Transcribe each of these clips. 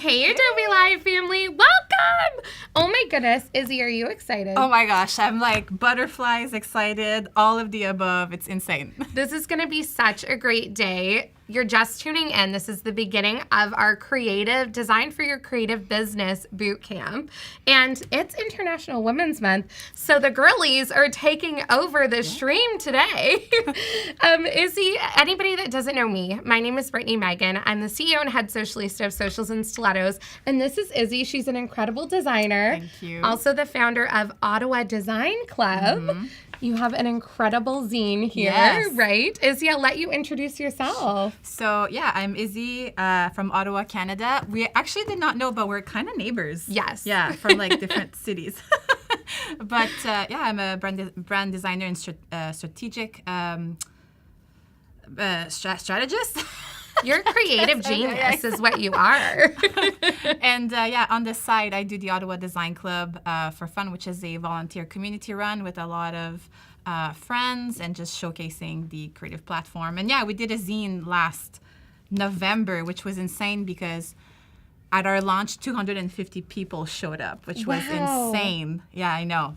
Hey, Adobe Live family, welcome! Oh my goodness, Izzy, are you excited? Oh my gosh, I'm like butterflies, excited, all of the above. It's insane. This is going to be such a great day. You're just tuning in. This is the beginning of our creative Design for Your Creative Business boot camp. And it's International Women's Month, so the girlies are taking over the stream today. Izzy, anybody that doesn't know me, my name is Brittany Megan. I'm the CEO and head socialista of Socials and Stilettos. And this is Izzy. She's an incredible designer. Thank you. Also the founder of Ottawa Design Club. Mm-hmm. You have an incredible zine here, yes. Right? Izzy, I'll let you introduce yourself. So, yeah, I'm Izzy from Ottawa, Canada. We actually did not know, but we're kind of neighbors. Yes. Yeah, from like different cities. But, yeah, I'm a brand designer and strategic strategist. You're a creative genius is what you are. And yeah, on the side, I do the Ottawa Design Club for fun, which is a volunteer community run with a lot of friends and just showcasing the creative platform. And yeah, we did a zine last November, which was insane because at our launch, 250 people showed up, which was insane. Yeah, I know.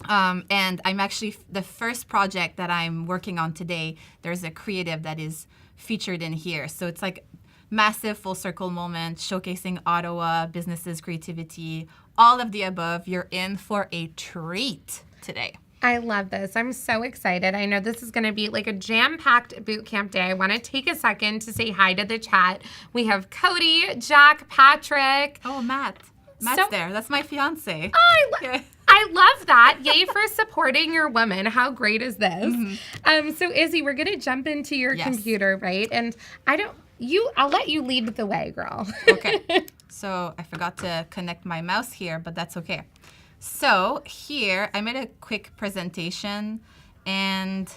And I'm actually, the first project that I'm working on today, there's a creative that is featured in here. So it's like massive full circle moment showcasing Ottawa, businesses, creativity, all of the above. You're in for a treat today. I love this. I'm so excited. I know this is going to be like a jam-packed boot camp day. I want to take a second to say hi to the chat. We have Cody, Jack, Patrick. Oh, Matt. Matt's there. That's my fiance. I love that. Yay for supporting your woman. How great is this? Mm-hmm. So Izzy, we're going to jump into your computer, right? And I'll let you lead the way, girl. Okay. So I forgot to connect my mouse here, but that's okay. So here, I made a quick presentation, and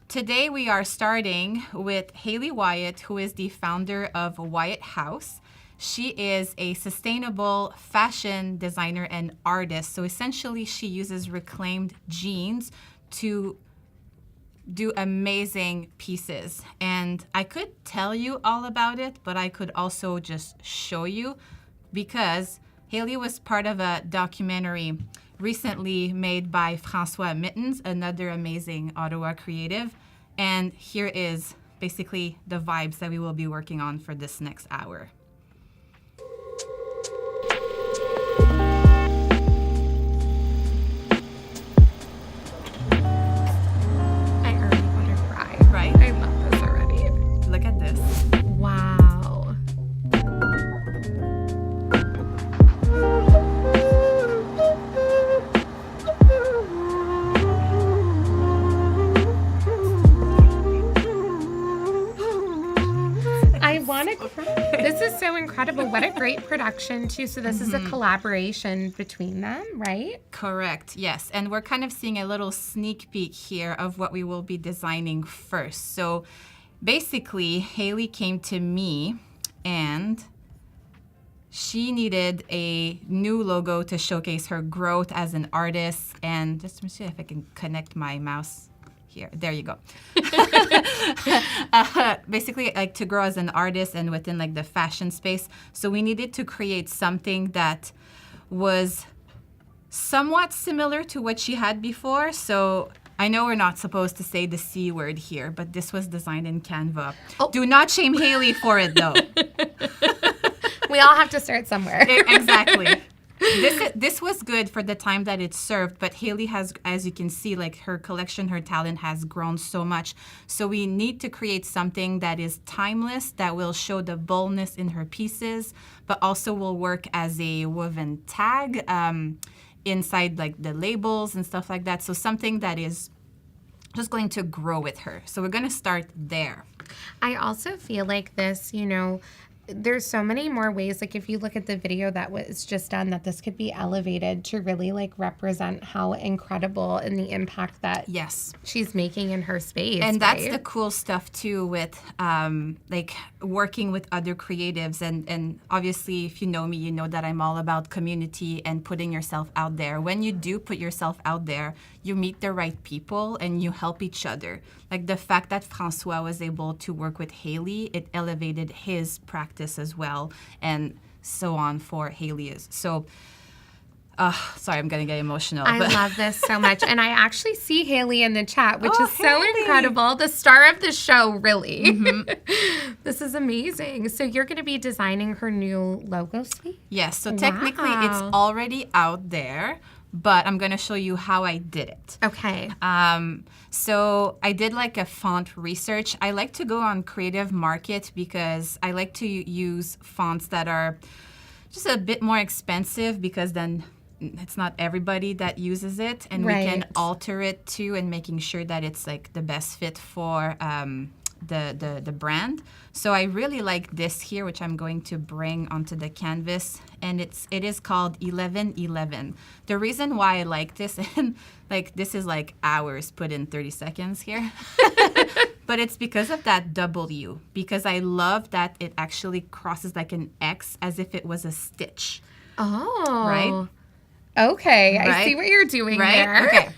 today we are starting with Haley Wyatt, who is the founder of Wyatt House. She is a sustainable fashion designer and artist. So essentially, she uses reclaimed jeans to do amazing pieces. And I could tell you all about it, but I could also just show you because Haley was part of a documentary recently made by François Mittens, another amazing Ottawa creative. And here is basically the vibes that we will be working on for this next hour. This is so incredible. What a great production, too. So this is a collaboration between them, right? Correct, yes. And we're kind of seeing a little sneak peek here of what we will be designing first. So basically, Haley came to me and she needed a new logo to showcase her growth as an artist. And just let me see if I can connect my mouse. Here, there you go. Basically, like to grow as an artist and within like the fashion space. So we needed to create something that was somewhat similar to what she had before. So I know we're not supposed to say the C word here, but this was designed in Canva. Oh. Do not shame Haley for it, though. We all have to start somewhere. Exactly. This was good for the time that it served, but Haley has, as you can see, like her collection, her talent has grown so much. So we need to create something that is timeless, that will show the boldness in her pieces, but also will work as a woven tag inside like the labels and stuff like that. So something that is just going to grow with her. So we're going to start there. I also feel like this, there's so many more ways, like if you look at the video that was just done, that this could be elevated to really like represent how incredible and the impact that she's making in her space. And that's the cool stuff too with like working with other creatives. And obviously, if you know me, you know that I'm all about community and putting yourself out there. When you do put yourself out there, you meet the right people and you help each other. Like the fact that François was able to work with Haley, it elevated his practice practice as well, and so on for Haley is. So, sorry, I'm going to get emotional. I but love this so much. And I actually see Haley in the chat, which is so Haley. incredible. The star of the show, really. This is amazing. So you're going to be designing her new logo suite? Yes, so technically it's Wow. already out there, but I'm going to show you how I did it. Okay. So I did like a font research. I like to go on Creative Market because I like to use fonts that are just a bit more expensive, because then it's not everybody that uses it, and we can Right. alter it too, and making sure that it's like the best fit for the brand. So I really like this here, which I'm going to bring onto the canvas, and it is called 1111. The reason why I like this, and like this is like hours put in 30 seconds here, but it's because of that W, because I love that it actually crosses like an X as if it was a stitch. Oh. Right? Okay. I Right? see what you're doing Right? there. Okay.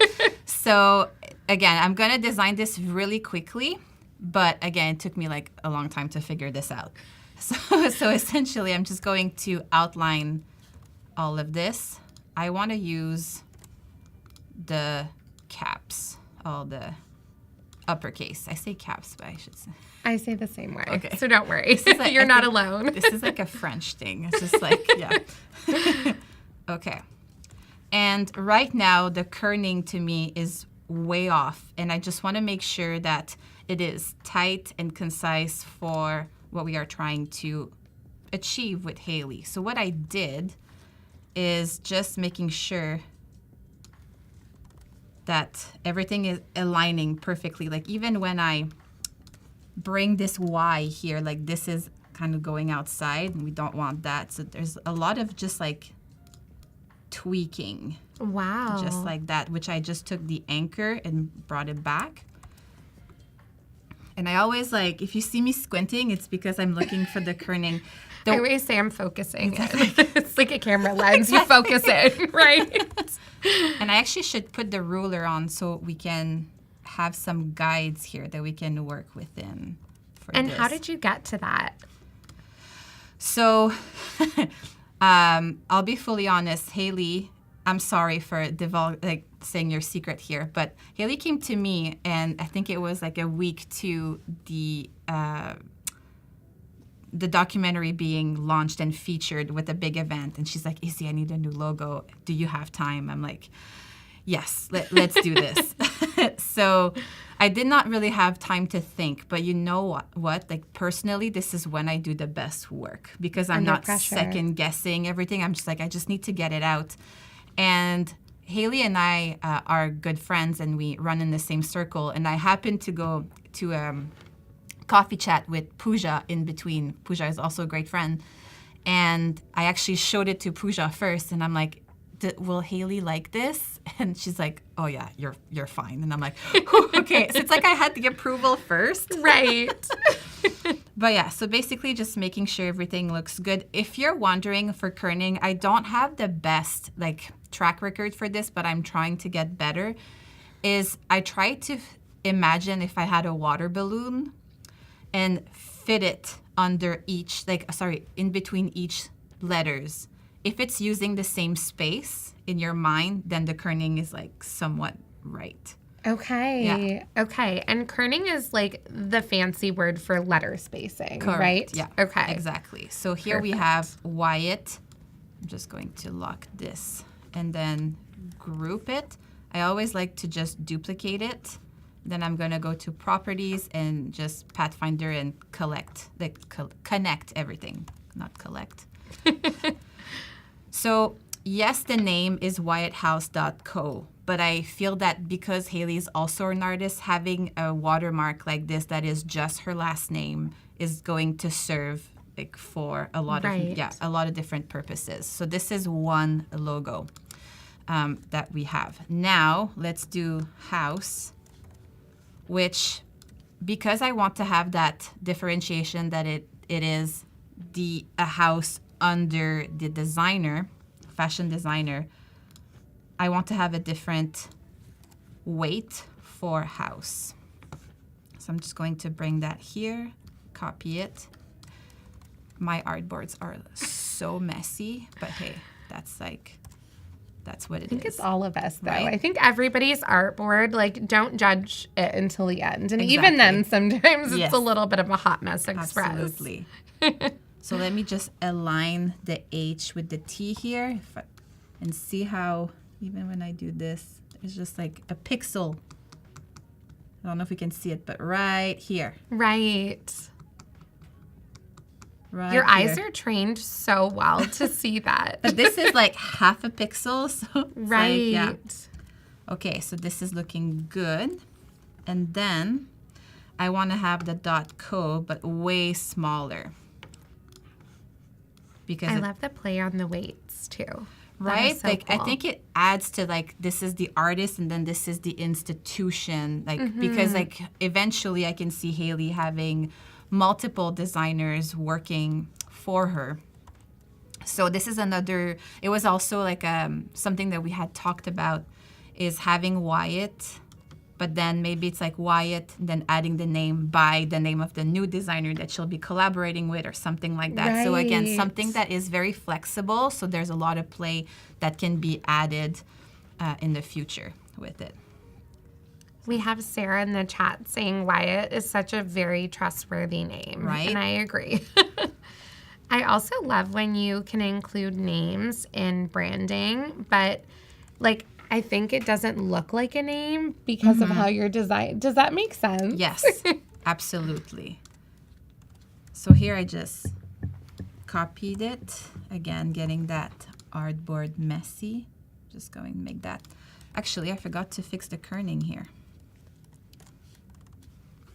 So again, I'm going to design this really quickly, but again, it took me like a long time to figure this out. So essentially, I'm just going to outline all of this. I want to use the caps, all the uppercase. I say caps, but I should say. I say the same way. Okay. So don't worry. This is like- You're I not think alone. This is like a French thing. It's just like, yeah. Okay. And right now, the kerning to me is way off. And I just want to make sure that it is tight and concise for what we are trying to achieve with Haley. So what I did is just making sure that everything is aligning perfectly. Like even when I bring this Y here, like this is kind of going outside, and we don't want that. So there's a lot of just like tweaking, Wow. just like that, which I just took the anchor and brought it back. And I always like, if you see me squinting, it's because I'm looking for the kerning. I always say I'm focusing it. It's like a camera lens. You focus it, right? And I actually should put the ruler on so we can have some guides here that we can work within. And how did you get to that? So I'll be fully honest, Haley, I'm sorry for saying your secret here, but Haley came to me, and I think it was like a week to the documentary being launched and featured with a big event, and she's like, Izzy, I need a new logo. Do you have time? I'm like, yes, let's do this. So I did not really have time to think, but you know what? Like personally, this is when I do the best work, because I'm Under not pressure. second guessing everything. I'm just like, I just need to get it out. And Haley and I are good friends, and we run in the same circle. And I happened to go to coffee chat with Pooja in between. Pooja is also a great friend. And I actually showed it to Pooja first, and I'm like, will Haley like this? And she's like, oh yeah, you're fine. And I'm like, okay. So it's like I had the approval first. Right. But yeah, so basically just making sure everything looks good. If you're wondering for kerning, I don't have the best like track record for this, but I'm trying to get better. Is I try to imagine if I had a water balloon and fit it under each, in between each letters. If it's using the same space in your mind, then the kerning is like somewhat right. Okay. Yeah. Okay. And kerning is like the fancy word for letter spacing, Correct. right? Yeah. Okay. Exactly. So here we have Wyatt. I'm just going to lock this and then group it. I always like to just duplicate it. Then I'm going to go to properties and just Pathfinder and connect everything, not collect. So yes, the name is wyatthouse.co, but I feel that because Haley is also an artist, having a watermark like this that is just her last name is going to serve like for a lot Right. of a lot of different purposes. So this is one logo that we have. Now let's do house, which because I want to have that differentiation that it is a house under the designer, fashion designer, I want to have a different weight for house. So I'm just going to bring that here, copy it. my artboards are so messy, but hey, that's what it is. I think it's all of us, though. Right? I think everybody's artboard, like, don't judge it until the end. And even then, sometimes it's a little bit of a hot mess express. Absolutely. So let me just align the H with the T here and see how, even when I do this, it's just like a pixel. I don't know if we can see it, but right here. Right. Right Your here. eyes are trained so well to see that. But this is like half a pixel, so it's Right. like, yeah. Okay, so this is looking good. And then I want to have the .co, but way smaller. Because I love the play on the weights, too. right? So like cool. I think it adds to like this is the artist and then this is the institution. Like because like eventually I can see Haley having multiple designers working for her. So this is another, it was also like something that we had talked about is having Wyatt, but then maybe it's like Wyatt, then adding the name by the name of the new designer that she'll be collaborating with or something like that. So again, Right. something that is very flexible. So there's a lot of play that can be added in the future with it. We have Sarah in the chat saying Wyatt is such a very trustworthy name. Right. And I agree. I also love when you can include names in branding, but like I think it doesn't look like a name because of how you're designed. Does that make sense? Yes, absolutely. So here I just copied it. Again, getting that artboard messy. Just going to make that. Actually, I forgot to fix the kerning here.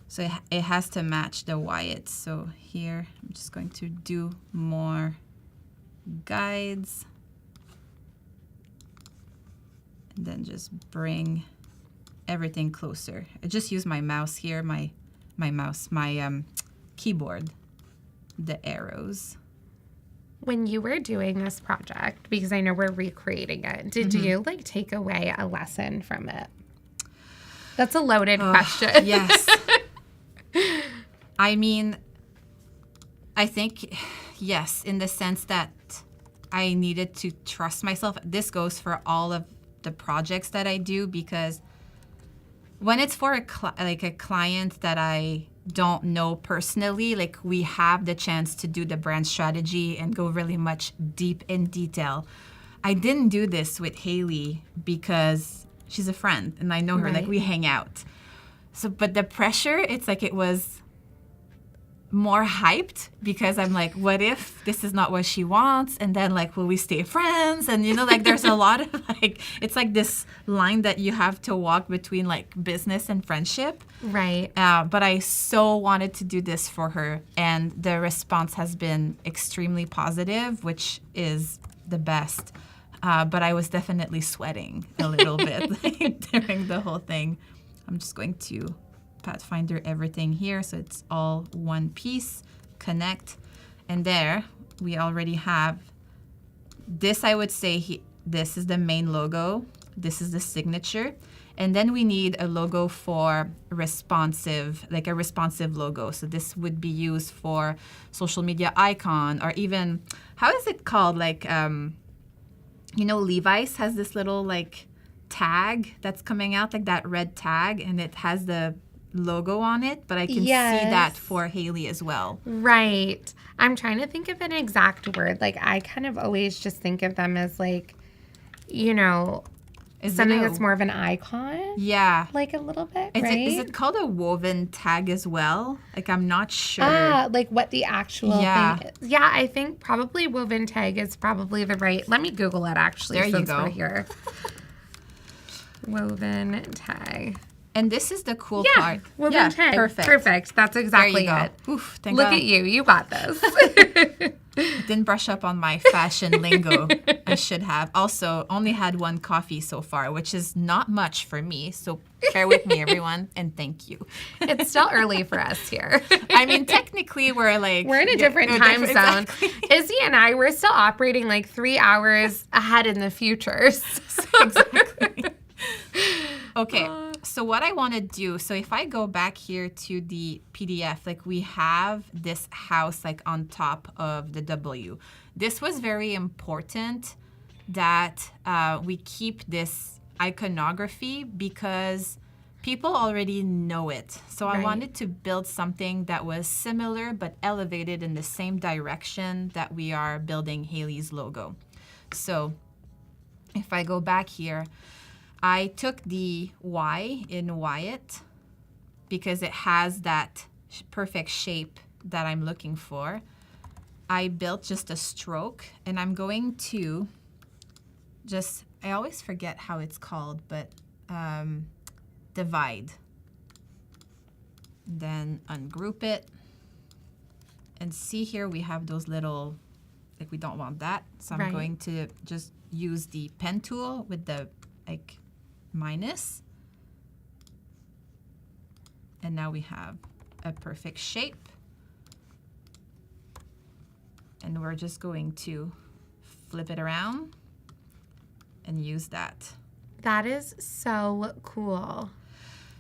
So it has to match the Wyatt. So here, I'm just going to do more guides. And then just bring everything closer. I just use my mouse here, my keyboard, the arrows. When you were doing this project, because I know we're recreating it, did you like take away a lesson from it? That's a loaded question. Yes. I mean, I think, yes, in the sense that I needed to trust myself. This goes for all of the projects that I do, because when it's for a client that I don't know personally, like we have the chance to do the brand strategy and go really much deep in detail. I didn't do this with Haley because she's a friend and I know her, like we hang out. So, but the pressure, it's like it was more hyped because I'm like, what if this is not what she wants? And then like, will we stay friends? And you know, like there's a lot of like, it's like this line that you have to walk between like business and friendship. Right. But I so wanted to do this for her. And the response has been extremely positive, which is the best. But I was definitely sweating a little bit like, during the whole thing. I'm just going to Pathfinder everything here so it's all one piece, connect, and there we already have this. I would say this is the main logo, this is the signature, and then we need a logo for responsive, like a responsive logo. So this would be used for social media icon, or even, how is it called, like you know, Levi's has this little like tag that's coming out, like that red tag, and it has the logo on it, but I can see that for Haley as well. Right. I'm trying to think of an exact word. Like I kind of always just think of them as like, you know, something that's more of an icon. Yeah. Like a little bit, Is right? Is it called a woven tag as well? Like I'm not sure. Like what the actual thing is. Yeah, I think probably woven tag is probably the right. Let me Google it actually. There you since go. We're here. Woven tag. And this is the cool part. Woven tag. Perfect. Perfect. That's exactly there you it. go. Oof, thank Look God. at you. You got this. Didn't brush up on my fashion lingo. I should have. Also, only had one coffee so far, which is not much for me. So bear with me, everyone, and thank you. It's still early for us here. I mean, technically, we're in a different time zone. Exactly. Izzy and I, we're still operating like 3 hours ahead in the future. So. Exactly. Okay, So what I want to do, so if I go back here to the PDF, like we have this house like on top of the W. This was very important that we keep this iconography because people already know it. So I Right. wanted to build something that was similar but elevated in the same direction that we are building Haley's logo. So if I go back here, I took the Y in Wyatt because it has that perfect shape that I'm looking for. I built just a stroke, and I'm going to just, I always forget how it's called, but divide. Then ungroup it. And see here we have those little, like we don't want that. So I'm Right. going to just use the pen tool with the like minus. And now we have a perfect shape. And we're just going to flip it around and use that. That is so cool.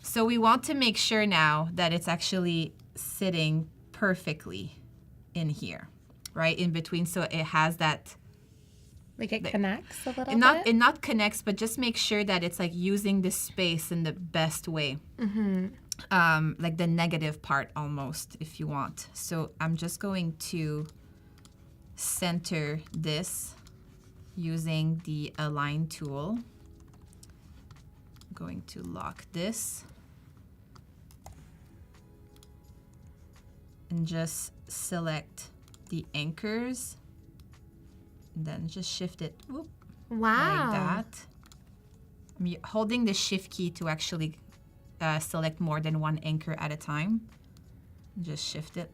So we want to make sure now that it's actually sitting perfectly in here, right? In between, so it has that, Like it connects a little it not connects, but just make sure that it's like using the space in the best way. Like the negative part almost, if you want. So I'm just going to center this using the align tool. I'm going to lock this and just select the anchors and then just shift it whoop, Wow. like that. I'm holding the shift key to actually select more than one anchor at a time. Just shift it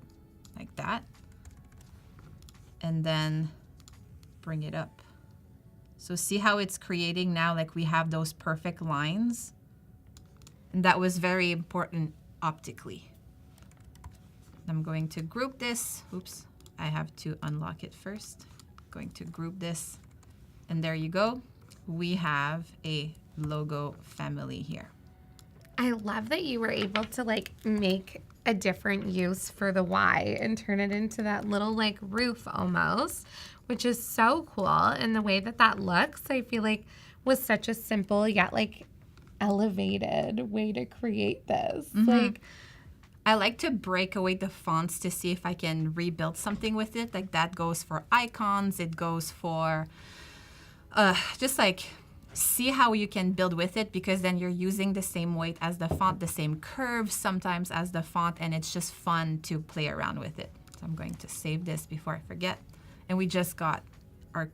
like that. And then bring it up. So see how it's creating now, like we have those perfect lines. And that was very important optically. I'm going to group this. Oops, I have to unlock it first. Going to group this. And there you go. We have a logo family here. I love that you were able to like make a different use for the Y and turn it into that little like roof almost, which is so cool. And the way that that looks, I feel like was such a simple yet like elevated way to create this. Like, I like to break away the fonts to see if I can rebuild something with it. Like that goes for icons. It goes for just like see how you can build with it, because then you're using the same weight as the font, the same curves sometimes as the font, and it's just fun to play around with it. So I'm going to save this before I forget. And we just got our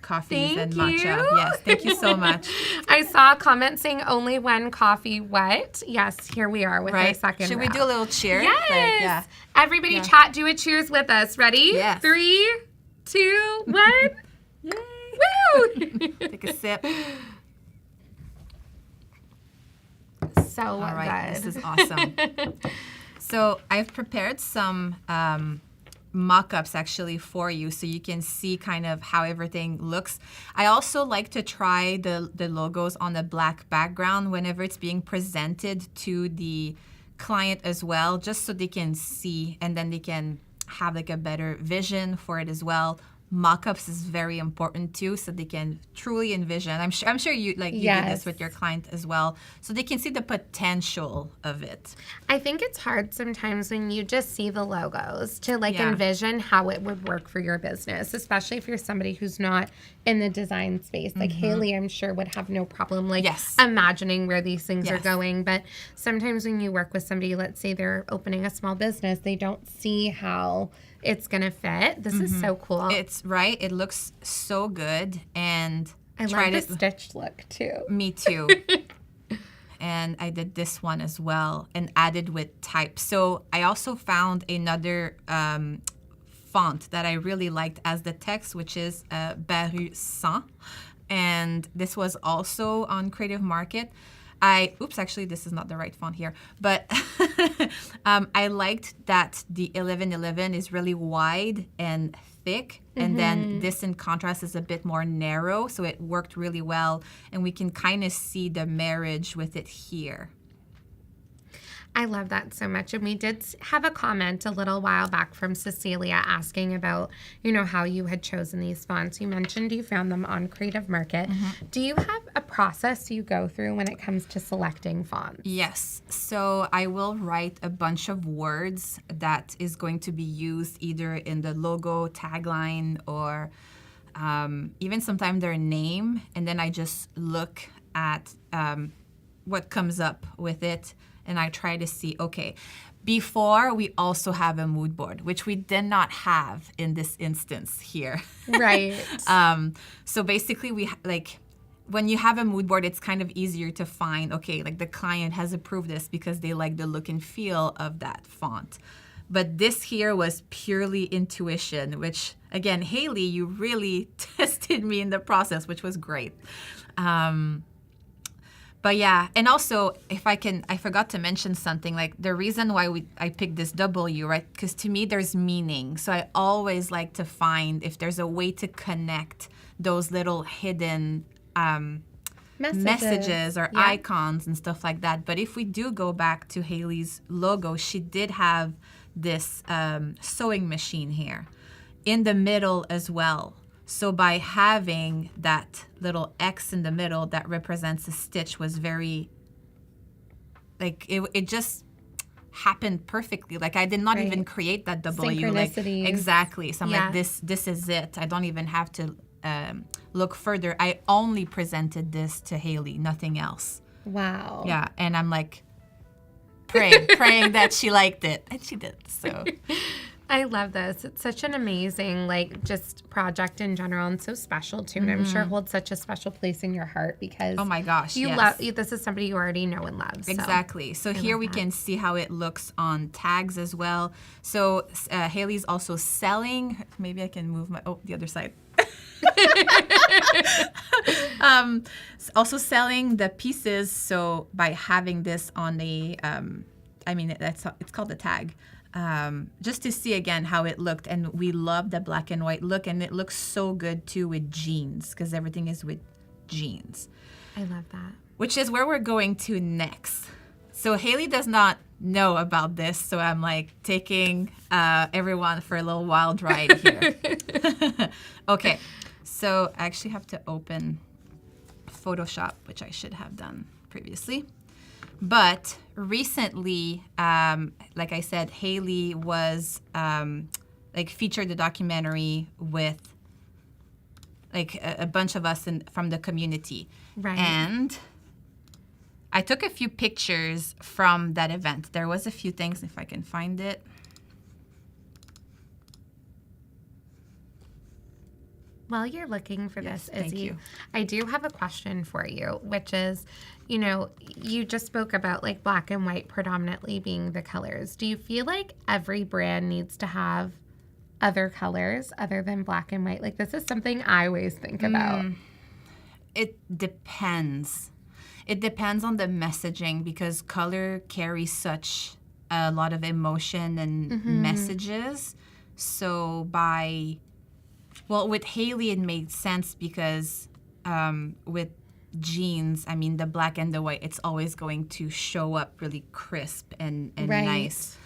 coffees and matcha. you. Yes, thank you so much. I saw a comment saying only one coffee. What? Yes, here we are with our second Should we round. do a little cheer? Yes. Like, yeah. Everybody chat, do a cheers with us. Ready? Yes. 3, 2, 1. Yay. Woo! Take a sip. So All right, good. this is awesome. So I've prepared some mock-ups actually for you so you can see kind of how everything looks. I also like to try the logos on a black background whenever it's being presented to the client as well, just so they can see and then they can have like a better vision for it as well. Mock-ups is very important too, so they can truly envision. I'm sure you do this with your client as well, so they can see the potential of it. I think it's hard sometimes when you just see the logos to like Yeah. envision how it would work for your business, especially if you're somebody who's not in the design space. Like Haley, I'm sure would have no problem like Yes. imagining where these things are Yes. going. But sometimes when you work with somebody, let's say they're opening a small business, they don't see how it's gonna fit. This is so cool. It's right. It looks so good, and I love the stitched look too. Me too. And I did this one as well and added with type. So I also found another font that I really liked as the text, which is Baru 100. And this was also on Creative Market. Actually, this is not the right font here, but I liked that the 1111 is really wide and thick, and then this in contrast is a bit more narrow, so it worked really well, and we can kind of see the marriage with it here. I love that so much. And we did have a comment a little while back from Cecilia asking about, how you had chosen these fonts. You mentioned you found them on Creative Market. Do you have a process you go through when it comes to selecting fonts? Yes. So I will write a bunch of words that is going to be used either in the logo, tagline, or even sometimes their name. And then I just look at what comes up with it. And I try to see, okay, before we also have a mood board, which we did not have in this instance here. Right. So basically when you have a mood board, it's kind of easier to find, okay, like the client has approved this because they like the look and feel of that font. But this here was purely intuition, which again, Haley, you really tested me in the process, which was great. But yeah, and also I forgot to mention something, like the reason why I picked this W, right? Because to me there's meaning. So I always like to find if there's a way to connect those little hidden messages or icons and stuff like that. But if we do go back to Haley's logo, she did have this sewing machine here in the middle as well. So by having that little X in the middle that represents a stitch was very, like, it just happened perfectly. Like I did not even create that W. Like, exactly. So I'm like, this is it. I don't even have to look further. I only presented this to Haley, nothing else. Wow. Yeah. And I'm like praying that she liked it. And she did. So I love this. It's such an amazing, just project in general, and so special too. And I'm sure holds such a special place in your heart because oh my gosh, you love this is somebody you already know and love. Exactly. So here we can see how it looks on tags as well. So Haley's also selling. Maybe I can move the other side. Also selling the pieces. So by having this on the, it's called the tag. Just to see again how it looked, and we love the black and white look, and it looks so good too with jeans because everything is with jeans. I love that. Which is where we're going to next. So Haley does not know about this, so I'm like taking everyone for a little wild ride here. Okay, so I actually have to open Photoshop, which I should have done previously. But recently, like I said, Haley was featured the documentary with a bunch of us from the community. Right. And I took a few pictures from that event. There was a few things, if I can find it. While you're looking for this, thank Izzy, you. I do have a question for you, which is, you just spoke about black and white predominantly being the colors. Do you feel like every brand needs to have other colors other than black and white? This is something I always think about. It depends. It depends on the messaging because color carries such a lot of emotion and messages. So with Haley, it made sense because with jeans, the black and the white, it's always going to show up really crisp and nice.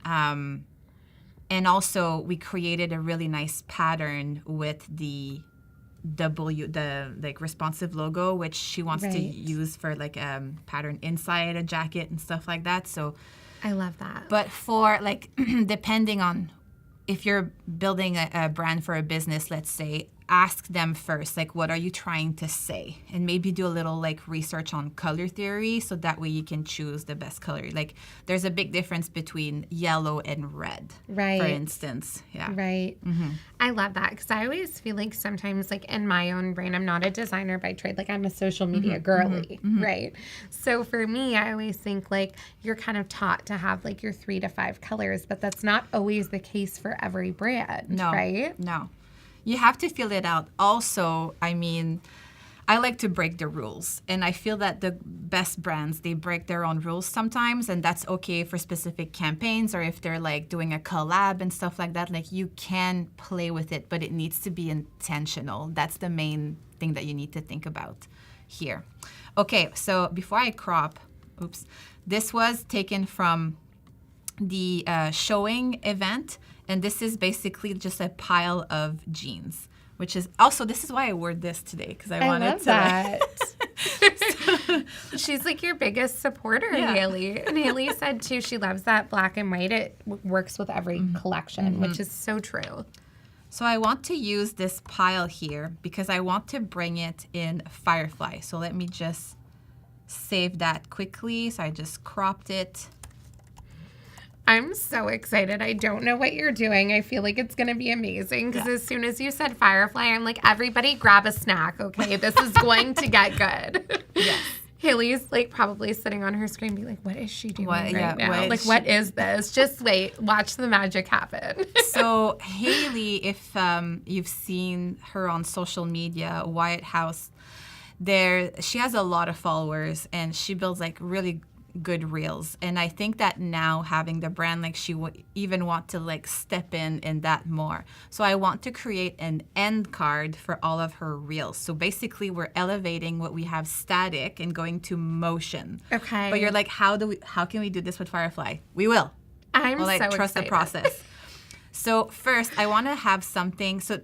And also, we created a really nice pattern with the responsive logo, which she wants to use for pattern inside a jacket and stuff like that. So I love that. But for depending on if you're building a brand for a business, let's say, ask them first, what are you trying to say? And maybe do a little research on color theory so that way you can choose the best color. There's a big difference between yellow and red, for instance. Yeah. Right. Mm-hmm. I love that because I always feel sometimes in my own brain, I'm not a designer by trade. I'm a social media girly, right? So for me, I always think you're kind of taught to have your 3 to 5 colors, but that's not always the case for every brand, right? No. You have to feel it out. Also, I I like to break the rules. And I feel that the best brands, they break their own rules sometimes. And that's okay for specific campaigns, or if they're like doing a collab and stuff like that. Like, you can play with it, but it needs to be intentional. That's the main thing that you need to think about here. Okay, so before I crop, oops, this was taken from the showing event. And this is basically just a pile of jeans, which is also, this is why I wore this today, because I wanted love to. that. She's like your biggest supporter, Yeah. Haley. And Haley said too, she loves that black and white. It works with every collection, which is so true. So I want to use this pile here because I want to bring it in Firefly. So let me just save that quickly. So I just cropped it. I'm so excited. I don't know what you're doing. I feel like it's going to be amazing because as soon as you said Firefly, I'm like, everybody grab a snack, okay? This is going to get good. Yes. Haley's like probably sitting on her screen being like, what is she doing right now? What What is this? Just wait. Watch the magic happen. So Haley, if you've seen her on social media, White House, she has a lot of followers and she builds like really good reels. And I think that now having the brand, like she would even want to like step in that more. So I want to create an end card for all of her reels. So basically we're elevating what we have static and going to motion. Okay. But you're like, how can we do this with Firefly? We will. I'm Well, like, so trust excited. the process. So first, I want to have something. So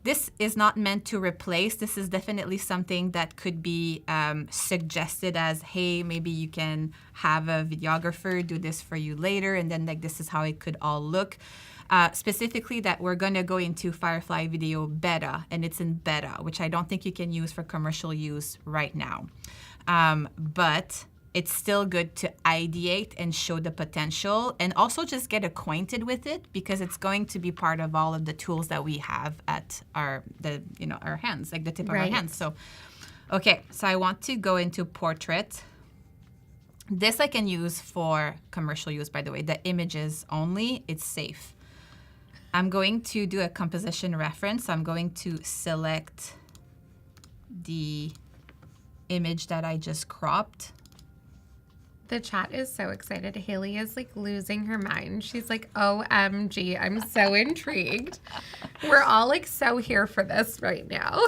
this is not meant to replace. This is definitely something that could be suggested as, hey, maybe you can have a videographer do this for you later, and then like this is how it could all look. Specifically that we're going to go into Firefly Video Beta, and it's in beta, which I don't think you can use for commercial use right now. But it's still good to ideate and show the potential and also just get acquainted with it because it's going to be part of all of the tools that we have at our hands, like the tip of our hands. So, okay, so I want to go into portrait. This I can use for commercial use, by the way. The images only, it's safe. I'm going to do a composition reference. I'm going to select the image that I just cropped. The chat is so excited. Haley is like losing her mind. She's like, OMG, I'm so intrigued. We're all like so here for this right now.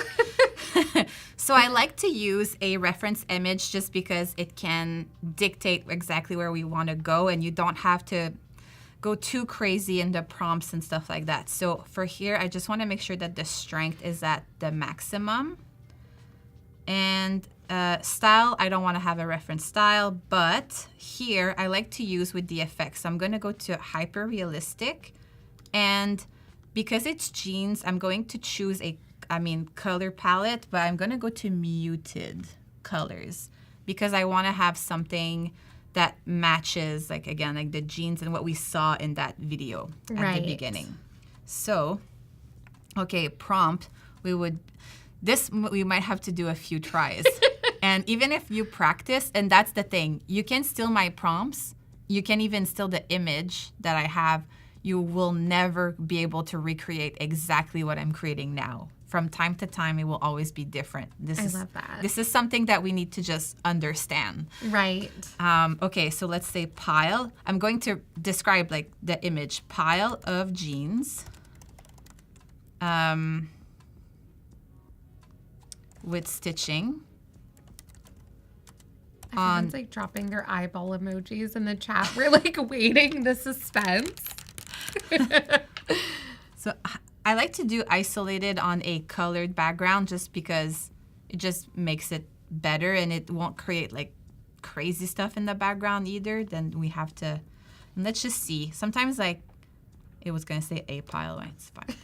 So I like to use a reference image just because it can dictate exactly where we want to go and you don't have to go too crazy in the prompts and stuff like that. So for here, I just want to make sure that the strength is at the maximum. And style, I don't want to have a reference style, but here I like to use with the effects. I'm going to go to hyper realistic, and because it's jeans, I'm going to choose color palette, but I'm going to go to muted colors because I want to have something that matches, like again, like the jeans and what we saw in that video at the beginning. So, okay, prompt, we might have to do a few tries. And even if you practice, and that's the thing, you can steal my prompts, you can even steal the image that I have, you will never be able to recreate exactly what I'm creating now. From time to time, it will always be different. I love that. This is something that we need to just understand. Right. Okay, so let's say pile. I'm going to describe like the image, pile of jeans. With stitching. Everyone's like dropping their eyeball emojis in the chat. We're like waiting the suspense. So I like to do isolated on a colored background just because it just makes it better and it won't create like crazy stuff in the background either. Then we have to, and let's just see. Sometimes like it was going to say a pile. It's fine.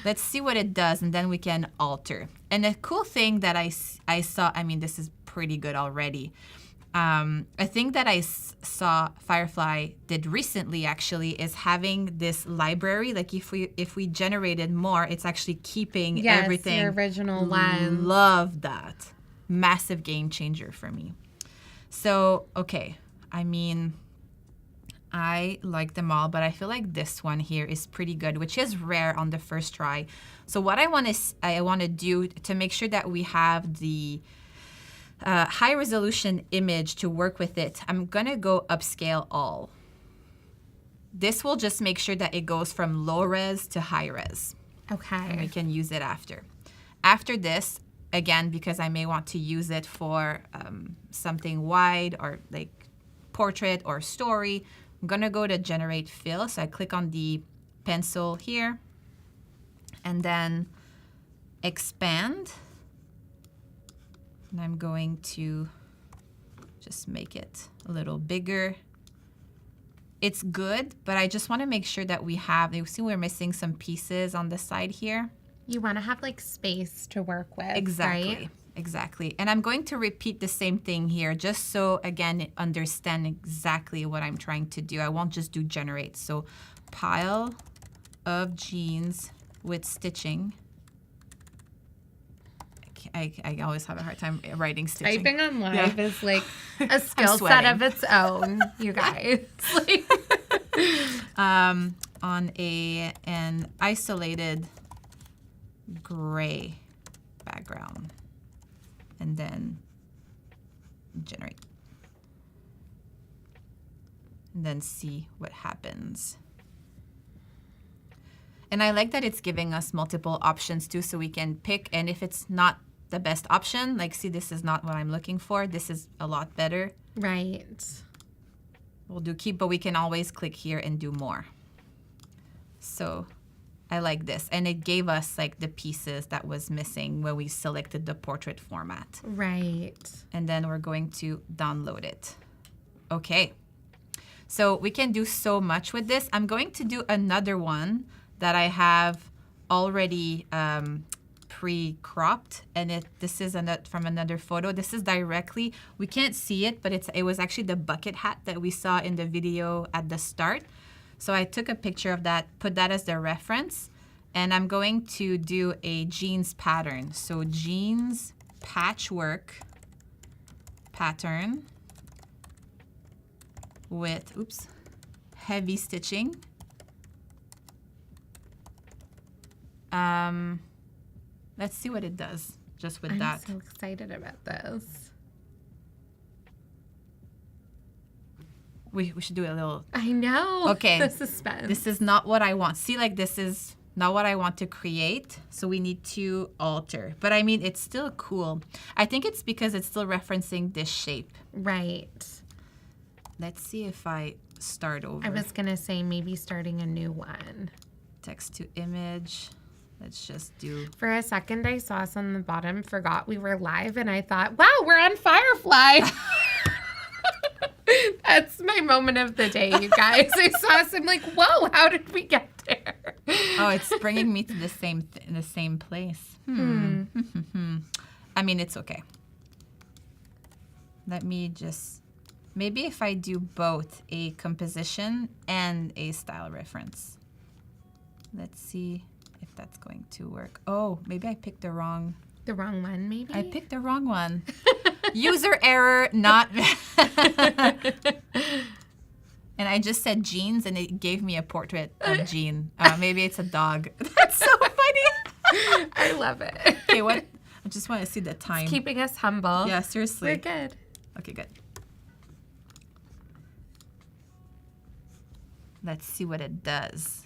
Let's see what it does, and then we can alter. And the cool thing that I saw, I mean, this is pretty good already. A thing that I saw Firefly did recently, actually, is having this library. Like, if we generated more, it's actually keeping everything. Your original lens. Love that. Massive game changer for me. So, okay. I mean, I like them all, but I feel like this one here is pretty good, which is rare on the first try. So what I want to do to make sure that we have the high resolution image to work with it, I'm going to go upscale all. This will just make sure that it goes from low res to high res. Okay. And we can use it after. After this, again, because I may want to use it for something wide or like portrait or story, I'm gonna go to generate fill. So I click on the pencil here and then expand. And I'm going to just make it a little bigger. It's good, but I just want to make sure that we have, you see we're missing some pieces on the side here. You want to have like space to work with, Exactly, right? exactly. And I'm going to repeat the same thing here just so, again, understand exactly what I'm trying to do. I won't just do generate. So pile of jeans with stitching. I always have a hard time writing stitching. Typing on live is like a skill set of its own, you guys. Like, on an isolated gray background, and then generate, and then see what happens. And I like that it's giving us multiple options too, so we can pick, and if it's not the best option, like see, this is not what I'm looking for, this is a lot better, right. we'll do keep, but we can always click here and do more. So I like this, and it gave us like the pieces that was missing when we selected the portrait format. Right. And then we're going to download it. Okay, so we can do so much with this. I'm going to do another one that I have already pre-cropped, and this is from another photo. This is directly, we can't see it, but it was actually the bucket hat that we saw in the video at the start. So I took a picture of that, put that as the reference, and I'm going to do a jeans pattern. So jeans patchwork pattern with, heavy stitching. Let's see what it does just with that. I'm so excited about this. We should do a little. I know. Okay. The suspense. This is not what I want. See, like this is not what I want to create. So we need to alter. But I mean, it's still cool. I think it's because it's still referencing this shape. Right. Let's see if I start over. I was going to say maybe starting a new one. Text to image. Let's just do. For a second, I saw us on the bottom, forgot we were live, and I thought, wow, we're on Firefly. That's my moment of the day, you guys. I saw us, I'm like, whoa, how did we get there? Oh, it's bringing me to the same place. I mean, it's okay. Let me just, maybe if I do both a composition and a style reference. Let's see if that's going to work. Oh, maybe I picked the wrong. The wrong one, maybe? I picked the wrong one. User error, not. And I just said jeans, and it gave me a portrait of Jean. Maybe it's a dog. That's so funny. I love it. Okay, what? I just want to see the time. It's keeping us humble. Yeah, seriously. We're good. Okay, good. Let's see what it does.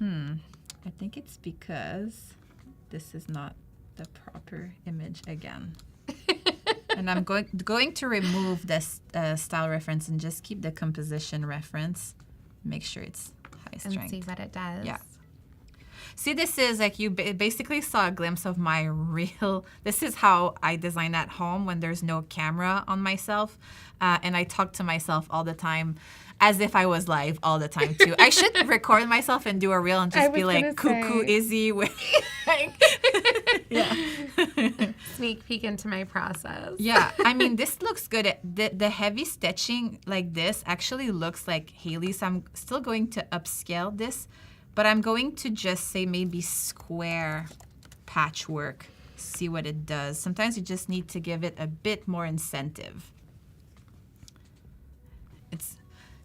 I think it's because this is not the proper image again. And I'm going to remove this style reference and just keep the composition reference. Make sure it's high strength. And see what it does. Yeah. See, this is like you basically saw a glimpse of my real, this is how I design at home when there's no camera on myself. And I talk to myself all the time as if I was live all the time too. I should record myself and do a reel and just be like, cuckoo Izzy. Yeah. Sneak peek into my process. Yeah, I mean, this looks good. The heavy stitching like this actually looks like Haley, so I'm still going to upscale this, but I'm going to just say maybe square patchwork see what it does. Sometimes you just need to give it a bit more incentive.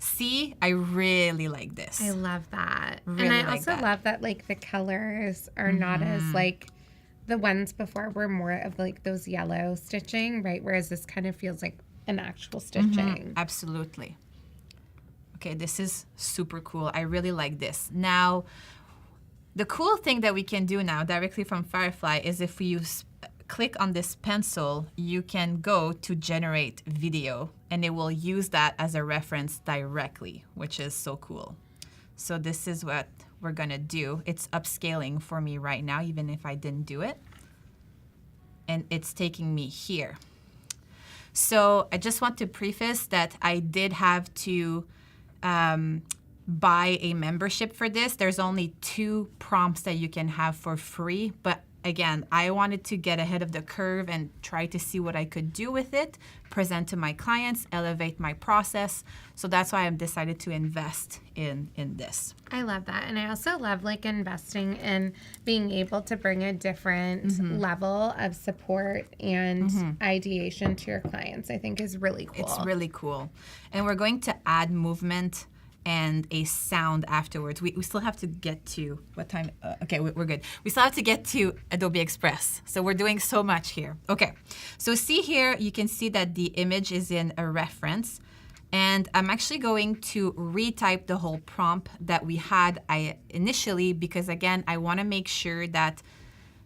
See, I really like this. I love that. Really and I like also that. love that like the colors are not as like the ones before were more of like those yellow stitching, right? Whereas this kind of feels like an actual stitching. Absolutely. Okay, this is super cool. I really like this. Now, the cool thing that we can do now directly from Firefly is if we click on this pencil, you can go to generate video and it will use that as a reference directly, which is so cool. So this is what we're gonna do. It's upscaling for me right now, even if I didn't do it. And it's taking me here. So I just want to preface that I did have to buy a membership for this. There's only 2 prompts that you can have for free, but again, I wanted to get ahead of the curve and try to see what I could do with it, present to my clients, elevate my process. So that's why I've decided to invest in this. I love that. And I also love like investing in being able to bring a different level of support and ideation to your clients, I think is really cool. It's really cool. And we're going to add movement and a sound afterwards. We still have to get to, what time? Okay, we're good. We still have to get to Adobe Express. So we're doing so much here. Okay, so see here, you can see that the image is in a reference. And I'm actually going to retype the whole prompt that we had initially because, again, I want to make sure that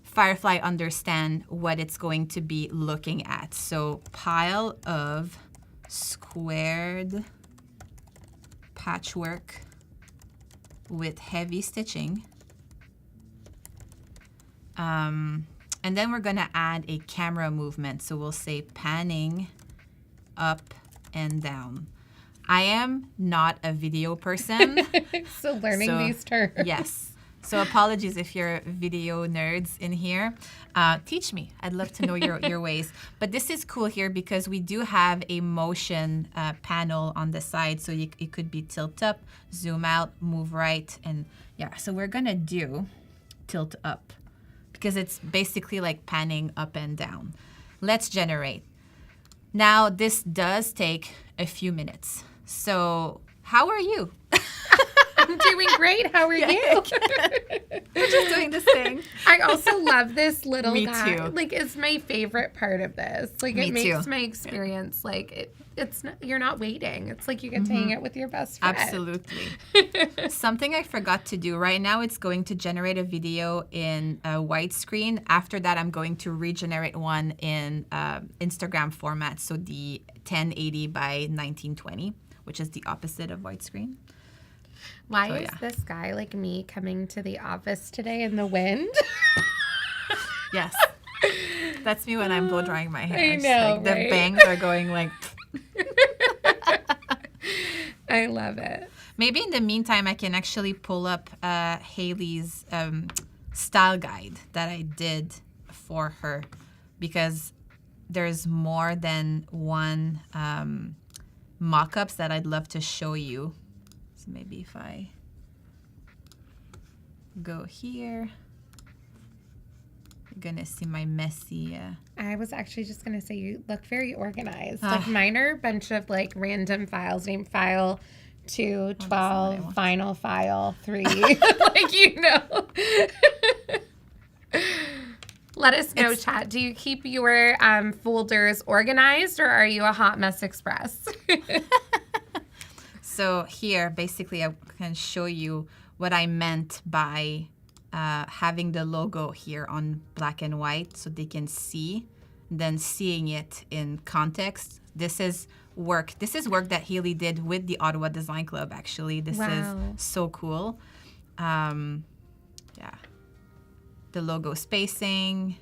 Firefly understand what it's going to be looking at. So pile of squared patchwork with heavy stitching. And then we're gonna add a camera movement. So we'll say panning up and down. I am not a video person. So learning these terms. Yes. So apologies if you're video nerds in here. Teach me. I'd love to know your ways. But this is cool here because we do have a motion panel on the side. So it could be tilt up, zoom out, move right. And yeah, so we're going to do tilt up because it's basically like panning up and down. Let's generate. Now, this does take a few minutes. So how are you? I'm doing great. How are you? We're just doing this thing. I also love this little Me guy. too. Like, it's my favorite part of this. Like, Me it makes too. my experience like it's not, you're not waiting. It's like you get to hang out with your best friend. Absolutely. Something I forgot to do. Right now, it's going to generate a video in a widescreen. After that, I'm going to regenerate one in Instagram format. So the 1080 by 1920, which is the opposite of widescreen. Why is this guy like me coming to the office today in the wind? Yes. That's me when I'm blow drying my hair. I It's know, like right? the bangs are going like... I love it. Maybe in the meantime, I can actually pull up Haley's style guide that I did for her because there's more than one mock-ups that I'd love to show you. So maybe if I go here, you're gonna see my messy... I was actually just going to say you look very organized. Like mine are a bunch of like random files, name file 2, 12, final file 3. Like, you know. Let us know, chat. Do you keep your folders organized or are you a hot mess express? So here, basically, I can show you what I meant by having the logo here on black and white so they can see, then seeing it in context. This is work. This is work that Haley did with the Ottawa Design Club, actually. This is so cool. Yeah. The logo spacing,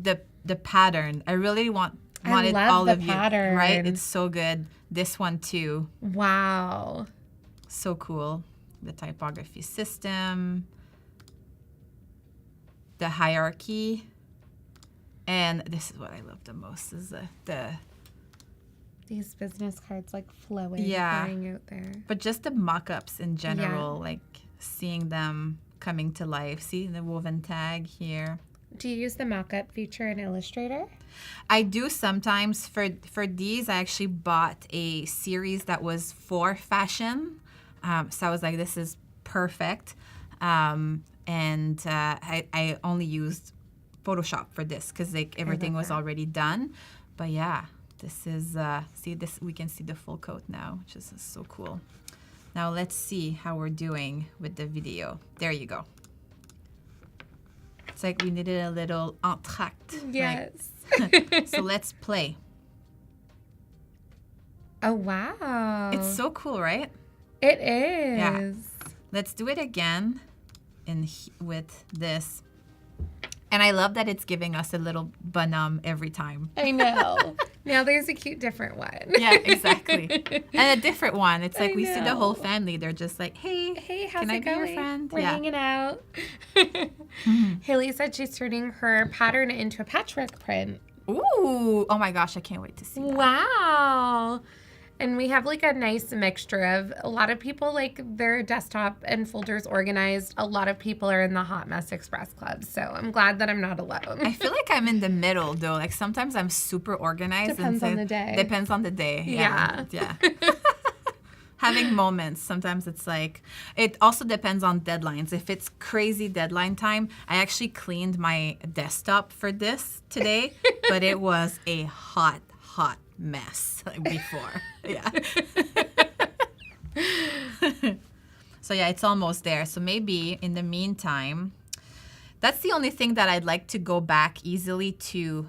the pattern. I really wanted all of you, right? It's so good. This one too. Wow. So cool. The typography system, the hierarchy, and this is what I love the most is the these business cards like flowing out there. But just the mock-ups in general, like seeing them coming to life. See the woven tag here. Do you use the Mockup feature in Illustrator? I do sometimes. For these, I actually bought a series that was for fashion. So I was like, this is perfect. I only used Photoshop for this because like everything was already done. But yeah, this is, see this, we can see the full coat now, which is so cool. Now let's see how we're doing with the video. There you go. It's like we needed a little entr'acte. Yes. Right? So let's play. Oh, wow. It's so cool, right? It is. Yeah. Let's do it again with this. And I love that it's giving us a little bonhomme every time. I know. Now there's a cute different one. Yeah, exactly. And a different one. It's like I we see the whole know. family. They're just like, hey, How's can I it be going? your friend? We're hanging out. Haley said she's turning her pattern into a patchwork print. Ooh. Oh my gosh, I can't wait to see that. Wow. And we have like a nice mixture of a lot of people like their desktop and folders organized. A lot of people are in the Hot Mess Express Club. So I'm glad that I'm not alone. I feel like I'm in the middle though. Like sometimes I'm super organized. Depends on the day. Depends on the day. Yeah. Having moments. Sometimes it's like, it also depends on deadlines. If it's crazy deadline time, I actually cleaned my desktop for this today, but it was a hot mess before. Yeah. So yeah, it's almost there. So maybe in the meantime, that's the only thing that I'd like to go back easily to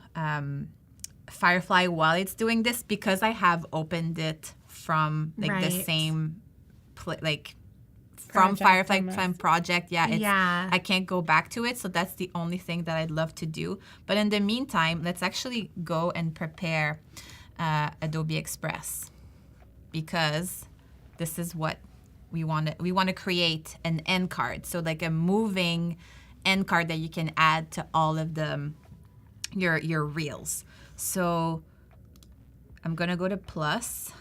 Firefly while it's doing this, because I have opened it from like the same from Firefly project. Yeah, I can't go back to it. So that's the only thing that I'd love to do. But in the meantime, let's actually go and prepare Adobe Express, because this is what we want to create an end card. So like a moving end card that you can add to all of the your reels. So I'm gonna go to plus.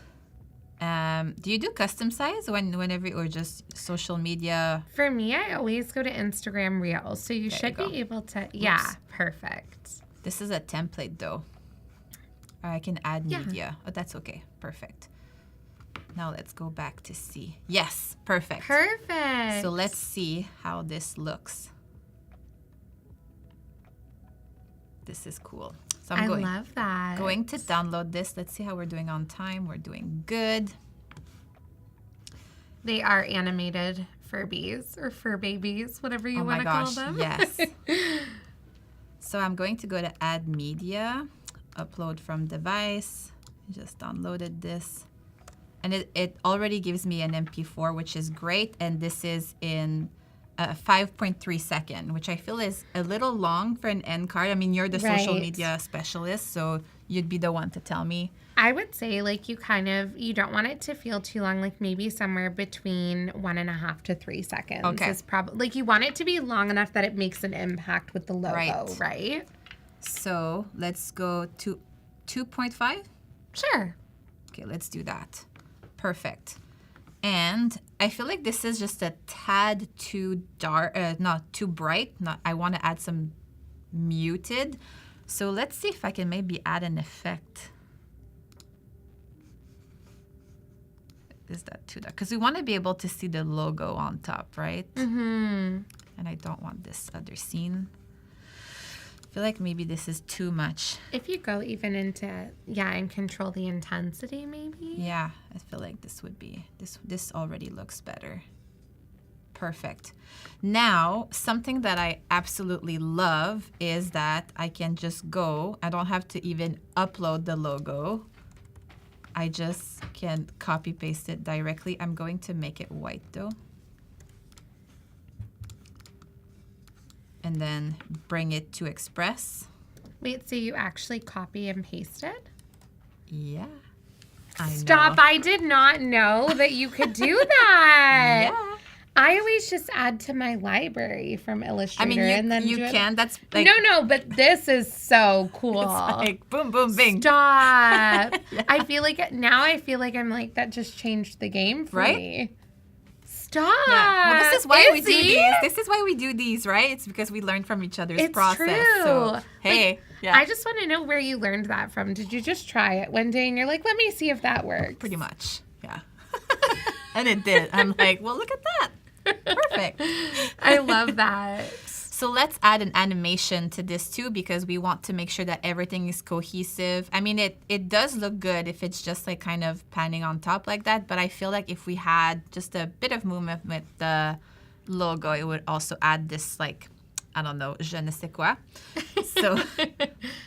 Do you do custom size whenever, or just social media? For me, I always go to Instagram Reels. So you should be able to. Yeah, perfect. This is a template though. I can add media. Oh, that's okay. Perfect. Now let's go back to see. Yes, perfect. Perfect. So let's see how this looks. This is cool. So I love that. Going to download this. Let's see how we're doing on time. We're doing good. They are animated Furbies or fur babies, whatever you want to call them. Yes. So I'm going to go to add media, upload from device. Just downloaded this. And it already gives me an MP4, which is great. And this is in 5.3 second, which I feel is a little long for an end card. I mean, you're the social media specialist, so you'd be the one to tell me. I would say like you don't want it to feel too long, like maybe somewhere between 1.5 to 3 seconds. Okay. Is probably like you want it to be long enough that it makes an impact with the logo, right? So let's go to 2.5. Sure. Okay, let's do that. Perfect. And I feel like this is just a tad too dark, not too bright. I want to add some muted. So let's see if I can maybe add an effect. Is that too dark? Because we want to be able to see the logo on top, right? Mm-hmm. And I don't want this other scene. I feel like maybe this is too much. If you go even into, and control the intensity maybe. Yeah, I feel like this would be, this already looks better. Perfect. Now, something that I absolutely love is that I can just go, I don't have to even upload the logo. I just can copy paste it directly. I'm going to make it white though. And then bring it to Express. Wait, so you actually copy and pasted? Yeah. Stop, I did not know that you could do that. Yeah. I always just add to my library from Illustrator. I mean, and then you can. That's like... No, but this is so cool. It's like boom, boom, bing. Stop. I feel like I'm like, that just changed the game for me. Stop. Yeah. Well, this is why we do Izzy? these. This is why we do these, right? It's because we learn from each other's It's process. true. So, hey, Like, yeah. I just want to know where you learned that from. Did you just try it one day and you're like, let me see if that works? Pretty much, yeah. And it did. I'm like, well, look at that. Perfect. I love that. So let's add an animation to this too, because we want to make sure that everything is cohesive. I mean, it does look good if it's just like kind of panning on top like that, but I feel like if we had just a bit of movement with the logo, it would also add this like, I don't know, je ne sais quoi. So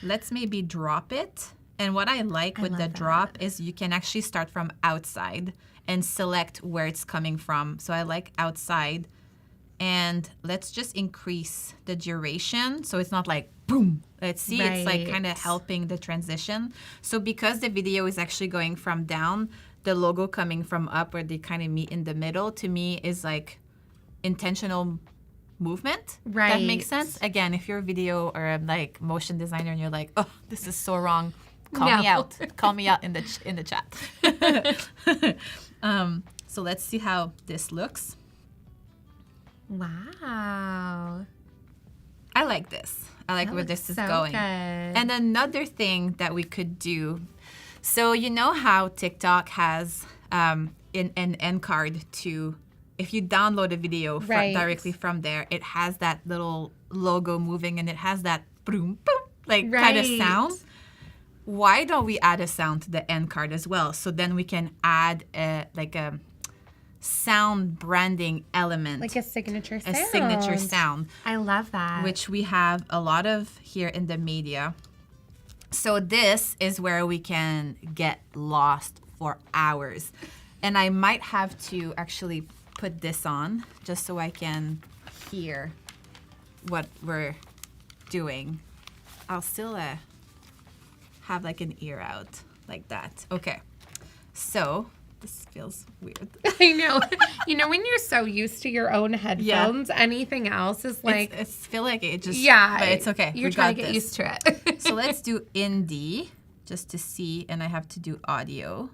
let's maybe drop it. And what I like with the drop is you can actually start from outside and select where it's coming from. So I like outside. And let's just increase the duration so it's not like boom. Let's see, it's like kind of helping the transition. So because the video is actually going from down, the logo coming from up where they kind of meet in the middle, to me is like intentional movement. Right. That makes sense. Again, if you're a video or a like motion designer and you're like, oh, this is so wrong, call me out. Call me out in the chat. So let's see how this looks. Wow. I like this. I like where this is so going. Good. And another thing that we could do, so you know how TikTok has an end card to, if you download a video directly from there, it has that little logo moving and it has that boom, boom, like kind of sound. Why don't we add a sound to the end card as well? So then we can add a sound branding element. Like a signature sound. A signature sound. I love that. Which we have a lot of here in the media. So this is where we can get lost for hours. And I might have to actually put this on just so I can hear what we're doing. I'll still have like an ear out like that. Okay. So this feels weird. I know. You know, when you're so used to your own headphones, anything else is like... It's feel like it just... Yeah. But it's okay. You're trying to get used to it. So let's do indie just to see, and I have to do audio.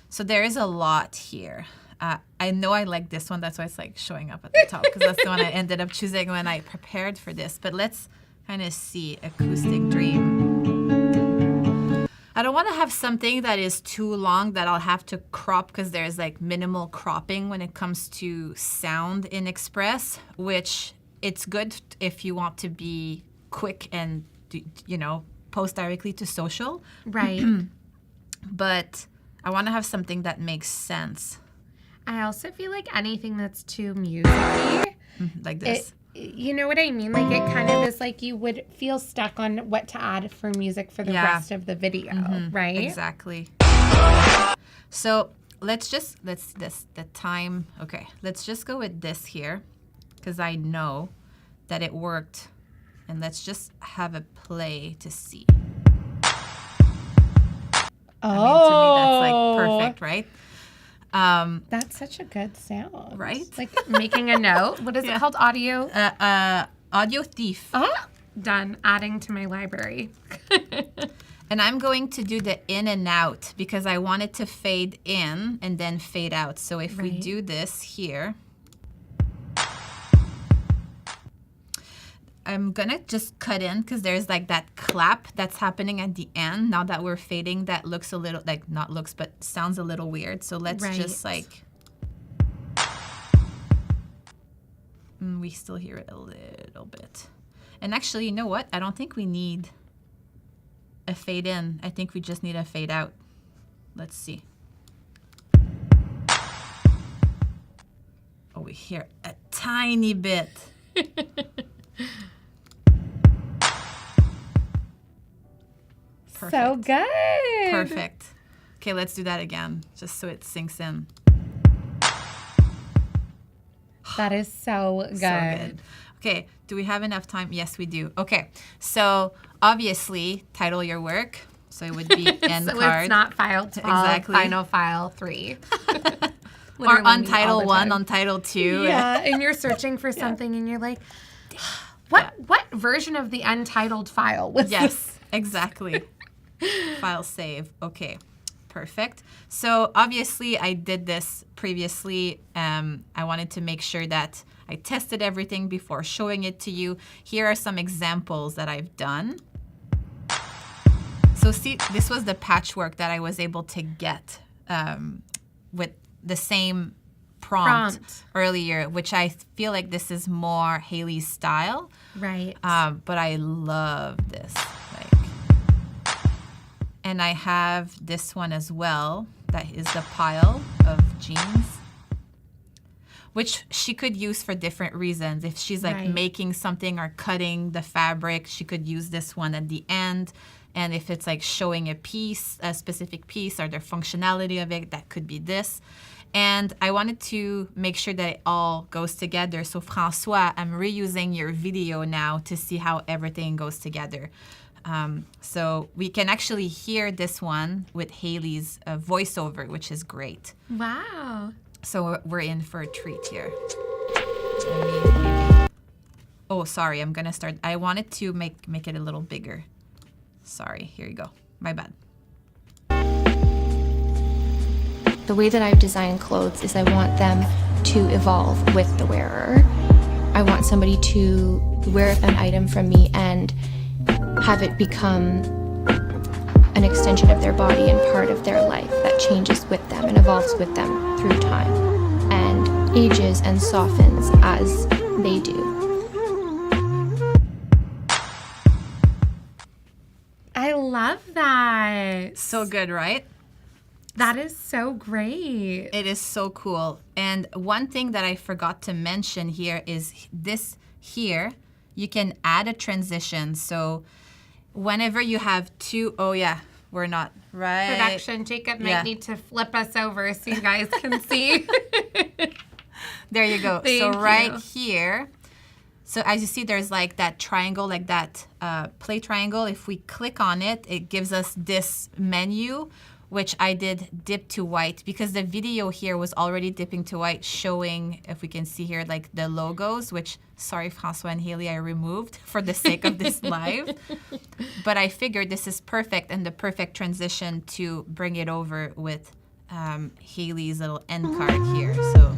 So there is a lot here. I know I like this one. That's why it's like showing up at the top because that's the one I ended up choosing when I prepared for this. But let's kind of see Acoustic Dream. I don't want to have something that is too long that I'll have to crop because there's like minimal cropping when it comes to sound in Express, which it's good if you want to be quick and, post directly to social. Right. But I want to have something that makes sense. I also feel like anything that's too music-y. Like this. You know what I mean? Like it kind of is like you would feel stuck on what to add for music for the rest of the video, right? Exactly. So let's just go with this here because I know that it worked. And let's just have a play to see. Oh. I mean, to me, that's like perfect, right? That's such a good sound. Right? Like making a note. What is it called? Audio? Audio Thief. Done. Adding to my library. And I'm going to do the in and out because I want it to fade in and then fade out. So if we do this here, I'm going to just cut in because there's like that clap that's happening at the end. Now that we're fading, that looks a little, like not looks, but sounds a little weird. So let's just like, we still hear it a little bit. And actually, you know what? I don't think we need a fade in. I think we just need a fade out. Let's see. Oh, we hear a tiny bit. Perfect. So good. Perfect. Okay, let's do that again, just so it sinks in. That is so good. So good. Okay, do we have enough time? Yes, we do. Okay, so obviously, title your work. So it would be end so card. It's not file 12, exactly. Final file 3. Or on title 1, on title 2. Yeah, and you're searching for something and you're like, what version of the untitled file was this? Yes, exactly. File save. Okay. Perfect. So obviously I did this previously. I wanted to make sure that I tested everything before showing it to you. Here are some examples that I've done. So see, this was the patchwork that I was able to get with the same prompt earlier, which I feel like this is more Haley's style. Right. But I love this. And I have this one as well. That is the pile of jeans, which she could use for different reasons. If she's like making something or cutting the fabric, she could use this one at the end. And if it's like showing a piece, a specific piece, or the functionality of it, that could be this. And I wanted to make sure that it all goes together. So François, I'm reusing your video now to see how everything goes together. So we can actually hear this one with Haley's voiceover, which is great. Wow. So we're in for a treat here. Oh, sorry, I'm gonna start. I wanted to make it a little bigger. Sorry, here you go. My bad. The way that I've designed clothes is I want them to evolve with the wearer. I want somebody to wear an item from me and have it become an extension of their body and part of their life that changes with them and evolves with them through time and ages and softens as they do. I love that. So good, right? That is so great. It is so cool. And one thing that I forgot to mention here is this here, you can add a transition. So whenever you have two, oh yeah, we're not, right? Production, Jacob might need to flip us over so you guys can see. There you go. Thank so right you. here, so as you see, there's like that triangle, like that play triangle. If we click on it, it gives us this menu, which I did dip to white because the video here was already dipping to white, showing, if we can see here, like the logos, which, sorry, François and Haley, I removed for the sake of this live. But I figured this is perfect and the perfect transition to bring it over with Haley's little end card here. So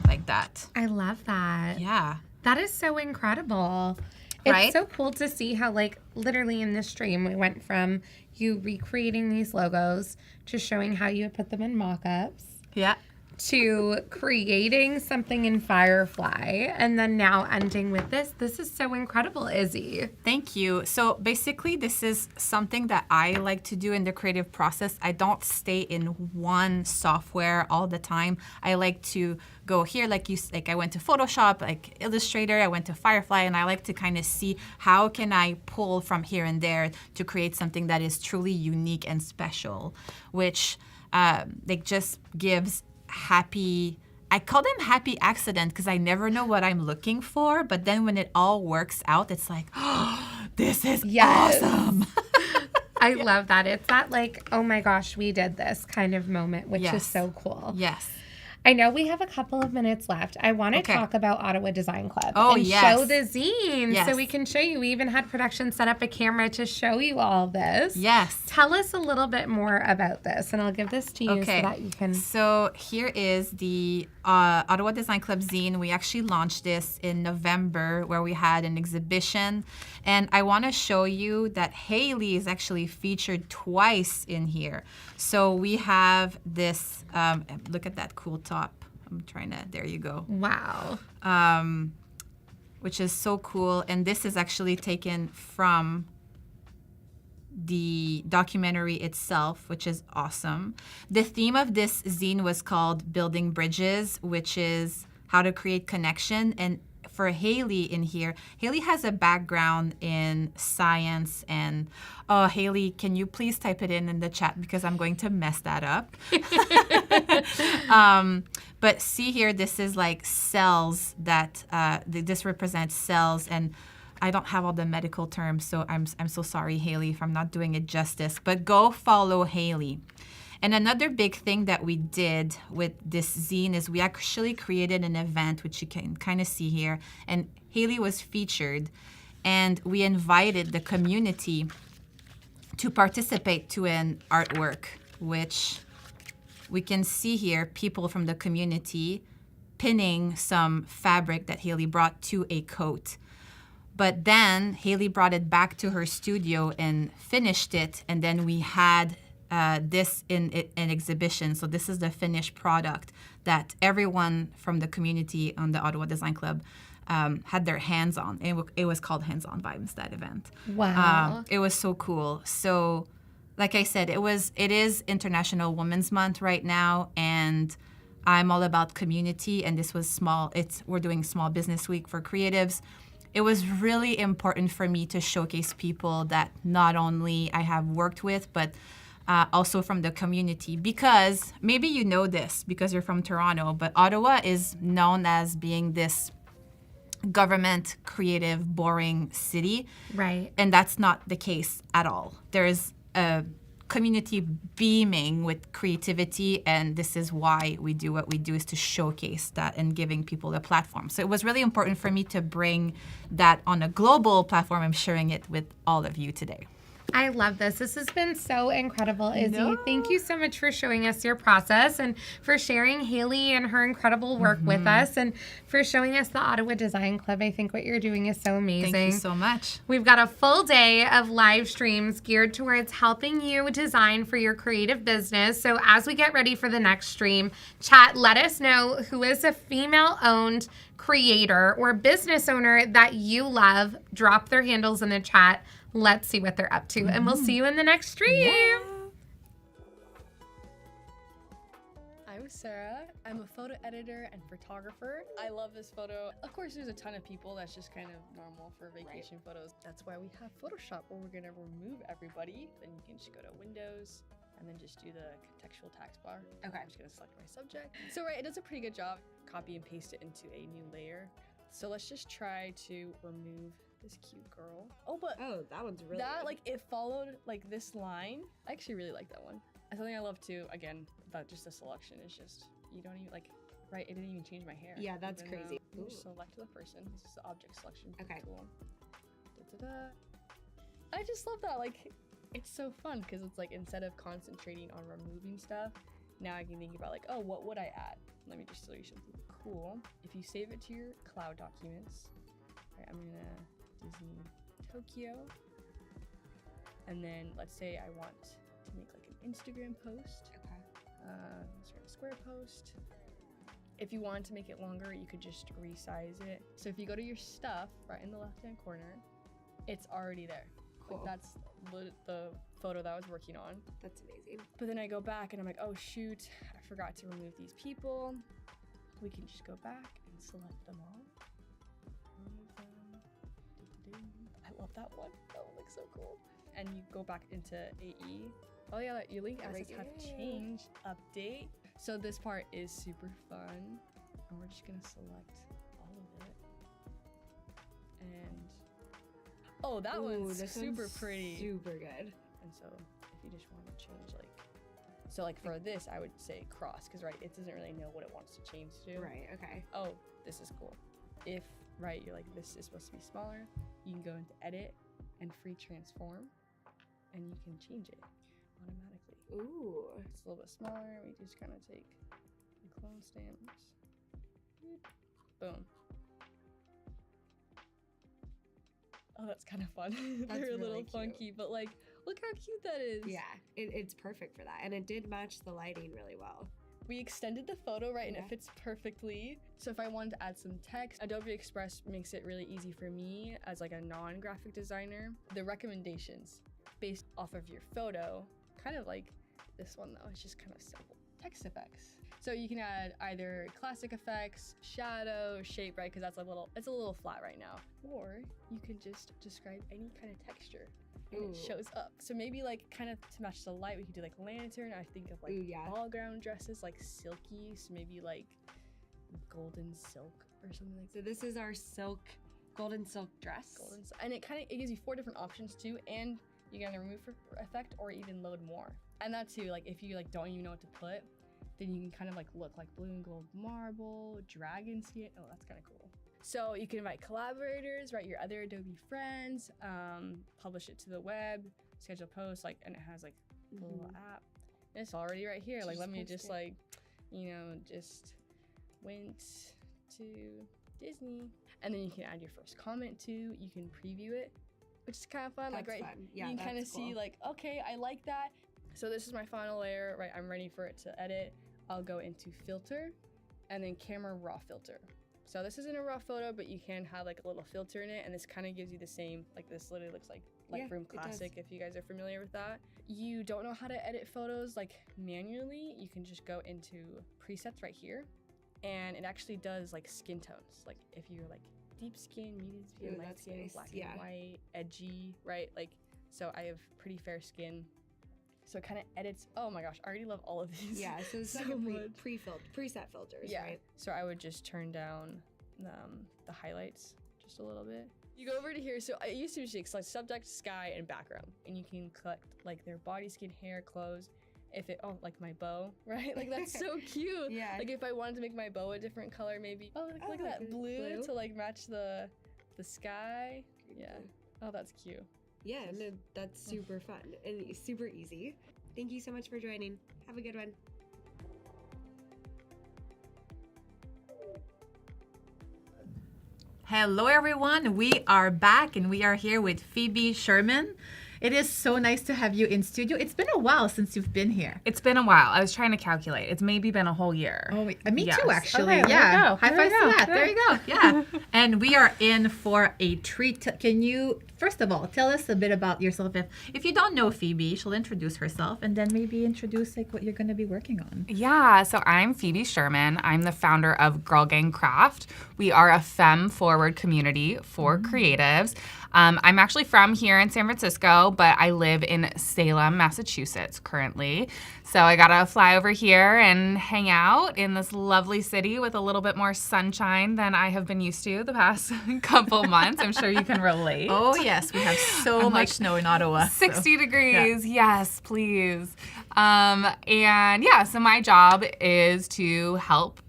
like that. I love that. Yeah. That is so incredible. It's Right? so cool to see how, like, literally in this stream, we went from you recreating these logos to showing how you would put them in mock-ups Yeah. to creating something in Firefly and then now ending with this. This is so incredible, Izzy. Thank you. So basically, this is something that I like to do in the creative process. I don't stay in one software all the time. I like to go here, like I went to Photoshop, like Illustrator, I went to Firefly, and I like to kind of see how can I pull from here and there to create something that is truly unique and special, which like just gives happy, I call them happy accident because I never know what I'm looking for, but then when it all works out, it's like, oh, this is awesome. I love that. It's that, like, oh my gosh, we did this kind of moment, which is so cool. Yes. I know we have a couple of minutes left. I want to talk about Ottawa Design Club and yes. show the zine so we can show you. We even had production set up a camera to show you all this. Yes. Tell us a little bit more about this, and I'll give this to you so that you can... So here is the Ottawa Design Club zine. We actually launched this in November where we had an exhibition. And I want to show you that Haley is actually featured twice in here. So we have this, look at that cool top. I'm trying to, there you go. Wow. Which is so cool. And this is actually taken from the documentary itself, which is awesome. The theme of this zine was called Building Bridges, which is how to create connection. And for Haley in here, Haley has a background in science and, oh, Haley, can you please type it in the chat because I'm going to mess that up. But see here, this is like cells that, this represents cells, and I don't have all the medical terms, so I'm so sorry, Haley, if I'm not doing it justice, but go follow Haley. And another big thing that we did with this zine is we actually created an event, which you can kind of see here, and Haley was featured, and we invited the community to participate to an artwork, which we can see here people from the community pinning some fabric that Haley brought to a coat. But then Haley brought it back to her studio and finished it, and then we had this in an exhibition. So this is the finished product that everyone from the community on the Ottawa Design Club had their hands on. It was called Hands On Vibes, that event. Wow. It was so cool. So like I said, it is International Women's Month right now, and I'm all about community, and this was small. We're doing Small Business Week for creatives. It was really important for me to showcase people that not only I have worked with, but also from the community, because maybe you know this because you're from Toronto, but Ottawa is known as being this government, creative, boring city. Right. And that's not the case at all. There's a community beaming with creativity, and this is why we do what we do, is to showcase that and giving people a platform. So it was really important for me to bring that on a global platform. I'm sharing it with all of you today. I love this. This has been so incredible, Izzy. Thank you so much for showing us your process and for sharing Haley and her incredible work with us, and for showing us the Ottawa Design Club. I think what you're doing is so amazing. Thank you so much. We've got a full day of live streams geared towards helping you design for your creative business. So as we get ready for the next stream, chat, let us know who is a female-owned creator or business owner that you love. Drop their handles in the chat. Let's see what they're up to, and we'll see you in the next stream. Yeah. I'm Sarah. I'm a photo editor and photographer. I love this photo. Of course, there's a ton of people. That's just kind of normal for vacation photos. That's why we have Photoshop, where we're gonna remove everybody. Then you can just go to Windows and then just do the contextual text bar. Okay. I'm just gonna select my subject. So it does a pretty good job. Copy and paste it into a new layer. So let's just try to remove this cute girl. Oh, that one's really that good. like it followed like this line. I actually really like that one. Something I love too, again, about just the selection is just, you don't even like, right, it didn't even change my hair. Yeah, that's Even crazy. though you just select the person. This is the object selection Okay. tool. Da-da-da. I just love that, like, it's so fun because it's like, instead of concentrating on removing stuff, now I can think about like, oh, what would I add? Let me just show you something cool. If you save it to your cloud documents, right, I'm gonna Disney Tokyo, and then let's say I want to make like an Instagram post. Okay. Start a square post. If you want to make it longer, you could just resize it. So if you go to your stuff right in the left-hand corner, it's already there. Cool. Like, that's the photo that I was working on. That's amazing. But then I go back and I'm like, oh shoot, I forgot to remove these people. We can just go back and select them all. Remove them. I love that one. That one looks so cool. And you go back into AE. Oh yeah, your link assets have changed. Update. So this part is super fun. And we're just gonna select all of it. And oh, that one's super pretty. Super good. And so if you just want to change so like for this, I would say cross, because right, it doesn't really know what it wants to change to. Right, okay. Oh, this is cool. If, right, you're like, this is supposed to be smaller, you can go into edit and free transform, and you can change it automatically. Ooh. It's a little bit smaller. We just kind of take the clone stamps. Boom. Oh, that's kind of fun. That's They're a really little cute. funky, but like, look how cute that is. Yeah, it's perfect for that. And it did match the lighting really well. We extended the photo, right, and Yeah. it fits perfectly. So if I wanted to add some text, Adobe Express makes it really easy for me as like a non-graphic designer. The recommendations based off of your photo, kind of like this one though, it's just kind of simple. Text effects. So you can add either classic effects, shadow, shape, right, because it's a little flat right now. Or you can just describe any kind of texture. And it shows up. So maybe like kind of to match the light, we could do like lantern. I think of like ball gown dresses, like silky. So maybe like golden silk or something like that. So this is our golden silk dress. And it gives you 4 different options too. And you can either remove effect or even load more. And that too, like if you like don't even know what to put, then you can kind of like look like blue and gold marble, dragon skin. Oh, that's kind of cool. So you can invite collaborators, right, your other Adobe friends, publish it to the web, schedule posts, like, and it has like a little app. And it's already right here. Like, let me just like, you know, just went to Disney. And then you can add your first comment too. You can preview it, which is kind of fun. That's like, right, fun. Yeah, you can kind of see like, okay, I like that. So this is my final layer, right? I'm ready for it to edit. I'll go into filter and then camera raw filter. So this isn't a raw photo, but you can have like a little filter in it, and this kind of gives you the same, like this literally looks like Lightroom Classic, if you guys are familiar with that. You don't know how to edit photos like manually, you can just go into presets right here, and it actually does like skin tones. Like if you're like deep skin, medium skin, light skin, nice. black and white, edgy, right? Like, so I have pretty fair skin. So it kind of edits. Oh my gosh, I already love all of these. Yeah, so it's so like a much. preset filters, right? So I would just turn down the highlights just a little bit. You go over to here. So I used to just select subject, sky, and background, and you can collect like their body, skin, hair, clothes. If it, like my bow, right? Like that's so cute. Yeah. Like if I wanted to make my bow a different color, maybe. Oh, look at that blue to like match the sky. Yeah. Oh, that's cute. Yeah, no, that's super fun and super easy. Thank you so much for joining. Have a good one. Hello everyone, we are back and we are here with Phoebe Sherman. It is so nice to have you in studio. It's been a while since you've been here. It's been a while. I was trying to calculate. It's maybe been a whole year. Oh, me Yes. too, actually. Okay, yeah. there you go. High five to that. There you go. Yeah. And we are in for a treat. Can you, first of all, tell us a bit about yourself? If you don't know Phoebe, she'll introduce herself and then maybe introduce like what you're going to be working on. Yeah, so I'm Phoebe Sherman. I'm the founder of Girl Gang Craft. We are a femme-forward community for creatives. I'm actually from here in San Francisco, but I live in Salem, Massachusetts currently. So I gotta fly over here and hang out in this lovely city with a little bit more sunshine than I have been used to the past couple months. I'm sure you can relate. Oh, yes. We have so much snow in Ottawa. 60 degrees. Yeah. Yes, please. And yeah, so my job is to help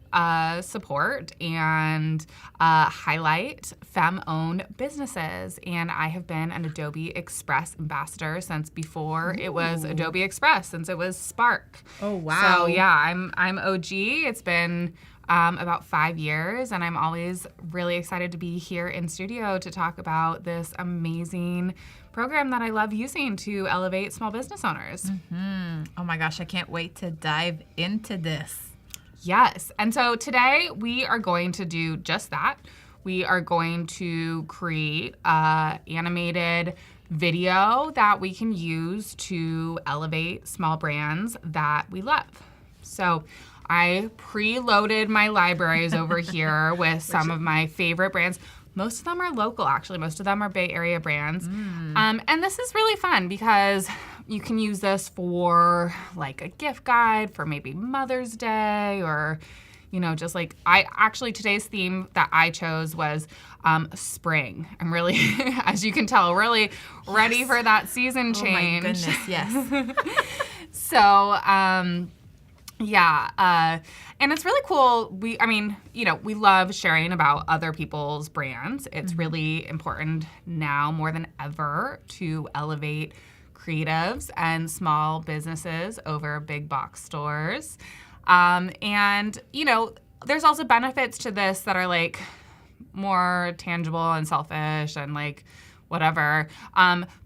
support and highlight femme-owned businesses. And I have been an Adobe Express ambassador since before it was Adobe Express, since it was Spark. Oh, wow. So yeah, I'm OG. It's been about 5 years, and I'm always really excited to be here in studio to talk about this amazing program that I love using to elevate small business owners. Oh my gosh, I can't wait to dive into this. Yes. And so today we are going to do just that. We are going to create animated video that we can use to elevate small brands that we love. So I preloaded my libraries over here with some of my favorite brands. Most of them are local, actually. Most of them are Bay Area brands. And this is really fun because you can use this for like a gift guide for maybe Mother's Day, or, you know, just like today's theme that I chose was spring. I'm really, as you can tell, really ready for that season change. Oh my goodness, yes. So, and it's really cool. We love sharing about other people's brands. It's really important now more than ever to elevate creatives and small businesses over big box stores. And, you know, there's also benefits to this that are like more tangible and selfish and like whatever.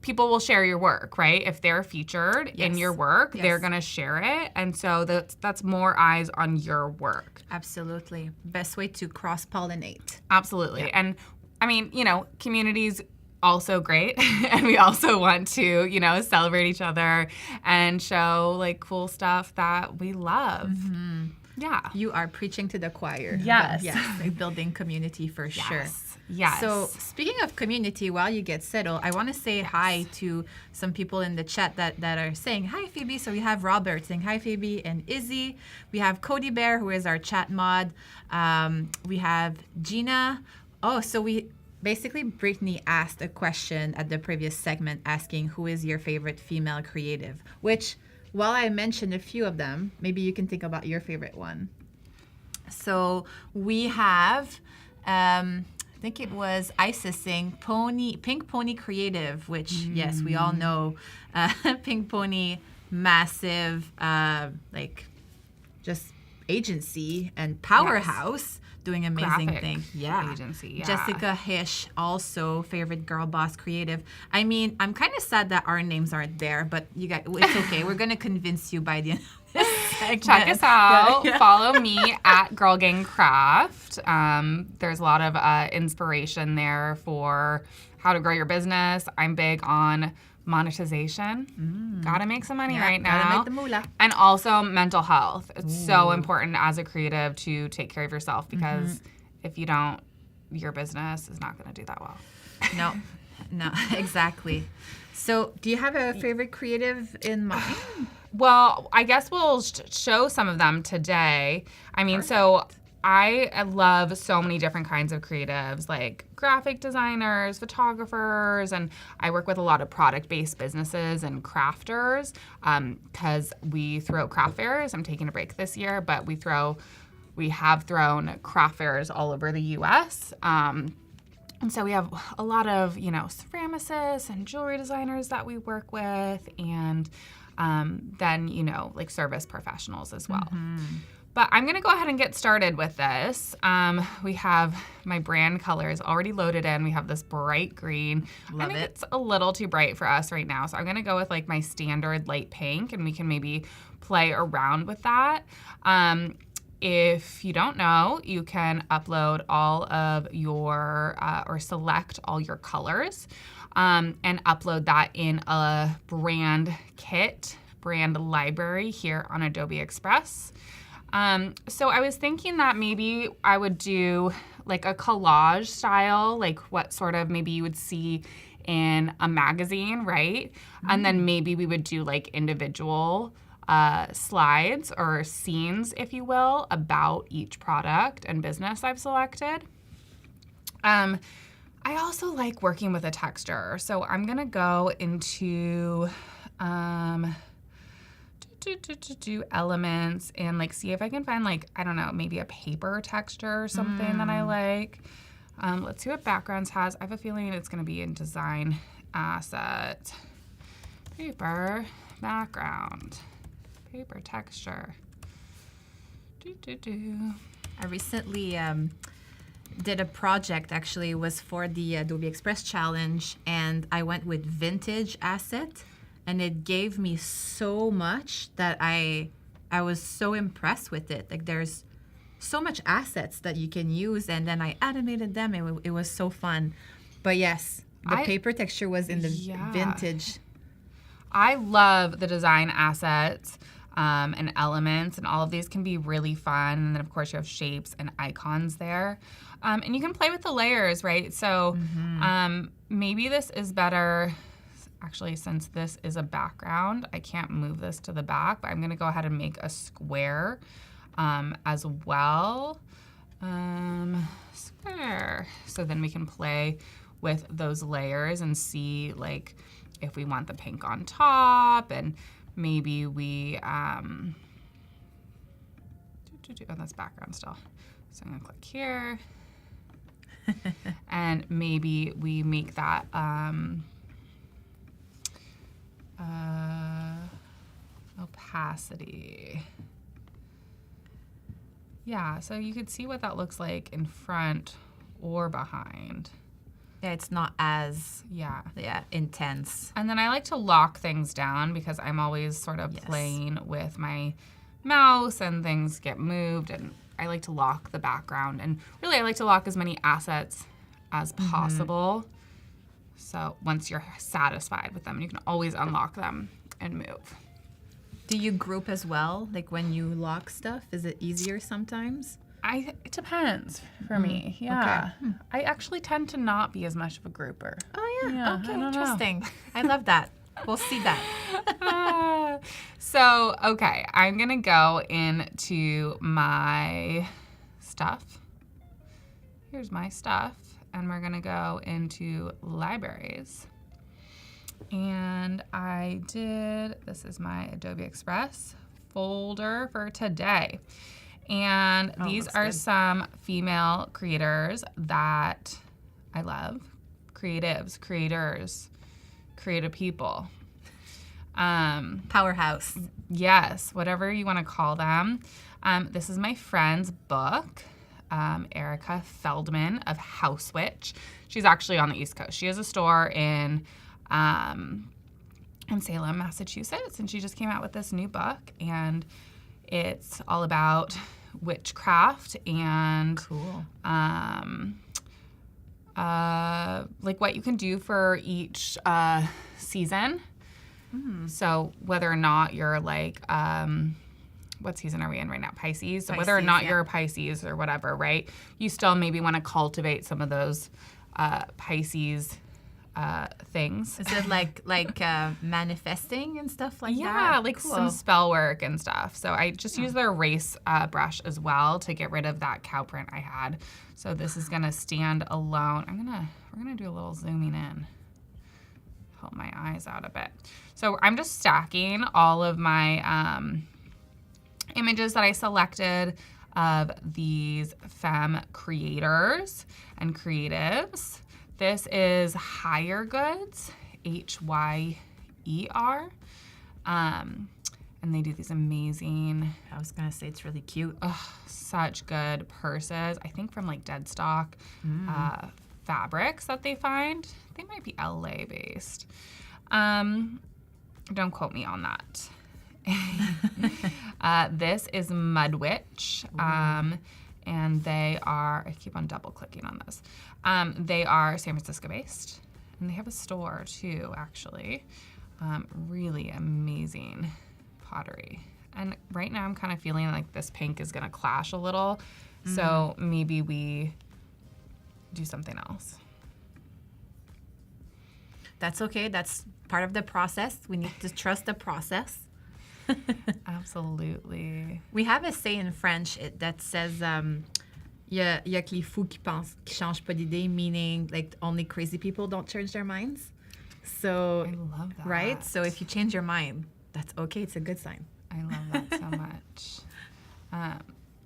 People will share your work, right? If they're featured in your work, they're going to share it. And so that's more eyes on your work. Absolutely. Best way to cross-pollinate. Absolutely. Yeah. And I mean, you know, community's also great. And we also want to, you know, celebrate each other and show like cool stuff that we love. Yeah. You are preaching to the choir. Yes. Yes. Like building community for sure. Yes. So speaking of community, while you get settled, I want to say hi to some people in the chat that are saying, hi, Phoebe. So we have Robert saying, hi, Phoebe, and Izzy. We have Cody Bear, who is our chat mod. We have Gina. Oh, so basically, Brittany asked a question at the previous segment asking, who is your favorite female creative? Which, while I mentioned a few of them, maybe you can think about your favorite one. So we have I think it was Pink Pony Creative, which, yes, we all know Pink Pony, massive, just agency and powerhouse doing amazing Graphic things. Yeah. agency, yeah. Jessica Hish, also favorite girl boss creative. I mean, I'm kind of sad that our names aren't there, but you guys, it's okay. We're going to convince you by the end of this segment. Check us out. Follow me at Girl Gang Craft. There's a lot of inspiration there for how to grow your business. I'm big on monetization. Gotta make some money right now. Gotta make the moolah. And also mental health. It's so important as a creative to take care of yourself because if you don't, your business is not going to do that well. No, exactly. So, do you have a favorite creative in mind? Well, I guess we'll show some of them today. I mean, so I love so many different kinds of creatives, like graphic designers, photographers, and I work with a lot of product-based businesses and crafters because we throw craft fairs. I'm taking a break this year, but we have thrown craft fairs all over the U.S. And so we have a lot of, ceramicists and jewelry designers that we work with, and then, like service professionals as well. But I'm going to go ahead and get started with this. We have my brand colors already loaded in. We have this bright green. I think it's a little too bright for us right now. So I'm going to go with like my standard light pink, and we can maybe play around with that. If you don't know, you can upload all of your, or select all your colors and upload that in a brand kit, brand library here on Adobe Express. So I was thinking that maybe I would do like a collage style, like what sort of maybe you would see in a magazine, right? And then maybe we would do like individual slides or scenes, if you will, about each product and business I've selected. I also like working with a texture. So I'm going to go into do elements and like see if I can find like, I don't know, maybe a paper texture or something that I like. Let's see what backgrounds has. I have a feeling it's going to be in design asset, paper, background, paper texture. I recently did a project, actually. It was for the Adobe Express Challenge, and I went with vintage asset. And it gave me so much that I was so impressed with it. Like there's so much assets that you can use, and then I animated them. It was so fun. But yes, the paper texture was in the vintage. I love the design assets and elements, and all of these can be really fun. And then of course you have shapes and icons there. And you can play with the layers, right? So maybe this is better. Actually, since this is a background, I can't move this to the back, but I'm going to go ahead and make a square as well. Square. So then we can play with those layers and see like if we want the pink on top, and maybe we, oh, that's background still. So I'm going to click here. And maybe we make that, opacity. Yeah, so you could see what that looks like in front or behind. Yeah, it's not as intense. And then I like to lock things down because I'm always sort of playing with my mouse and things get moved, and I like to lock the background. And really I like to lock as many assets as possible. So once you're satisfied with them, you can always unlock them and move. Do you group as well? Like when you lock stuff, is it easier sometimes? It depends for me. Yeah. Okay. I actually tend to not be as much of a grouper. Oh yeah. Okay, interesting. I love that. We'll see that. So, okay, I'm going to go into my stuff. Here's my stuff. And we're going to go into libraries. And this is my Adobe Express folder for today. And these are some female creators that I love. Creatives, creators, creative people. Powerhouse. Yes, whatever you want to call them. This is my friend's book, Erica Feldman of House Witch. She's actually on the East Coast. She has a store in Salem, Massachusetts, and she just came out with this new book, and it's all about witchcraft and Cool. like what you can do for each season. So whether or not you're like, what season are we in right now? Pisces. So whether or Pisces, not yeah. you're a Pisces or whatever, right? You still maybe want to cultivate some of those Pisces things. Is it like manifesting and stuff like that? Yeah, like Cool. some spell work and stuff. So I just use the erase brush as well to get rid of that cow print I had. So this is gonna stand alone. We're gonna do a little zooming in. Help my eyes out a bit. So I'm just stacking all of my images that I selected of these femme creators and creatives. This is Higher Goods, Hyer. And they do these amazing, I was gonna say it's really cute. such good purses. I think from like dead stock fabrics that they find. They might be LA based. Don't quote me on that. This is Mud Witch. And they are, I keep on double clicking on this. They are San Francisco based, and they have a store too, actually. Really amazing pottery. And right now I'm kind of feeling like this pink is gonna clash a little. So maybe we do something else. That's okay. That's part of the process. We need to trust the process. Absolutely. We have a say in French that says y a que les fous qui changent pas d'idée, meaning like only crazy people don't change their minds. So, I love that. right? So if you change your mind, that's okay. It's a good sign. I love that so much.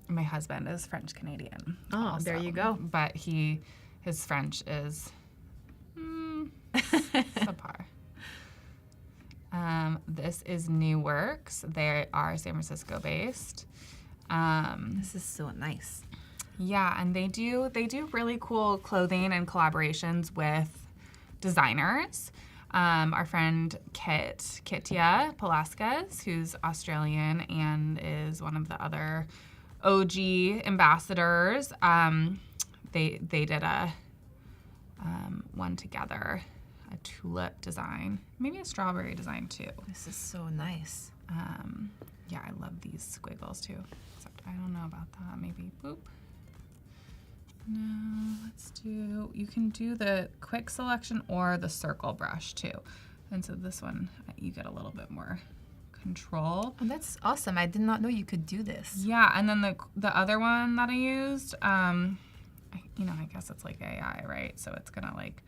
My husband is French Canadian. Oh, there you go. But his French is subpar. This is New Works. They are San Francisco based. This is so nice. Yeah, and they do really cool clothing and collaborations with designers. Our friend Kitya Palaskis, who's Australian and is one of the other OG ambassadors, they did a one together, a tulip design, maybe a strawberry design too. This is so nice. Yeah, I love these squiggles too. Except I don't know about that. Maybe boop. No, you can do the quick selection or the circle brush too. And so this one, you get a little bit more control. Oh, that's awesome. I did not know you could do this. Yeah, and then the other one that I used, I guess it's like AI, right? So it's gonna like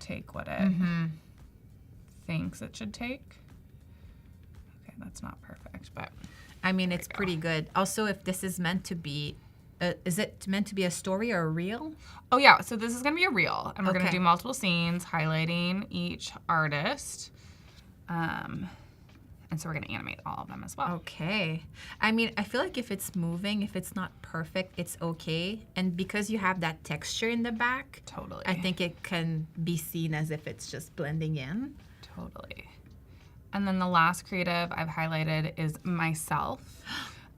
take what it thinks it should take. Okay, that's not perfect, but I mean, it's pretty good. Also, if this is meant to be, is it meant to be a story or a reel? Oh yeah, so this is gonna be a reel, and we're gonna Okay. do multiple scenes highlighting each artist. And so we're gonna animate all of them as well. Okay. I mean, I feel like if it's moving, if it's not perfect, it's okay. And because you have that texture in the back, Totally. I think it can be seen as if it's just blending in. Totally. And then the last creative I've highlighted is myself.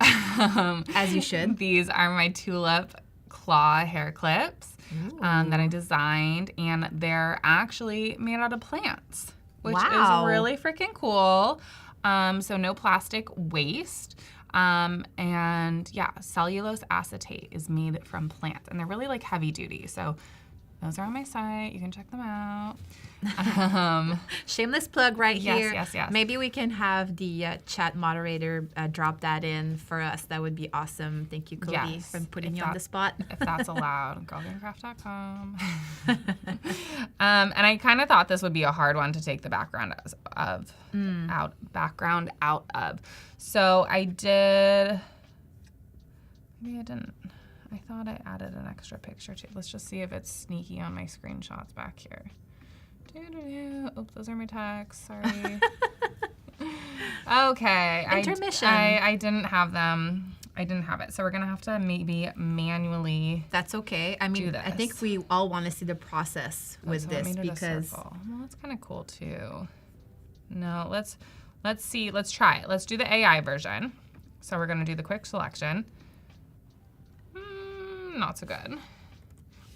As you should. These are my tulip claw hair clips that I designed, and they're actually made out of plants, which Wow. is really freaking cool. So no plastic waste. And yeah, cellulose acetate is made from plants, and they're really like heavy duty. So those are on my site. You can check them out. Shameless plug right Yes, here. yes. Maybe we can have the chat moderator drop that in for us. That would be awesome. Thank you, Cody, Yes, for putting if you on that- the spot. If that's allowed, girlgangcraft.com. And I kind of thought this would be a hard one to take the background out of. So I did. Maybe I didn't. I thought I added an extra picture too. Let's just see if it's sneaky on my screenshots back here. Oops, those are my texts. Sorry. Okay. Intermission. I didn't have them. I didn't have it. So we're going to have to maybe manually. That's okay. I mean, I think we all want to see the process with so I this made it a because circle. Well, that's kind of cool too. No, let's see. Let's try it. Let's do the AI version. So we're going to do the quick selection. Not so good.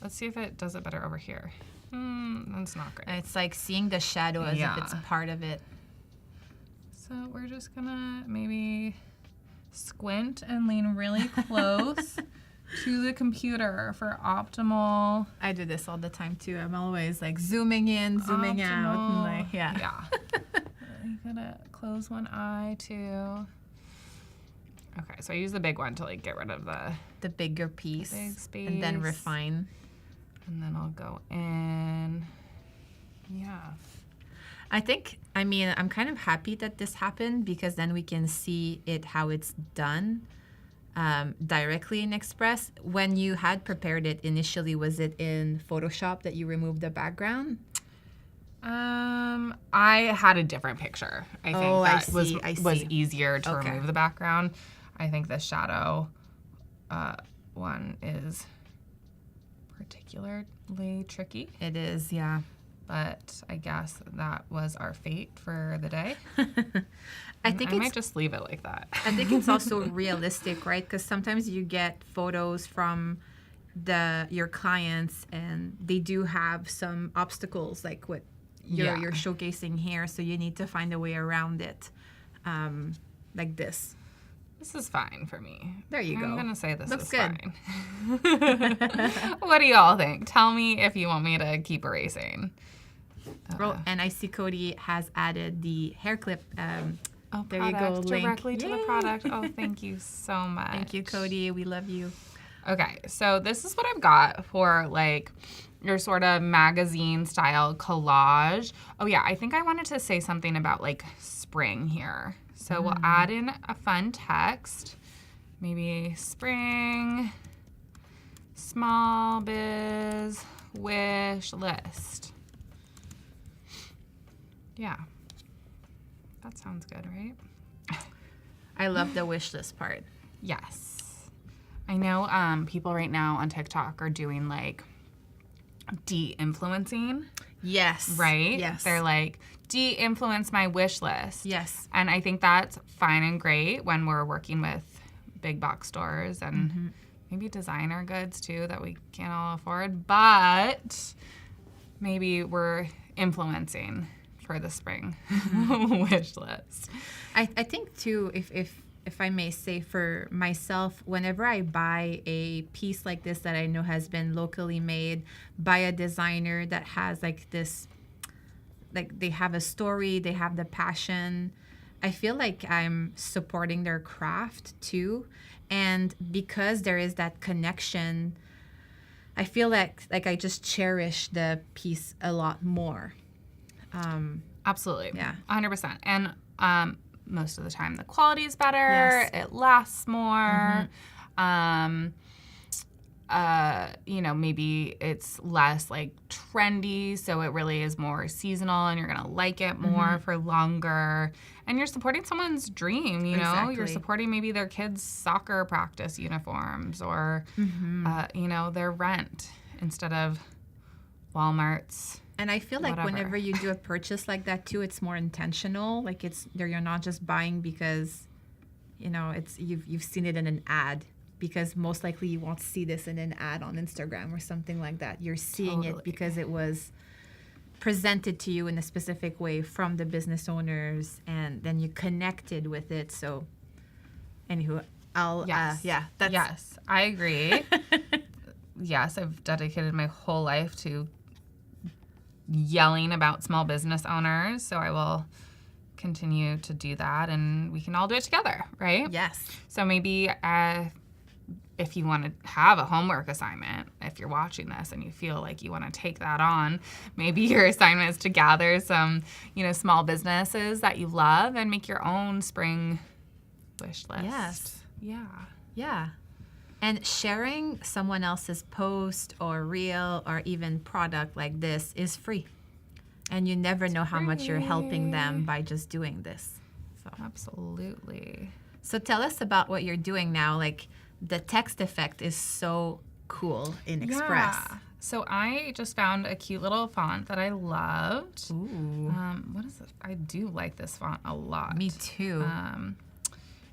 Let's see if it does it better over here. That's not great. it's like seeing the shadow as if it's a part of it. So we're just gonna maybe squint and lean really close to the computer for optimal. I do this all the time too. I'm always like zooming in, zooming out, and like Yeah. You gotta close one eye too. Okay, so I use the big one to like get rid of the bigger piece, big space, and then refine. And then I'll go in. Yeah. I'm kind of happy that this happened because then we can see it how it's done directly in Express. When you had prepared it initially, was it in Photoshop that you removed the background? I had a different picture. I think that was easier to remove the background. I think the shadow one is particularly tricky. It is, yeah. But I guess that was our fate for the day. I might just leave it like that. I think it's also realistic, right? Because sometimes you get photos from your clients and they do have some obstacles like what you're showcasing here. So you need to find a way around it, like this. This is fine for me. There you go. I'm going to say this Looks is good. fine. What do y'all think? Tell me if you want me to keep erasing. And I see Cody has added the hair clip. There product, you go. Link. Directly to the product. Oh, thank you so much. Thank you, Cody. We love you. Okay, so this is what I've got for like your sort of magazine style collage. Oh yeah, I think I wanted to say something about like spring here. So we'll add in a fun text, maybe spring, small biz, wish list. Yeah, that sounds good, right? I love the wish list part. Yes. I know people right now on TikTok are doing like de-influencing. Yes. Right? Yes. They're like, de-influence my wish list. Yes. And I think that's fine and great when we're working with big box stores and maybe designer goods too that we can't all afford. But maybe we're influencing for the spring wish list. I think too, if I may say for myself, whenever I buy a piece like this that I know has been locally made by a designer that has like this, like they have a story, they have the passion, I feel like I'm supporting their craft too. And because there is that connection, I feel like I just cherish the piece a lot more. Absolutely. Yeah. 100%. And most of the time the quality is better. Yes. It lasts more. You know, maybe it's less like trendy, so it really is more seasonal and you're going to like it more for longer. And you're supporting someone's dream, you know? Exactly. You're supporting maybe their kids' soccer practice uniforms or, you know, their rent instead of Walmart's. And I feel like Whatever. whenever you do a purchase like that too, it's more intentional. Like you're not just buying because, you know, it's you've seen it in an ad. Because most likely you won't see this in an ad on Instagram or something like that. You're seeing it because it was presented to you in a specific way from the business owners, and then you connected with it. So, anywho, Yes, I agree. Yes, I've dedicated my whole life to yelling about small business owners, so I will continue to do that, and we can all do it together, right? Yes. So maybe if you want to have a homework assignment, if you're watching this and you feel like you want to take that on, maybe your assignment is to gather some, you know, small businesses that you love and make your own spring wish list. Yes. Yeah. Yeah. And sharing someone else's post or reel or even product like this is free. And you never know how much you're helping them by just doing this. So Absolutely. So tell us about what you're doing now. Like the text effect is so cool in Express. Yeah. So I just found a cute little font that I loved. Ooh. What is it? I do like this font a lot. Me too.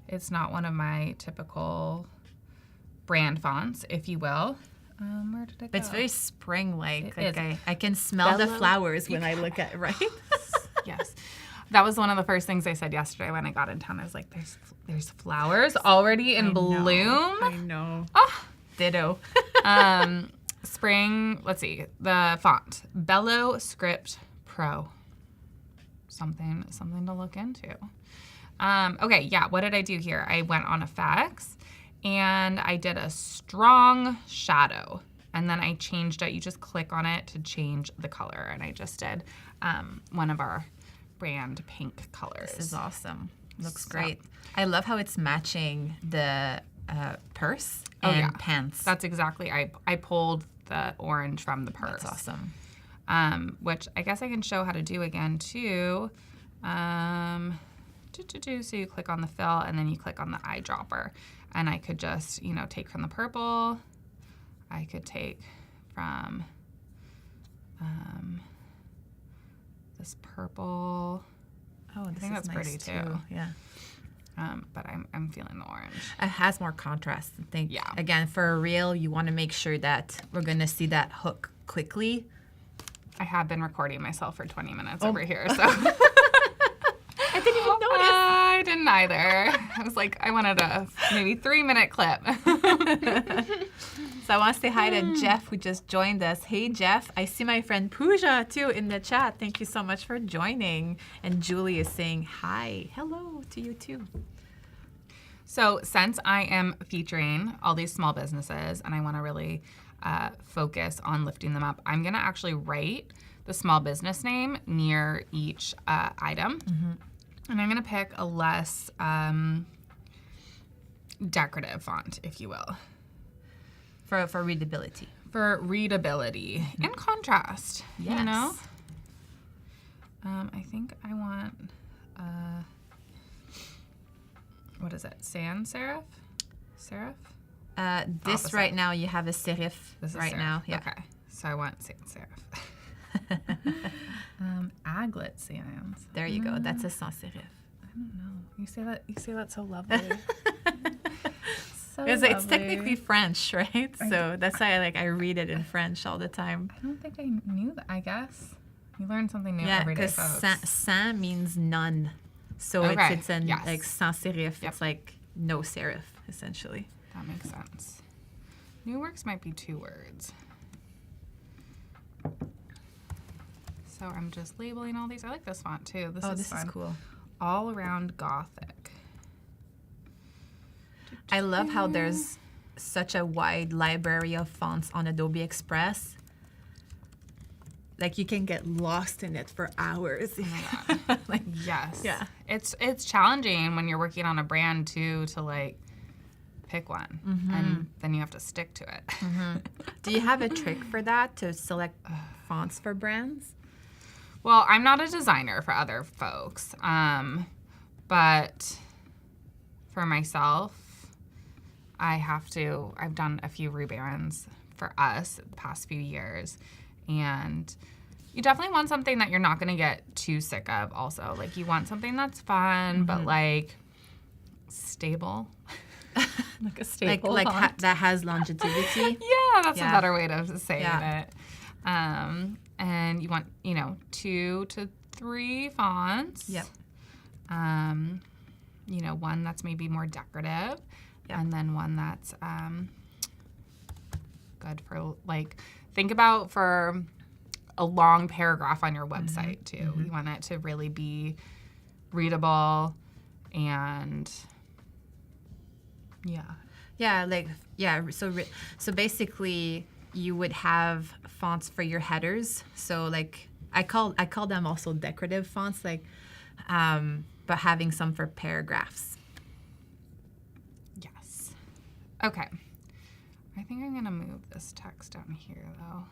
It's not one of my typical brand fonts, if you will. Where did it go? But it's very spring-like. It Like is. I can smell the Bellow- flowers when I look at it, right? Yes. That was one of the first things I said yesterday when I got in town. I was like, there's flowers already in bloom. I know. Oh. Ditto. Spring, let's see, the font, Bellow Script Pro. Something to look into. Okay, yeah, what did I do here? I went on effects and I did a strong shadow. And then I changed it. You just click on it to change the color. And I just did one of our brand pink colors. This is awesome. Looks So- great. I love how it's matching the purse and pants. That's exactly, I pulled the orange from the purse. That's awesome. Which I guess I can show how to do again too. So you click on the fill and then you click on the eyedropper. And I could just, take from the purple. I could take from this purple. Oh, this think is that's nice pretty too. Yeah. But I'm feeling the orange. It has more contrast. I think, Yeah. again, for a reel, you want to make sure that we're going to see that hook quickly. I have been recording myself for 20 minutes Oh. over here, so. I didn't even notice. I didn't either. I was like, I wanted a maybe 3-minute clip. So I want to say hi to Jeff, who just joined us. Hey, Jeff. I see my friend Pooja, too, in the chat. Thank you so much for joining. And Julie is saying hi. Hello to you, too. So since I am featuring all these small businesses and I want to really focus on lifting them up, I'm going to actually write the small business name near each item. Mm-hmm. And I'm going to pick a less decorative font, if you will. For readability. For readability and contrast, Yes. you know? I think I want, what is it? Sans serif? Serif? This Opposite. right now, you have a serif This is right serif. now. Yeah. Okay, so I want sans serif. Aglet sans. There you go. That's a sans serif. I don't know. You say that so lovely. So It's lovely. technically French, right? So that's why I read it in French all the time. I don't think I knew that. I guess you learn something new Yeah, every day, because folks. sans means none. So Okay, it's an yes. like sans serif. Yep. It's like no serif, essentially. That makes sense. New works might be 2 words. So I'm just labeling all these. I like this font too. This is fun. cool. All around Gothic. I love how there's such a wide library of fonts on Adobe Express. Like you can get lost in it for hours. Oh my Like, Yes. Yeah. It's challenging when you're working on a brand too to like pick one and then you have to stick to it. do you have a trick for that to select fonts for brands? Well, I'm not a designer for other folks, but for myself, I've done a few rebrands for us the past few years, and you definitely want something that you're not going to get too sick of also. Like, you want something that's fun, but, like, stable. Like a stable font. that has longevity. Yeah, that's Yeah. a better way of saying Yeah. it. And you want, 2 to 3 fonts. Yep. One that's maybe more decorative, Yep. and then one that's good for, like, think about for a long paragraph on your website too. You want it to really be readable and So basically, you would have fonts for your headers. So like I call them also decorative fonts, like, but having some for paragraphs. yes. Okay. I think I'm gonna move this text down here though.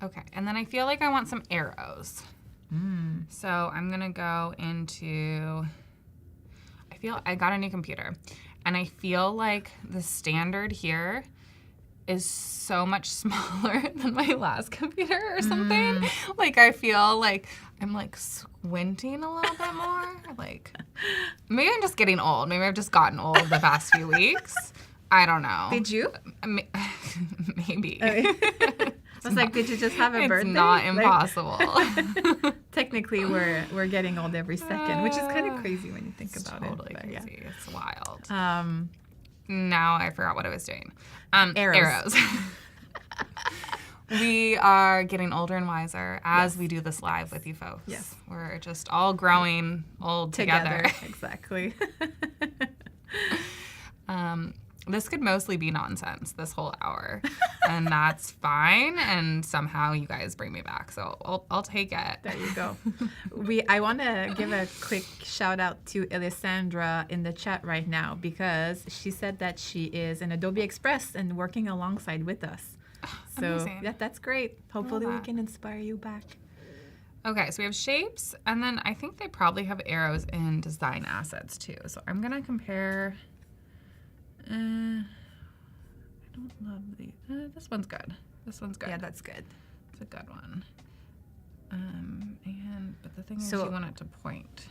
Okay, and then I feel like I want some arrows. So I'm gonna go into, I got a new computer, and I feel like the standard here is so much smaller than my last computer or something. Like I feel like I'm like squinting a little bit more. Like maybe I'm just getting old. Maybe I've just gotten old the past few weeks. I don't know. Did you? Maybe. I was like, did you just have a birthday? It's not impossible. Technically, we're getting old every second, which is kind of crazy when you think about totally it. Totally crazy. Yeah. It's wild. Now I forgot what I was doing. Arrows. We are getting older and wiser as we do this live with you folks. Yes. We're just all growing old together. Exactly. This could mostly be nonsense this whole hour, and that's fine. And somehow you guys bring me back, so I'll take it. There you go. I want to give a quick shout out to Alessandra in the chat right now because she said that she is in Adobe Express and working alongside with us. So Amazing. yeah, that's great. Hopefully we that. can inspire you back. Okay, so we have shapes, and then I think they probably have arrows in design assets too. So I'm gonna compare. I don't love the. This one's good. This one's good. Yeah, that's good. It's a good one. But the thing is, So you want it to point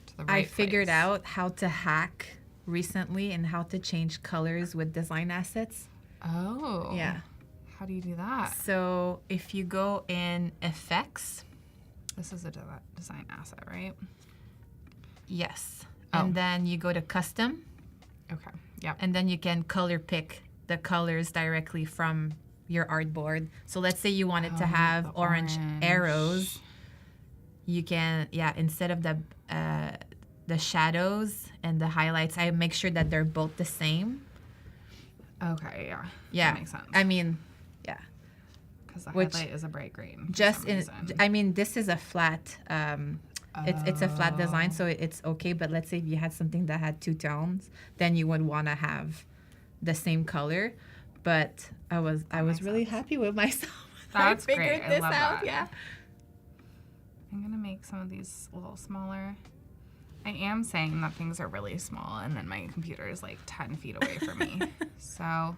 to the right I figured place. out how to hack recently and how to change colors with design assets. Oh. Yeah. How do you do that? So if you go in effects, This is a design asset, right? yes, Oh. and then you go to custom. Okay. Yep. And then you can color pick the colors directly from your artboard. So let's say you wanted to have the orange orange. arrows. You can, instead of the shadows and the highlights, I make sure that they're both the same. Okay. Yeah. Yeah. That makes sense. I mean, yeah. Because the which- highlight is a bright green. for Just some in, reason. I mean, this is a flat, it's a flat design, so it's okay. But let's say if you had something that had two tones, then you would want to have the same color. But I was really happy with myself. That's I figured great. I this love out. that. Yeah. I'm gonna make some of these a little smaller. I am saying that things are really small, and then my computer is like 10 feet away from me. So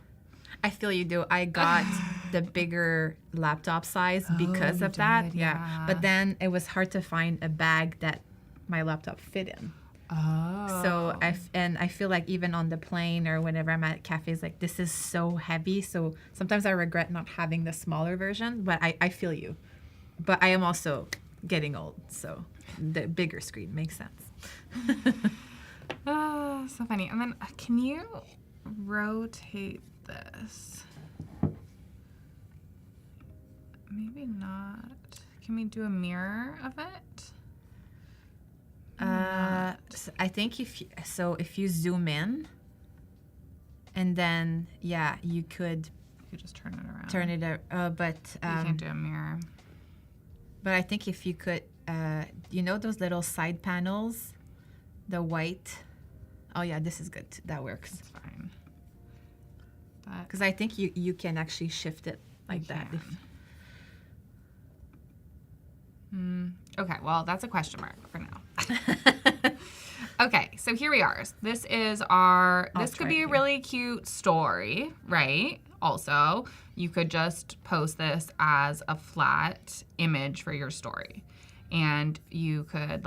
I feel you do. I got the bigger laptop size because you of that. did, Yeah. yeah. But then it was hard to find a bag that my laptop fit in. oh. So I feel like even on the plane or whenever I'm at cafes, like this is so heavy. So sometimes I regret not having the smaller version, but I feel you. But I am also getting old, so the bigger screen makes sense. So funny. And then can you rotate this? Maybe not. Can we do a mirror of it? I think if you zoom in, and then you could You could just turn it around. turn it. But You can't do a mirror. but I think if you could, those little side panels, the white. Oh yeah, this is good. That works. It's fine. But Because I think you can actually shift it like that. okay, well, that's a question mark for now. Okay, so here we are. This is this could be a really cute story, right? Also, you could just post this as a flat image for your story. And you could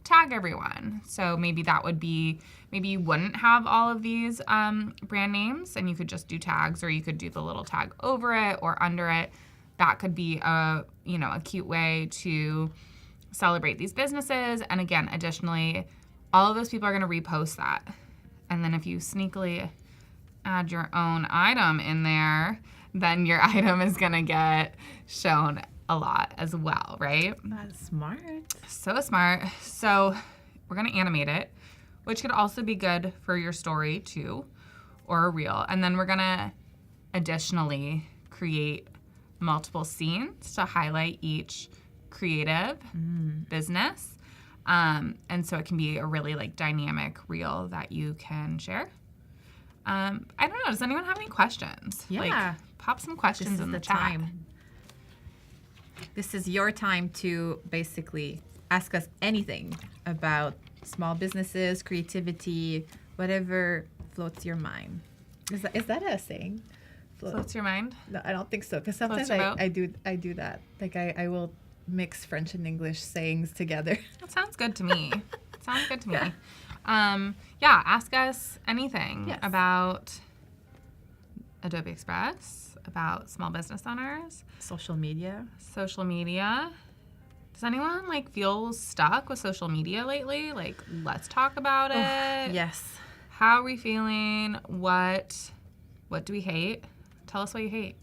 tag everyone. So maybe that would be, maybe you wouldn't have all of these brand names and you could just do tags, or you could do the little tag over it or under it. That could be a cute way to celebrate these businesses. And again, additionally, all of those people are going to repost that. And then if you sneakily add your own item in there, then your item is going to get shown a lot as well, right? That's smart. So smart. So we're going to animate it, which could also be good for your story too, or a reel. And then we're going to additionally create multiple scenes to highlight each creative business. And so it can be a really dynamic reel that you can share. I don't know. Does anyone have any questions? Yeah. Like, pop some questions in the chat. time. This is your time to basically ask us anything about small businesses, creativity, whatever floats your mind. Is that a saying? Floats your mind? No, I don't think so. Because sometimes your boat? I do that. Like I will mix French and English sayings together. That sounds good to me. Sounds good to me. Yeah, ask us anything Yes. about Adobe Express, about small business owners, Social media. social media. Does anyone like feel stuck with social media lately? Like, let's talk about it. Yes. How are we feeling? What do we hate? Tell us what you hate.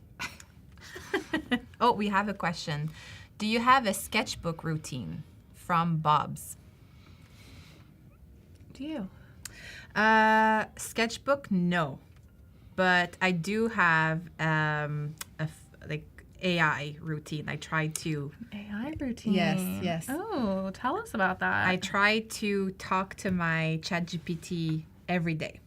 Oh, we have a question. Do you have a sketchbook routine? From Bob's. Do you? Sketchbook, no. But I do have like AI routine. I try to. AI routine. Yes. Oh, tell us about that. I try to talk to my ChatGPT every day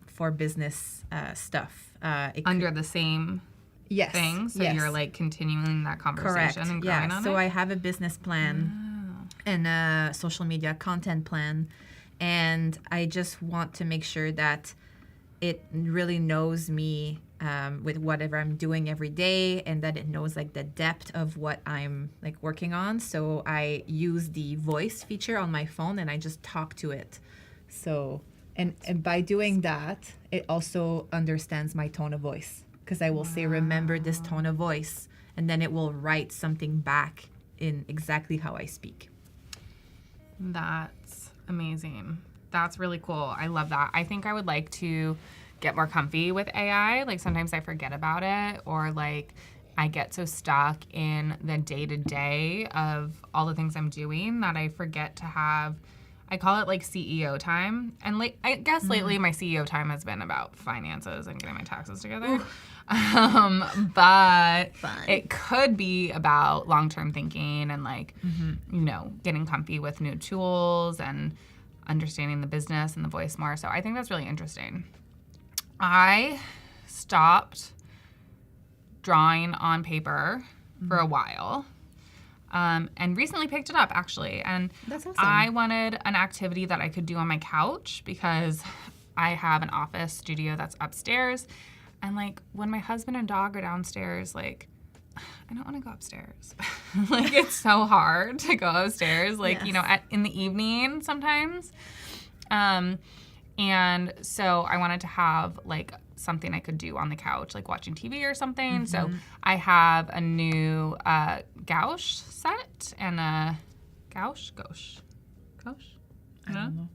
for business stuff. Under the same yes, thing, so yes. you're like continuing that conversation Correct. and growing Yeah. on So it. I have a business plan and a social media content plan, and I just want to make sure that it really knows me with whatever I'm doing every day, and that it knows like the depth of what I'm like working on. So I use the voice feature on my phone, and I just talk to it. So and by doing that, it also understands my tone of voice, because I will say, remember this tone of voice, and then it will write something back in exactly how I speak. That's amazing. That's really cool. I love that. I think I would like to get more comfy with AI. Like sometimes I forget about it, or like I get so stuck in the day-to-day of all the things I'm doing that I forget to have, I call it like CEO time. And like I guess lately my CEO time has been about finances and getting my taxes together. But it could be about long-term thinking and like, you know, getting comfy with new tools and understanding the business and the voice more. So I think that's really interesting. I stopped drawing on paper for a while. And recently picked it up, actually. And That's awesome. I wanted an activity that I could do on my couch, because I have an office studio that's upstairs. And, like, when my husband and dog are downstairs, like, I don't want to go upstairs. Like, it's so hard to go upstairs, like, you know, in the evening sometimes. And so I wanted to have, like, something I could do on the couch, like watching TV or something. So I have a new gouache set and a gouache? I don't know.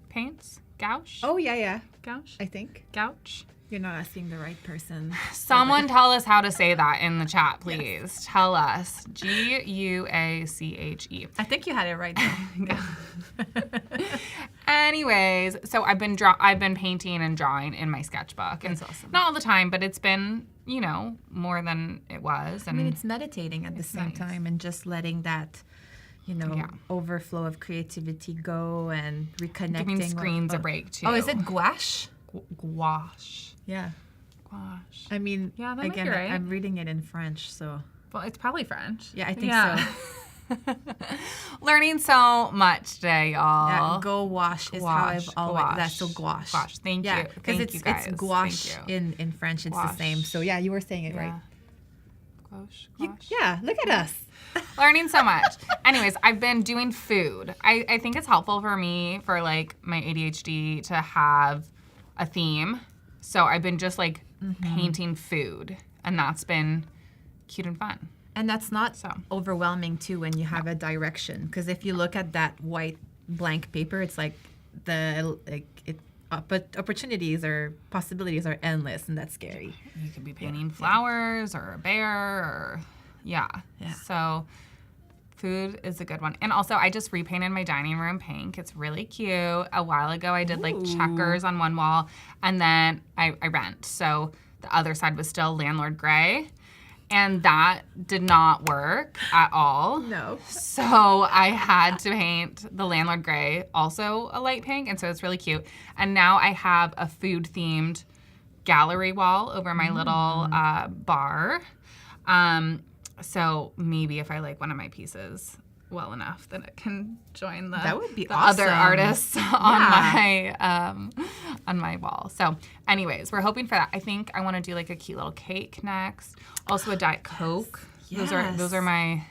Paints? Gouache? Oh, yeah. Gouache? I think. Gouache? You're not asking the right person. Someone tell us how to say that in the chat, please. Yes. Tell us. Guache. I think you had it right there. Anyways, so I've been painting and drawing in my sketchbook. And That's awesome. Not all the time, but it's been, you know, more than it was. And I mean, it's meditating at the same nice. time, and just letting that, you know, overflow of creativity go, and reconnecting. giving screens a break too. Oh, is it gouache? Gouache? Yeah. Gouache. I mean, Yeah, that might again, be right. I'm reading it in French, so. Well, it's probably French. Yeah, I think so. Learning so much today, y'all. Yeah, gouache is how I've always. That's so gouache. Gouache. Thank Yeah, you. because Thank you guys. it's gouache Thank you. in French. It's the same. Gouache. So yeah, you were saying it right. Gouache. Yeah, look at us. Learning so much. Anyways, I've been doing food. I think it's helpful for me, for like my ADHD, to have a theme. So I've been just like painting food, and that's been cute and fun. And that's not overwhelming too when you have a direction, because if you look at that white blank paper, it's like opportunities or possibilities are endless, and that's scary. You could be painting flowers or a bear or yeah. So food is a good one. And also I just repainted my dining room pink. It's really cute. A while ago I did like checkers on one wall, and then I rent. So the other side was still landlord gray. And that did not work at all. No. So I had to paint the landlord gray, also a light pink, and so it's really cute. And now I have a food-themed gallery wall over my little bar. So maybe if I like one of my pieces well enough, then it can join the, That would be the other awesome. artists on my wall. So anyways, we're hoping for that. I think I want to do like a cute little cake next. Also a Diet Coke. Yes. Those are my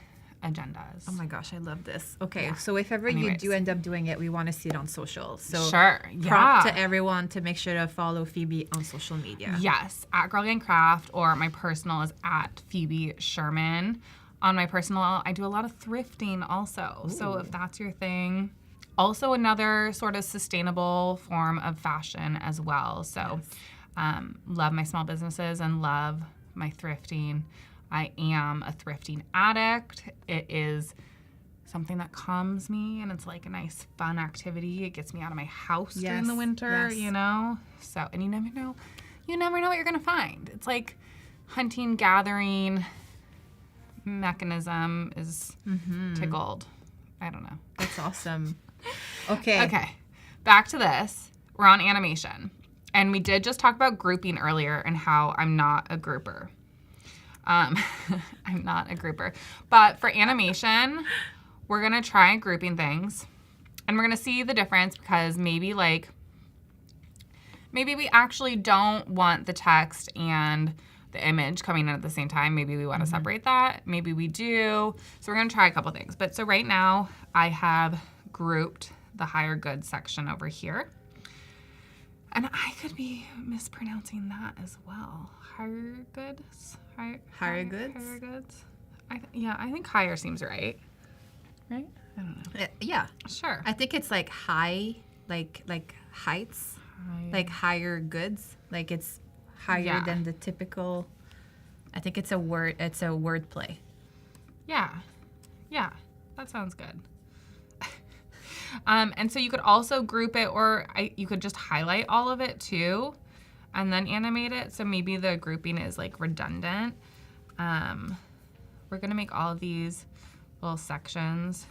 agendas. Oh my gosh, I love this. Okay, so if ever Anyways. you do end up doing it, we want to see it on social. So Sure. prompt Yeah. to everyone to make sure to follow Phoebe on social media. Yes, at Girl Gang Craft, or my personal is at Phoebe Sherman. On my personal, I do a lot of thrifting also. So if that's your thing. Also another sort of sustainable form of fashion as well. So love my small businesses and love my thrifting. I am a thrifting addict. It is something that calms me, and it's like a nice fun activity. It gets me out of my house during the Yes, winter, yes. you know? So, and you never know what you're gonna find. It's like hunting, gathering mechanism is tickled. I don't know. That's awesome. Okay. Okay, back to this. We're on animation. And we did just talk about grouping earlier and how I'm not a grouper. I'm not a grouper. But for animation, we're going to try grouping things. And we're going to see the difference because maybe we actually don't want the text and the image coming in at the same time. Maybe we want to separate that. Maybe we do. So we're going to try a couple things. But so right now I have grouped the higher goods section over here. And I could be mispronouncing that as well. Higher goods? Higher goods? Higher goods? I think higher seems right. Right? I don't know. Yeah. Sure. I think it's like high, like heights, like higher goods. Like it's higher than the typical. I think it's a word. It's a word play. Yeah. That sounds good. And so you could also group it, or you could just highlight all of it too, and then animate it. So maybe the grouping is like redundant. We're gonna make all of these little sections.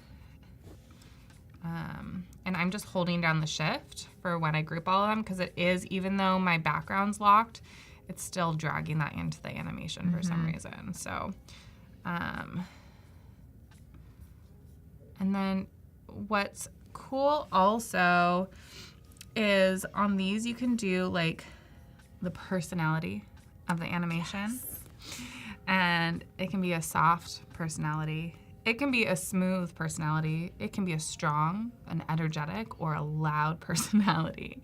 And I'm just holding down the shift for when I group all of them, because it is, even though my background's locked, it's still dragging that into the animation for some reason. So, and then what's cool also is on these you can do like the personality of the animation. And it can be a soft personality. It can be a smooth personality. It can be a strong, an energetic, or a loud personality.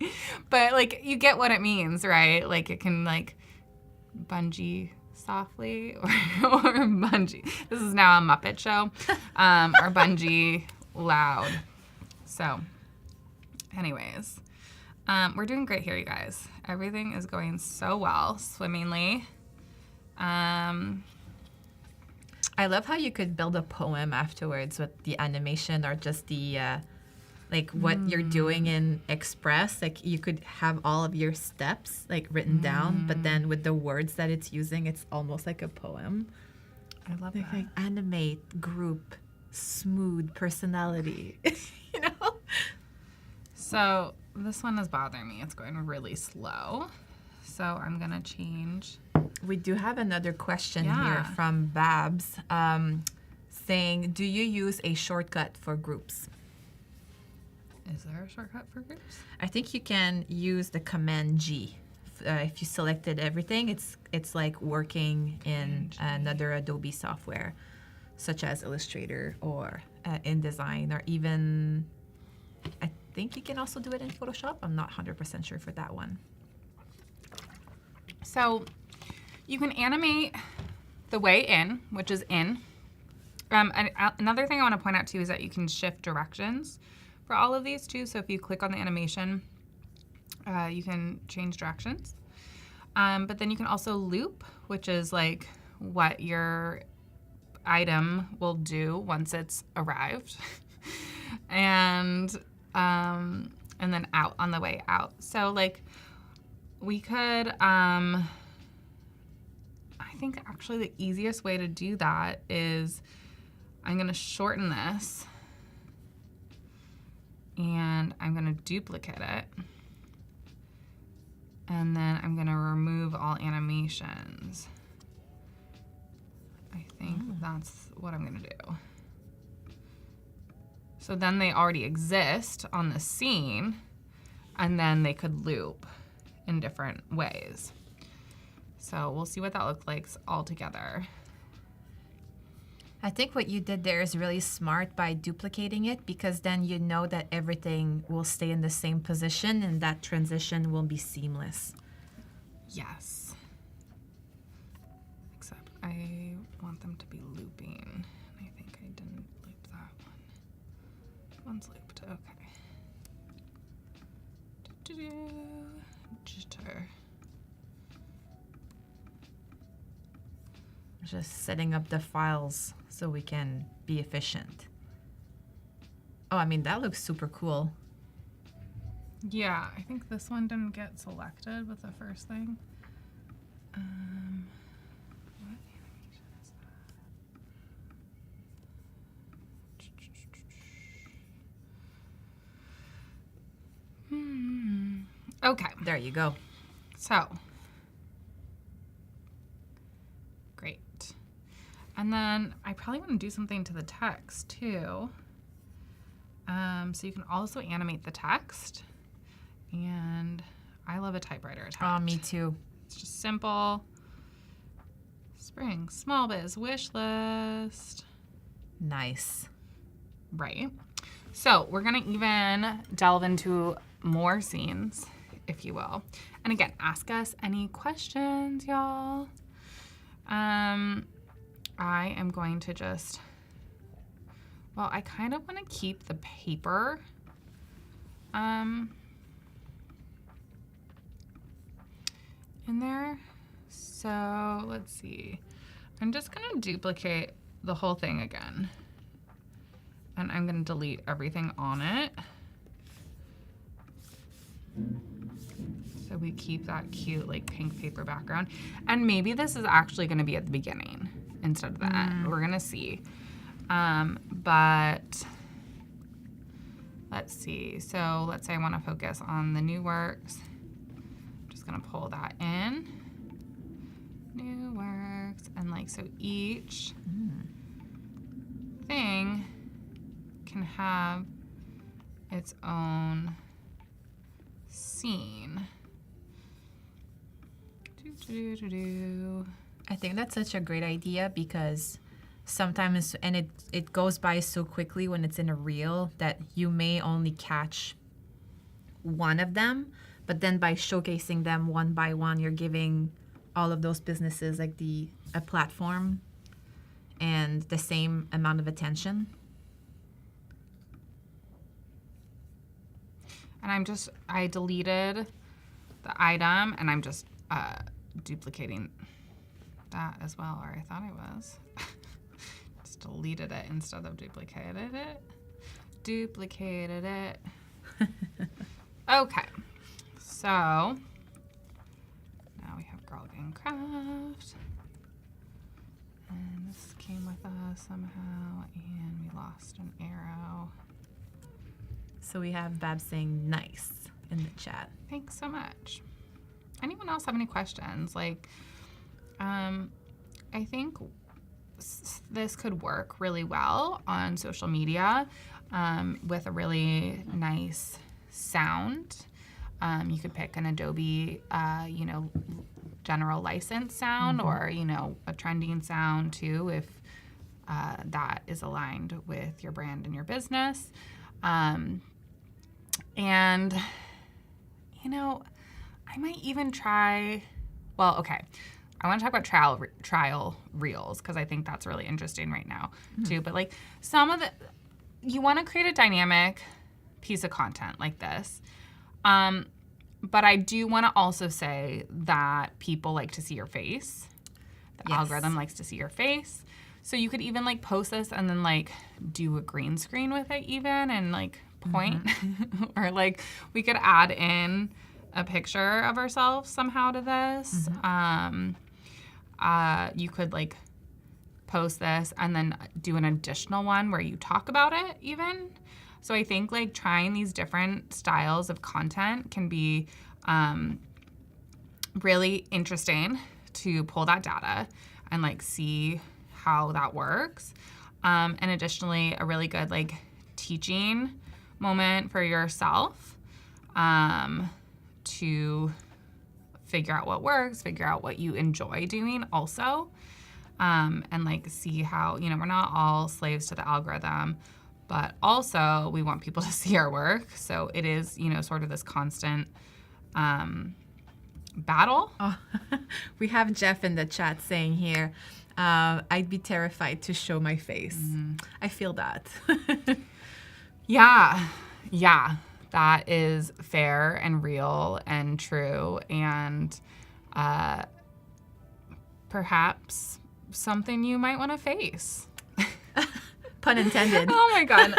But like you get what it means, right? Like it can like bungee softly or bungee. This is now a Muppet show. Or bungee loud. So anyways, we're doing great here, you guys. Everything is going so well, swimmingly. I love how you could build a poem afterwards with the animation, or just the like what you're doing in Express. Like you could have all of your steps like written down, but then with the words that it's using, it's almost like a poem. I love that. Like animate, group, smooth personality. You know? So this one is bothering me. It's going really slow. So I'm gonna change. We do have another question here Yeah. from Babs, saying, do you use a shortcut for groups? Is there a shortcut for groups? I think you can use the Command G. If you selected everything, it's like working in another Adobe software, such as Illustrator or InDesign, or even, I think you can also do it in Photoshop. I'm not 100% sure for that one. So you can animate the way in, which is in. And another thing I want to point out too is that you can shift directions for all of these too. So if you click on the animation, you can change directions. But then you can also loop, which is like what your item will do once it's arrived. and then out on the way out. So like we could, I think actually the easiest way to do that is I'm going to shorten this and I'm going to duplicate it. And then I'm going to remove all animations. I think that's what I'm going to do. So then they already exist on the scene, and then they could loop in different ways. So we'll see what that looks like all together. I think what you did there is really smart by duplicating it, because then you know that everything will stay in the same position and that transition will be seamless. Yes. Except I want them to be looping. I think I didn't loop that one. One's looped. Okay. Jitter. Just setting up the files so we can be efficient. Oh, I mean, that looks super cool. Yeah, I think this one didn't get selected with the first thing. What animation is that? Okay, There you go. so. Great. And then I probably want to do something to the text too. So you can also animate the text. And I love a typewriter attached. Oh, me too. It's just simple. Spring small biz wish list. Nice. Right. So we're gonna even delve into more scenes, if you will. And again, ask us any questions, y'all. I am going to just, well, I kind of want to keep the paper. In there. So let's see. I'm just going to duplicate the whole thing again. And I'm going to delete everything on it. So we keep that cute like pink paper background. And maybe this is actually going to be at the beginning instead of the end. We're going to see. But let's see. So let's say I want to focus on the new works. Gonna pull that in. New works. And like, so each thing can have its own scene. I think that's such a great idea, because sometimes, and it goes by so quickly when it's in a reel, that you may only catch one of them. But then by showcasing them one by one, you're giving all of those businesses like a platform and the same amount of attention. And I deleted the item, and I'm just duplicating that as well, or I thought I was. Just deleted it instead of duplicated it. Duplicated it. Okay. So now we have Girl Gang Craft. And this came with us somehow, and we lost an arrow. So we have Bab saying nice in the chat. Thanks so much. Anyone else have any questions? Like, I think this could work really well on social media with a really nice sound. You could pick an Adobe, general license sound, or, a trending sound too, if that is aligned with your brand and your business. And, I might even try, I want to talk about trial reels, because I think that's really interesting right now too. But like you want to create a dynamic piece of content like this. But I do want to also say that people like to see your face. The algorithm likes to see your face. So you could even like post this and then like do a green screen with it even, and like point. Or like we could add in a picture of ourselves somehow to this. you could like post this and then do an additional one where you talk about it even. So I think like trying these different styles of content can be really interesting to pull that data and like see how that works. And additionally, a really good like teaching moment for yourself to figure out what works, figure out what you enjoy doing also. And like see how, you know, we're not all slaves to the algorithm, but also we want people to see our work. So it is, you know, sort of this constant battle. Oh, we have Jeff in the chat saying here, I'd be terrified to show my face. I feel that. Yeah, that is fair and real and true, and perhaps something you might want to face. Pun intended. Oh my God.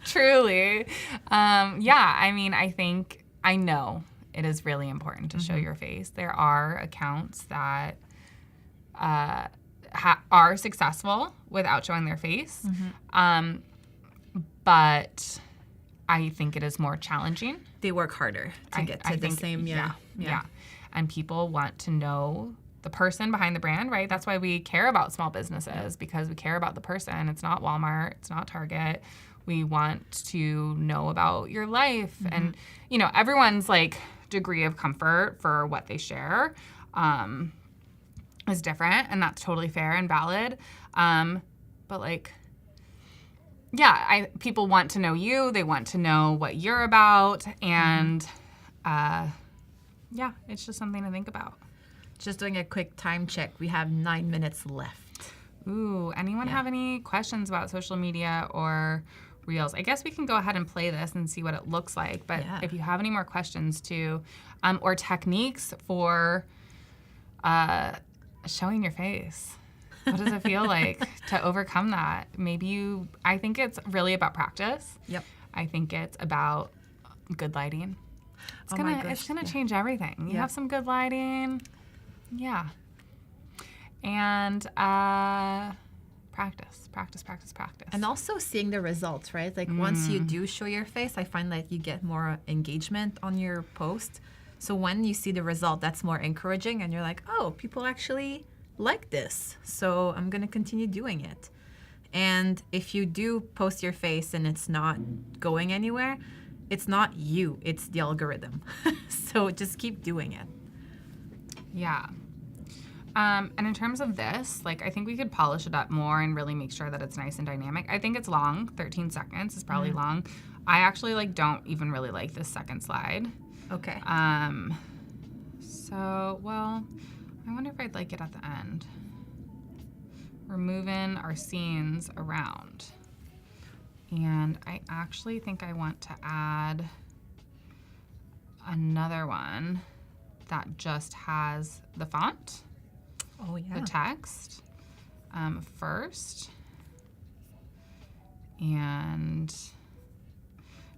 Truly. Yeah, I mean, I know it is really important to show your face. There are accounts that are successful without showing their face. But I think it is more challenging. They work harder to get to the same, yeah. And people want to know the person behind the brand, right? That's why we care about small businesses, because we care about the person. It's not Walmart, it's not Target. We want to know about your life. And, you know, everyone's like degree of comfort for what they share is different, and that's totally fair and valid. But like, yeah, people want to know you. They want to know what you're about. And yeah, it's just something to think about. Just doing a quick time check. We have 9 minutes left. Ooh, anyone have any questions about social media or Reels? I guess we can go ahead and play this and see what it looks like. But if you have any more questions too, or techniques for showing your face. What does it feel like to overcome that? I think it's really about practice. Yep. I think it's about good lighting. It's gonna change everything. You have some good lighting. Yeah. And practice. And also seeing the results, right? Like once you do show your face, I find that you get more engagement on your post. So when you see the result, that's more encouraging, and you're like, oh, people actually like this, so I'm gonna continue doing it. And if you do post your face and it's not going anywhere, it's not you, it's the algorithm. So just keep doing it. Yeah. And in terms of this, like, I think we could polish it up more and really make sure that it's nice and dynamic. I think it's long. 13 seconds is probably long. I actually like don't even really like this second slide. Okay. So, well, I wonder if I'd like it at the end. We're moving our scenes around. And I actually think I want to add another one that just has the font, the text first. And,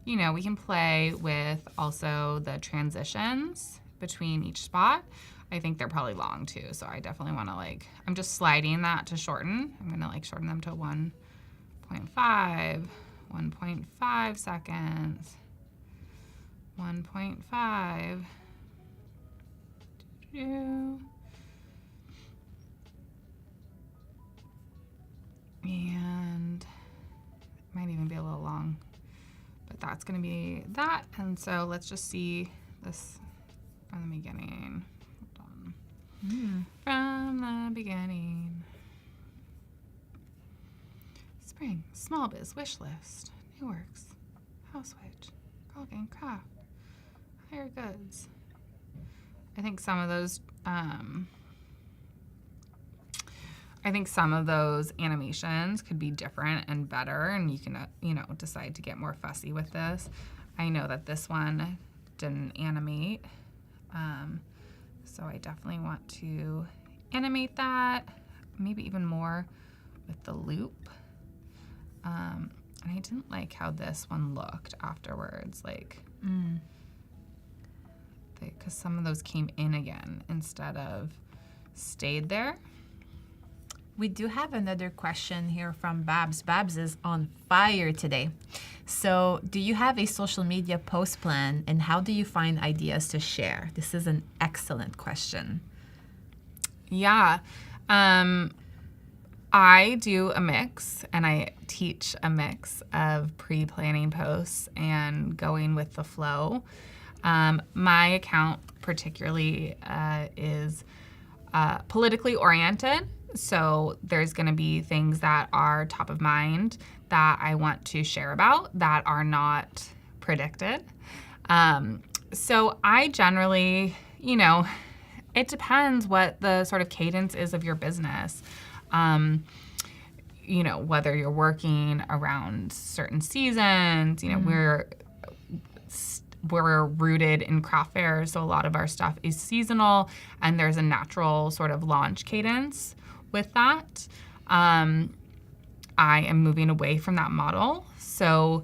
you know, we can play with also the transitions between each spot. I think they're probably long too, so I definitely want to I'm just sliding that to shorten. I'm gonna shorten them to 1.5 seconds, 1.5, and it might even be a little long, but that's gonna be that. And so let's just see this from the beginning. From the beginning. Spring, small biz, wish list, new works, house switch, girl gang, craft, higher goods. I think some of those animations could be different and better, and you can, decide to get more fussy with this. I know that this one didn't animate. So I definitely want to animate that, maybe even more with the loop. And I didn't like how this one looked afterwards, because some of those came in again instead of stayed there. We do have another question here from Babs. Babs is on fire today. So, do you have a social media post plan, and how do you find ideas to share? This is an excellent question. Yeah. I do a mix, and I teach a mix of pre-planning posts and going with the flow. My account particularly is politically oriented, so there's going to be things that are top of mind that I want to share about that are not predicted. So I generally, it depends what the sort of cadence is of your business. Whether you're working around certain seasons, we're rooted in craft fairs, so a lot of our stuff is seasonal, and there's a natural sort of launch cadence with that. I am moving away from that model, so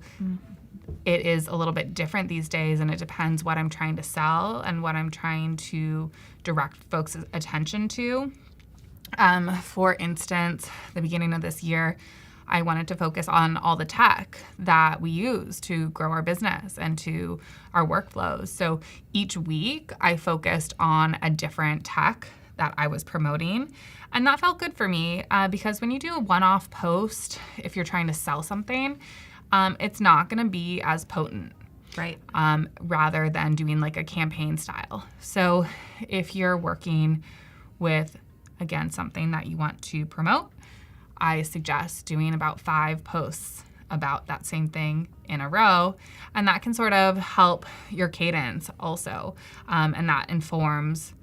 it is a little bit different these days, and it depends what I'm trying to sell and what I'm trying to direct folks' attention to. For instance, the beginning of this year, I wanted to focus on all the tech that we use to grow our business and to our workflows. So each week, I focused on a different tech that I was promoting. And that felt good for me because when you do a one-off post, if you're trying to sell something, it's not going to be as potent. Right. Rather than doing like a campaign style. So if you're working with, again, something that you want to promote, I suggest doing about 5 posts about that same thing in a row. And that can sort of help your cadence also. And that informs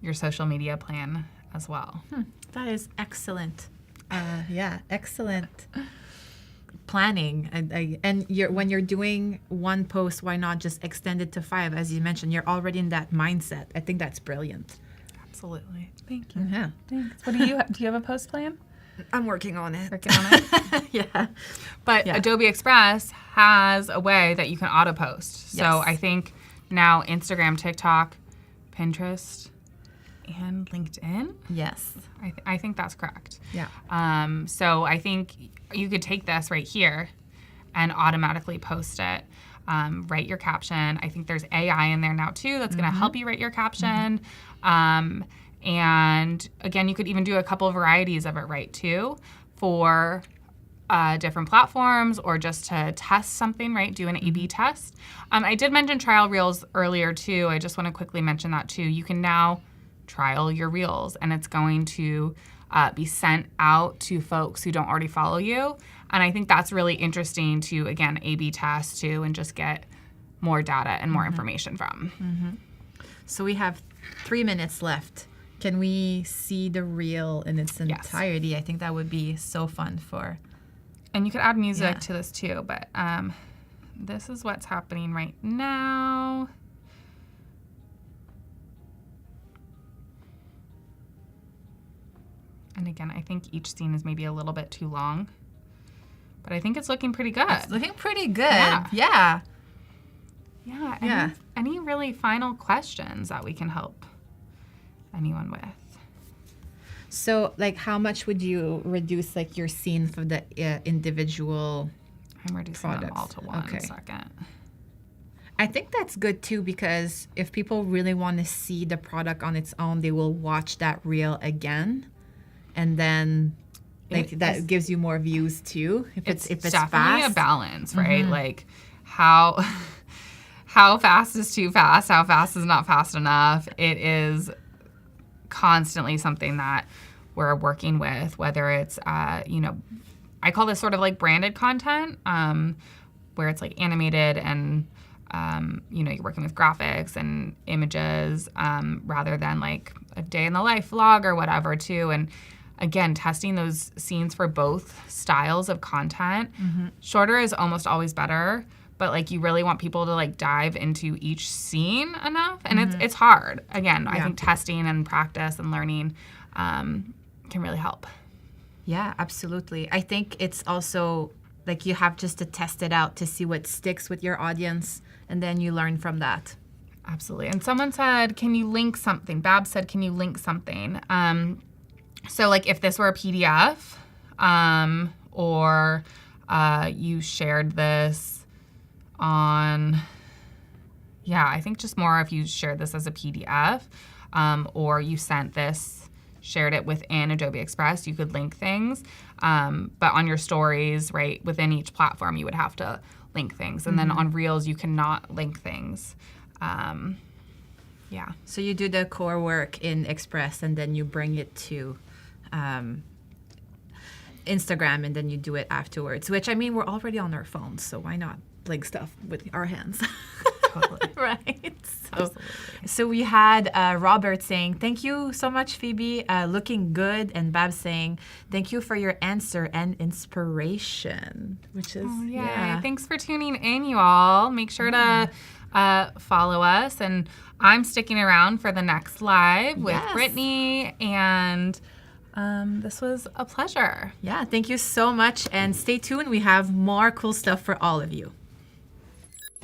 your social media plan as well. That is excellent. Excellent planning. And when you're doing one post, why not just extend it to 5? As you mentioned, you're already in that mindset. I think that's brilliant. Absolutely. Thank you. Yeah. Thanks. What do you have a post plan? I'm working on it. Yeah. But Adobe Express has a way that you can auto post. So Yes. I think now Instagram, TikTok, Pinterest, and LinkedIn. Yes. I think that's correct. Yeah. So I think you could take this right here and automatically post it. Write your caption. I think there's AI in there now too that's going to help you write your caption. And again, you could even do a couple varieties of it, right, too, for different platforms or just to test something, right, do an A/B test. I did mention trial reels earlier, too. I just want to quickly mention that, too. You can now trial your reels, and it's going to be sent out to folks who don't already follow you. And I think that's really interesting to, again, A/B test, too, and just get more data and more information from. So we have 3 minutes left. Can we see the reel in its entirety? I think that would be so fun for... And you could add music to this too, but this is what's happening right now. And again, I think each scene is maybe a little bit too long, but I think it's looking pretty good. It's looking pretty good. Yeah. Any really final questions that we can help anyone with? So, like, how much would you reduce, like, your scene for the individual I'm reducing them products? all to 1 second. I think that's good, too, because if people really want to see the product on its own, they will watch that reel again. And then, like, that gives you more views, too, if it's definitely fast. a balance, right? Like, how fast is too fast? How fast is not fast enough? It is constantly something that we're working with, whether it's, I call this sort of like branded content, where it's like animated and, you're working with graphics and images rather than like a day in the life vlog or whatever too. And again, testing those scenes for both styles of content. Shorter is almost always better. But like you really want people to like dive into each scene enough, and it's hard. Again, I think testing and practice and learning can really help. Yeah, absolutely. I think it's also like you have just to test it out to see what sticks with your audience, and then you learn from that. Absolutely. And someone said, can you link something? Bab said, can you link something? So like if this were a PDF, or you shared this on, I think just more if you shared this as a PDF, or you sent this, shared it within Adobe Express, you could link things. But on your stories, right, within each platform, you would have to link things. And then on Reels, you cannot link things. So you do the core work in Express and then you bring it to Instagram and then you do it afterwards, which I mean, we're already on our phones, so why not link stuff with our hands? Totally. Right. So we had Robert saying, thank you so much, Phoebe, looking good. And Bab saying, thank you for your answer and inspiration, which is, Thanks for tuning in, you all. Make sure to follow us. And I'm sticking around for the next live with Brittany. And this was a pleasure. Yeah, thank you so much. And stay tuned. We have more cool stuff for all of you.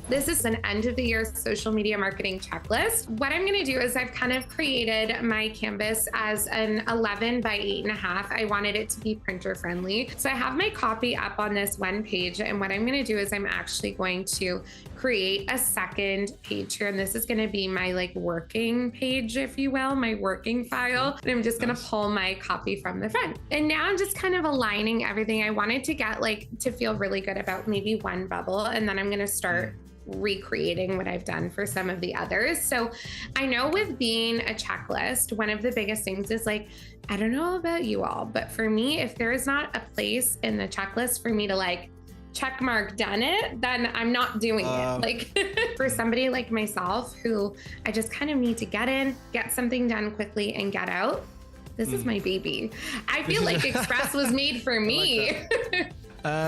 This is an end of the year social media marketing checklist. What I'm gonna do is I've kind of created my canvas as an 11 by 8.5. I wanted it to be printer friendly. So I have my copy up on this one page. And what I'm gonna do is I'm actually going to create a second page here. And this is gonna be my like working page, if you will, my working file. And I'm just gonna pull my copy from the front. And now I'm just kind of aligning everything. I wanted to get to feel really good about maybe one bubble. And then I'm gonna start recreating what I've done for some of the others. So I know with being a checklist, one of the biggest things is like, I don't know about you all, but for me, if there is not a place in the checklist for me to like check mark done it, then I'm not doing it. Like for somebody like myself who I just kind of need to get in, get something done quickly and get out. This is my baby. I feel like Express was made for me.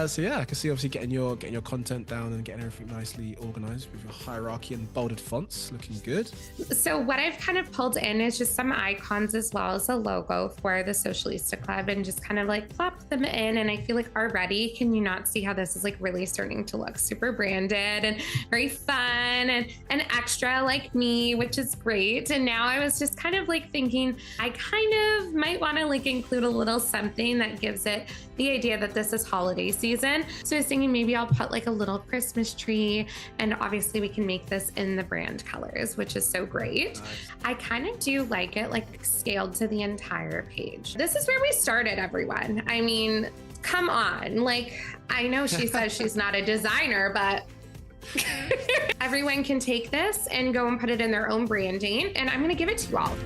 So yeah, I can see obviously getting your content down and getting everything nicely organized with your hierarchy and bolded fonts, looking good. So what I've kind of pulled in is just some icons as well as a logo for the Socialista Club and just kind of like plop them in. And I feel like already, can you not see how this is like really starting to look super branded and very fun and extra like me, which is great. And now I was just kind of like thinking I kind of might want to like include a little something that gives it the idea that this is holiday season. So I was thinking maybe I'll put like a little Christmas tree, and obviously we can make this in the brand colors, which is so great. Nice. I kind of do like it like scaled to the entire page. This is where we started, everyone. I mean, come on. Like, I know she says she's not a designer, but everyone can take this and go and put it in their own branding, and I'm gonna give it to you all.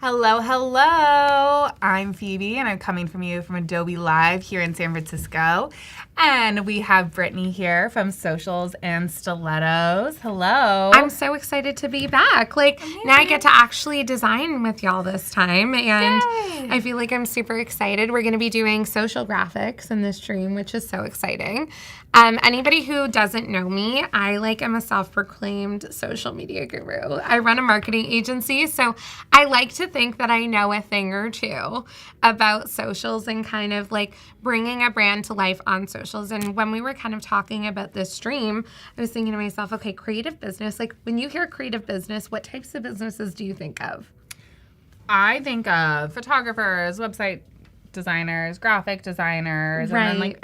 Hello, hello. I'm Phoebe, and I'm coming from you from Adobe Live here in San Francisco. And we have Brittany here from Socials and Stilettos. Hello. I'm so excited to be back. Now I get to actually design with y'all this time, and Yay. I feel like I'm super excited. We're going to be doing social graphics in this stream, which is so exciting. Anybody who doesn't know me, I am a self-proclaimed social media guru. I run a marketing agency, so I like to think that I know a thing or two about socials and kind of bringing a brand to life on socials. And when we were kind of talking about this stream, I was thinking to myself, okay, creative business, when you hear creative business, what types of businesses do you think of? I think of photographers, website designers, graphic designers, and then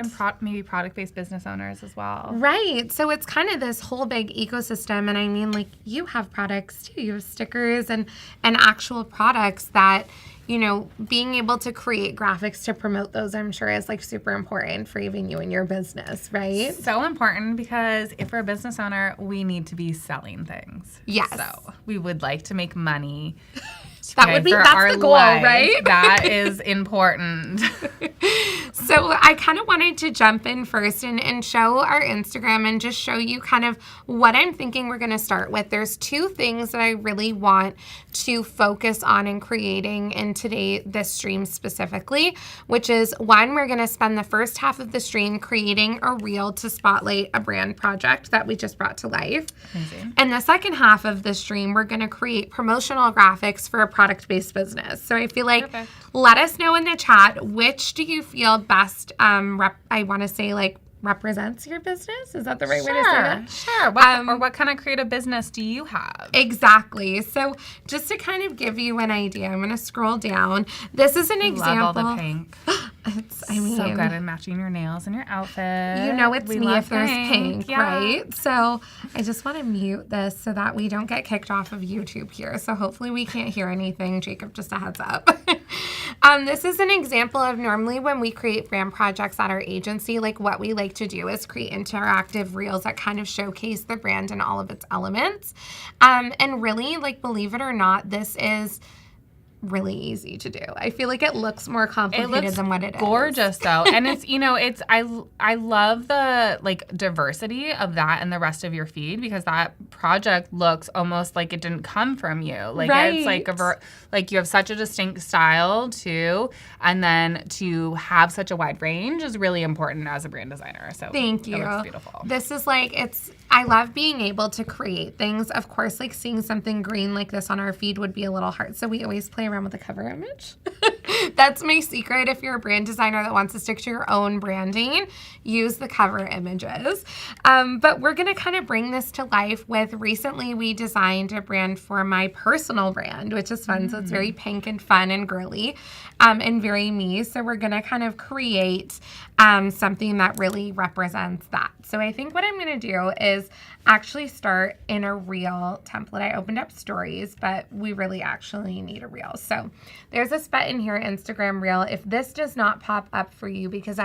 maybe product-based business owners as well. Right. So it's kind of this whole big ecosystem. And I mean, you have products too. You have stickers and actual products that, being able to create graphics to promote those, I'm sure, is super important for even you and your business, right? So important, because if we're a business owner, we need to be selling things. Yes. So we would like to make money. That's the goal, right? That is important. So I kind of wanted to jump in first and show our Instagram and just show you kind of what I'm thinking we're going to start with. There's two things that I really want to focus on in creating in this stream specifically, which is one, we're going to spend the first half of the stream creating a reel to spotlight a brand project that we just brought to life. Amazing. And the second half of the stream, we're going to create promotional graphics for a product-based business. So I feel Perfect. Let us know in the chat, which do you feel best, I want to say represents your business? Is that the right way to say that? Sure. What kind of creative business do you have? Exactly. So just to kind of give you an idea, I'm going to scroll down. This is an example. Love all the pink. So good at matching your nails and your outfit. You know it's we me love if there's pink, yeah. right? So I just want to mute this so that we don't get kicked off of YouTube here. So hopefully we can't hear anything. Jacob, just a heads up. This is an example of normally when we create brand projects at our agency, what we like to do is create interactive reels that kind of showcase the brand and all of its elements. And really, believe it or not, this is really easy to do. I feel like it looks more complicated than what it is. Gorgeous though. And it's, I love the diversity of that and the rest of your feed, because that project looks almost like it didn't come from you. Right. It's you have such a distinct style too, and then to have such a wide range is really important as a brand designer. So thank you. It looks beautiful. This is I love being able to create things. Of course, seeing something green like this on our feed would be a little hard. So we always play around with the cover image. That's my secret. If you're a brand designer that wants to stick to your own branding, use the cover images. But we're going to kind of bring this to life with, recently we designed a brand for my personal brand, which is fun. So it's very pink and fun and girly and very me. So we're going to kind of create something that really represents that. So I think what I'm going to do is actually start in a reel template. I opened up stories, but we really actually need a reel. So there's this button here, Instagram reel. If this does not pop up for you, because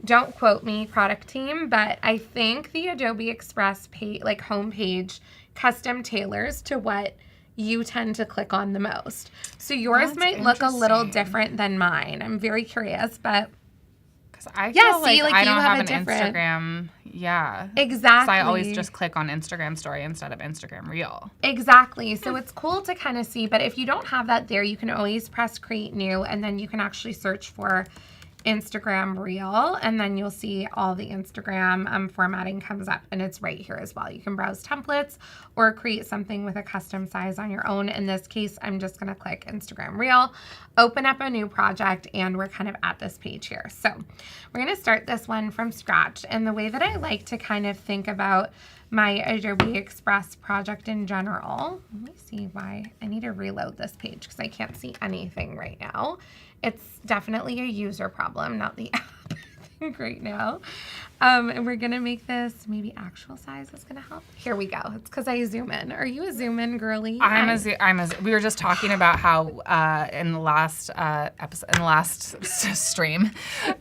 don't quote me, product team, but I think the Adobe Express homepage custom tailors to what you tend to click on the most. So yours might look a little different than mine. I'm very curious, but I feel I don't have an different Instagram. Yeah. Exactly. So I always just click on Instagram story instead of Instagram reel. Exactly. So it's cool to kind of see, but if you don't have that there, you can always press create new, and then you can actually search for Instagram reel, and then you'll see all the Instagram formatting comes up, and it's right here as well. You can browse templates or create something with a custom size on your own. In this case, I'm just going to click Instagram reel, open up a new project, and we're kind of at this page here. So we're going to start this one from scratch. And the way that I like to kind of think about my Adobe Express project in general, let me see why I need to reload this page because I can't see anything right now. It's definitely a user problem, not the app, I think, right now. And we're going to make this maybe actual size is going to help. Here we go. It's because I zoom in. Are you a zoom in girly? We were just talking about how in the last episode, in the last stream,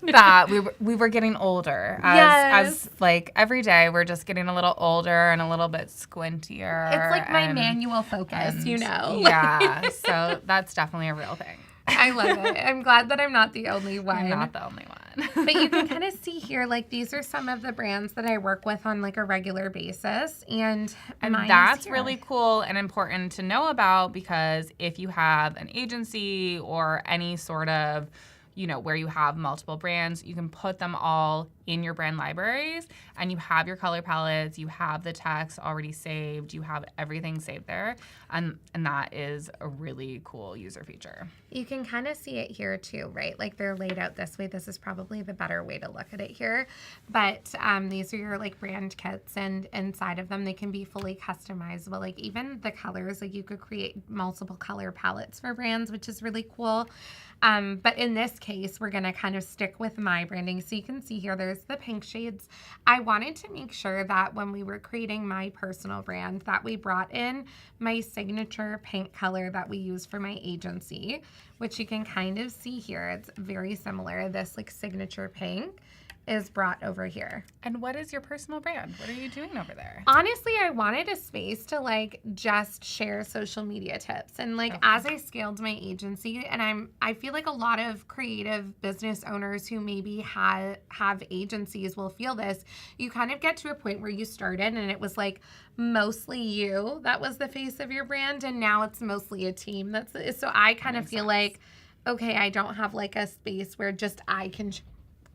that we were getting older. As like every day, we're just getting a little older and a little bit squintier. It's like my manual focus, you know? Yeah. So that's definitely a real thing. I love it. I'm glad that I'm not the only one. You're not the only one. But you can kind of see here, like, these are some of the brands that I work with on, like, a regular basis. And that's really cool and important to know about, because if you have an agency or any sort of, you know, where you have multiple brands, you can put them all in your brand libraries, and you have your color palettes, you have the text already saved, you have everything saved there, and that is a really cool user feature. You can kind of see it here too, right? Like, they're laid out this way. This is probably the better way to look at it here. But these are your, like, brand kits, and inside of them, they can be fully customizable. Like, even the colors, like, you could create multiple color palettes for brands, which is really cool. But in this case, we're going to kind of stick with my branding. So you can see here, there's the pink shades. I wanted to make sure that when we were creating my personal brand, that we brought in my signature pink color that we use for my agency, which you can kind of see here. It's very similar. This, like, signature pink is brought over here. And what is your personal brand? What are you doing over there? Honestly, I wanted a space to, like, just share social media tips. And, like, as I scaled my agency, and I feel like a lot of creative business owners who maybe have agencies will feel this. You kind of get to a point where you started and it was, like, mostly you that was the face of your brand, and now it's mostly a team. So I kind of feel like, okay, I don't have, like, a space where just I can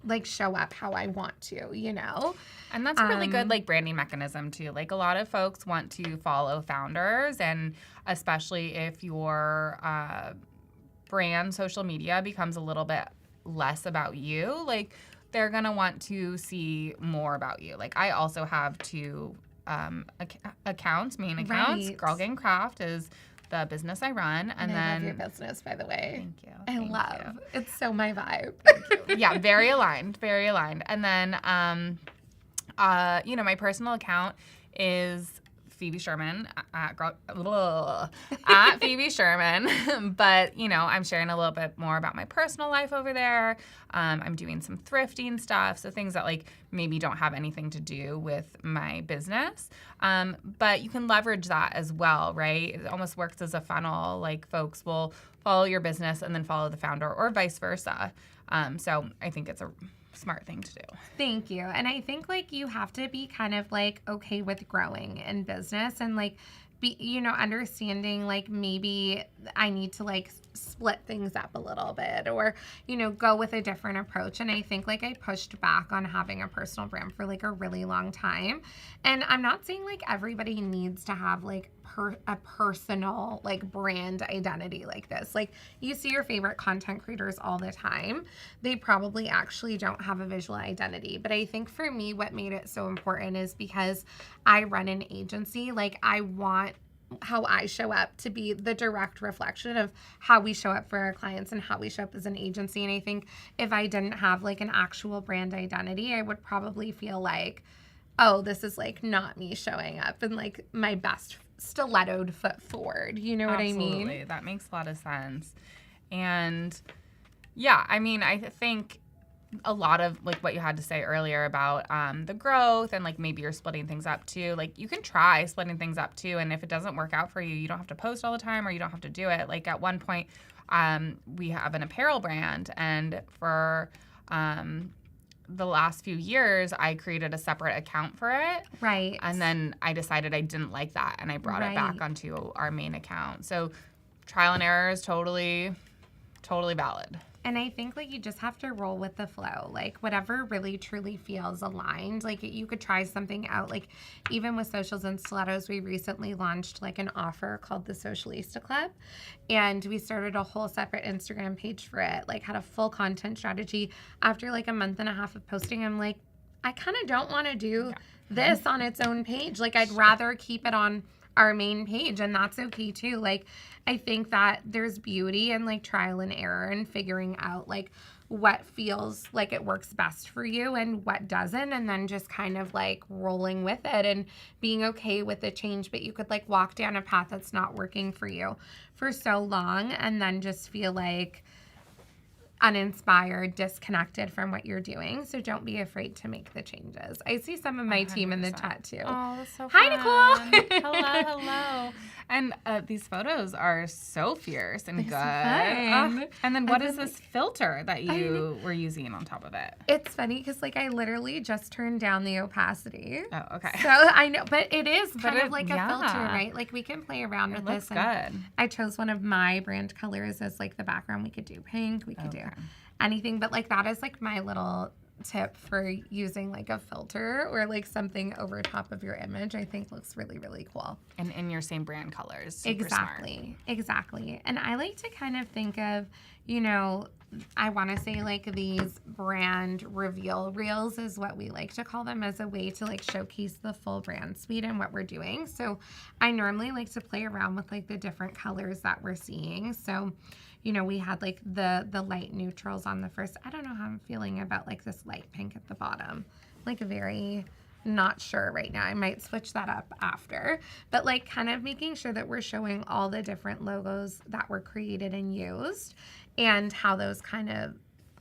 like show up how I want to, you know? And that's a really good, like, branding mechanism too. Like, a lot of folks want to follow founders, and especially if your brand social media becomes a little bit less about you, like, they're going to want to see more about you. Like, I also have two accounts, main accounts. Right. Girl Gang Craft is the business I run, and then I love your business, by the way. Thank you. I love. It's so my vibe. Yeah, very aligned, very aligned. And then, you know, my personal account is Phoebe Sherman at Phoebe Sherman. But, you know, I'm sharing a little bit more about my personal life over there. I'm doing some thrifting stuff, so things that, like, maybe don't have anything to do with my business. But you can leverage that as well, right? It almost works as a funnel. Like, folks will follow your business and then follow the founder, or vice versa. So I think it's a smart thing to do. Thank you. And I think, like, you have to be kind of, like, okay with growing in business, and, like, be, you know, understanding, like, maybe I need to, like, split things up a little bit, or, you know, go with a different approach. And I think, like, I pushed back on having a personal brand for, like, a really long time. And I'm not saying, like, everybody needs to have, like, a personal, like, brand identity like this. Like, you see your favorite content creators all the time. They probably actually don't have a visual identity. But I think for me, what made it so important is because I run an agency. Like, I want how I show up to be the direct reflection of how we show up for our clients and how we show up as an agency. And I think if I didn't have, like, an actual brand identity, I would probably feel like, oh, this is, like, not me showing up and, like, my best stilettoed foot forward. You know what I mean? Absolutely. That makes a lot of sense. And yeah, I mean, I think a lot of, like, what you had to say earlier about the growth, and, like, maybe you're splitting things up too. Like, you can try splitting things up too, and if it doesn't work out for you, you don't have to post all the time, or you don't have to do it. Like, at one point, we have an apparel brand, and for the last few years, I created a separate account for it. Right. And then I decided I didn't like that, and I brought it back onto our main account. So trial and error is totally valid. And I think like you just have to roll with the flow, like whatever really truly feels aligned. Like you could try something out. Like even with Socials and Stilettos, we recently launched like an offer called the Socialista Club, and we started a whole separate Instagram page for it. Like had a full content strategy. After like a month and a half of posting, I'm like, I kind of don't want to do this on its own page. Like I'd rather keep it on our main page, and that's okay too. Like I think that there's beauty in like trial and error and figuring out like what feels like it works best for you and what doesn't, and then just kind of like rolling with it and being okay with the change. But you could like walk down a path that's not working for you for so long and then just feel like uninspired, disconnected from what you're doing. So don't be afraid to make the changes. I see some of my team in the chat too. Oh, that's so Hi, fun. Nicole. Hello. And these photos are so fierce and good. fun. And then what is this filter that you were using on top of it? It's funny because like I literally just turned down the opacity. Oh, okay. So I know, but it is kind it- of like a yeah. filter, right? Like we can play around It with looks this. And good. I chose one of my brand colors as like the background. We could do pink. We could do Okay. anything, but like that is like my little tip for using like a filter or like something over top of your image. I think looks really, really cool. And in your same brand colors. Super smart. Exactly. And I like to kind of think of, you know, I want to say like these brand reveal reels is what we like to call them, as a way to like showcase the full brand suite and what we're doing. So I normally like to play around with like the different colors that we're seeing. So, you know, we had like the light neutrals on the first. I don't know how I'm feeling about like this light pink at the bottom. Like very not sure right now. I might switch that up after. But like kind of making sure that we're showing all the different logos that were created and used and how those kind of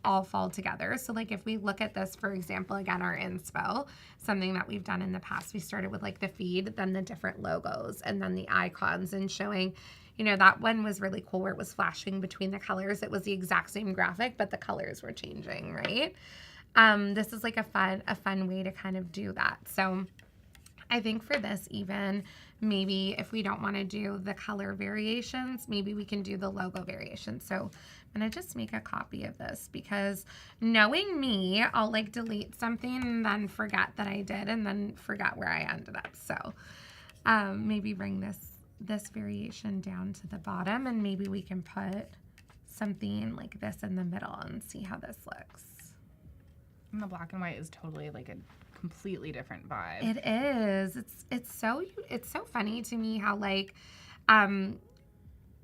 all fall together. So like if we look at this, for example, again, our inspo, something that we've done in the past, we started with like the feed, then the different logos, and then the icons, and showing, you know, that one was really cool where it was flashing between the colors. It was the exact same graphic, but the colors were changing, right? This is like a fun way to kind of do that. So I think for this, even maybe if we don't want to do the color variations, maybe we can do the logo variations. So I'm going to just make a copy of this because knowing me, I'll like delete something and then forget that I did and then forget where I ended up. So maybe bring this variation down to the bottom, and maybe we can put something like this in the middle and see how this looks. And the black and white is totally like a completely different vibe. It is. It's so funny to me how like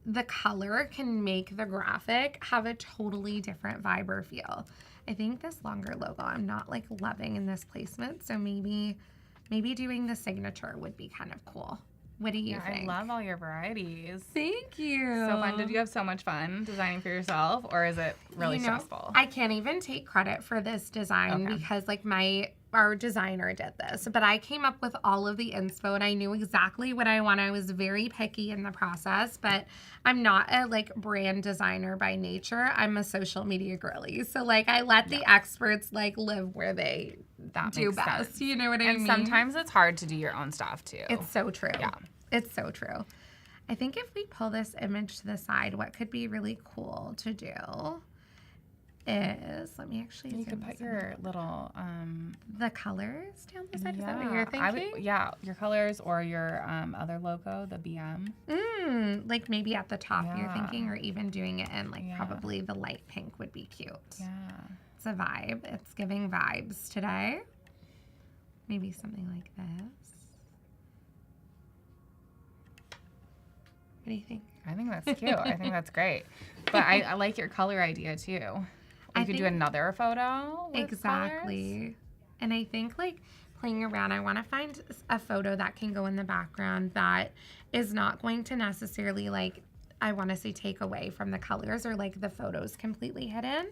the color can make the graphic have a totally different vibe or feel. I think this longer logo I'm not like loving in this placement, so maybe doing the signature would be kind of cool. What do you think? I love all your varieties. Thank you. So fun. Did you have so much fun designing for yourself, or is it really You know, stressful? I can't even take credit for this design Okay. because like our designer did this, but I came up with all of the inspo and I knew exactly what I want. I was very picky in the process, but I'm not a like brand designer by nature. I'm a social media girly. So like I let the experts like live where they That do makes best. sense. You know what I And mean? sometimes it's hard to do your own stuff too. It's so true. Yeah. It's so true. I think if we pull this image to the side, what could be really cool to do is, let me actually You zoom could put this in. your little The colors down the side. Is that what you're thinking? your colors or your other logo, the BM. Like maybe at the top you're Yeah. thinking, or even doing it in like Yeah. probably the light pink would be cute. Yeah. It's a vibe. It's giving vibes today. Maybe something like this. What do you think? I think that's cute. I think that's great. But I like your color idea too. I You could do think- another photo with Exactly. colors. And I think like playing around, I want to find a photo that can go in the background that is not going to necessarily like, I want to say take away from the colors or like the photos completely hidden.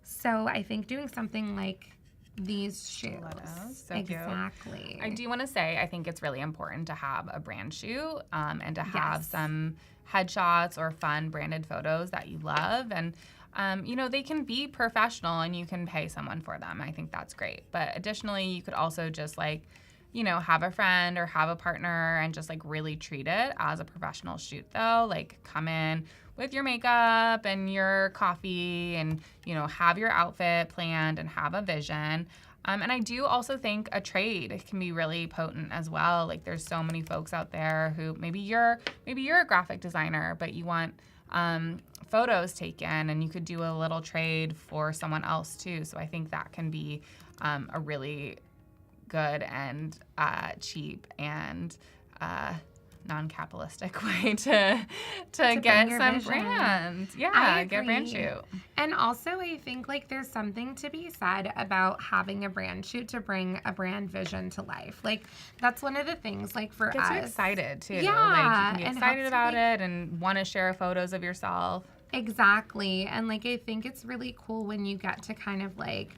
So I think doing something like these shoes. Stilettos. So cute. Exactly. I do want to say I think it's really important to have a brand shoot and to have Yes. some headshots or fun branded photos that you love. And, you know, they can be professional and you can pay someone for them. I think that's great. But additionally, you could also just like have a friend or have a partner and just like really treat it as a professional shoot though. Like come in with your makeup and your coffee and, have your outfit planned and have a vision. And I do also think a trade can be really potent as well. Like there's so many folks out there who maybe you're a graphic designer, but you want photos taken and you could do a little trade for someone else too. So I think that can be a really good and cheap and non-capitalistic way to get some vision. brands. Yeah, I get brand agree. shoot. And also, I think like there's something to be said about having a brand shoot to bring a brand vision to life. Like that's one of the things. Like for Gets us, you excited too. Yeah, like you can be and excited helps about make- it and want to share photos of yourself. Exactly. And like I think it's really cool when you get to kind of like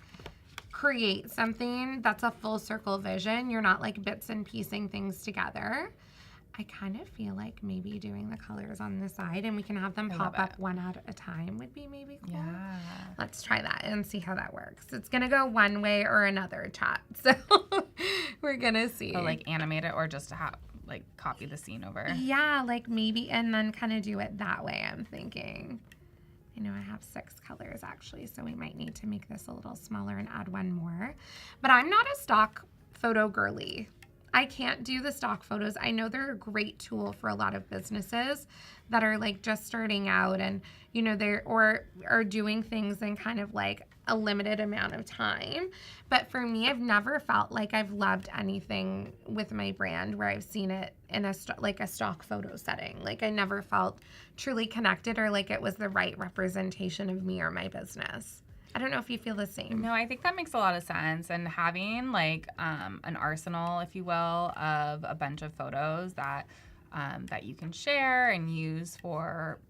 create something that's a full circle vision. You're not like bits and piecing things together. I kind of feel like maybe doing the colors on the side and we can have them pop up one at a time would be maybe cool. Yeah. Let's try that and see how that works. It's going to go one way or another, chat. So we're going to see. So like animate it or just to have like copy the scene over. Yeah, like maybe, and then kind of do it that way, I'm thinking. I know I have 6 colors actually, so we might need to make this a little smaller and add one more. But I'm not a stock photo girly. I can't do the stock photos. I know they're a great tool for a lot of businesses that are like just starting out and, they're or are doing things in kind of like a limited amount of time. But for me, I've never felt like I've loved anything with my brand where I've seen it in a stock photo setting. Like I never felt truly connected or like it was the right representation of me or my business. I don't know if you feel the same. No, I think that makes a lot of sense. And having like an arsenal, if you will, of a bunch of photos that you can share and use for,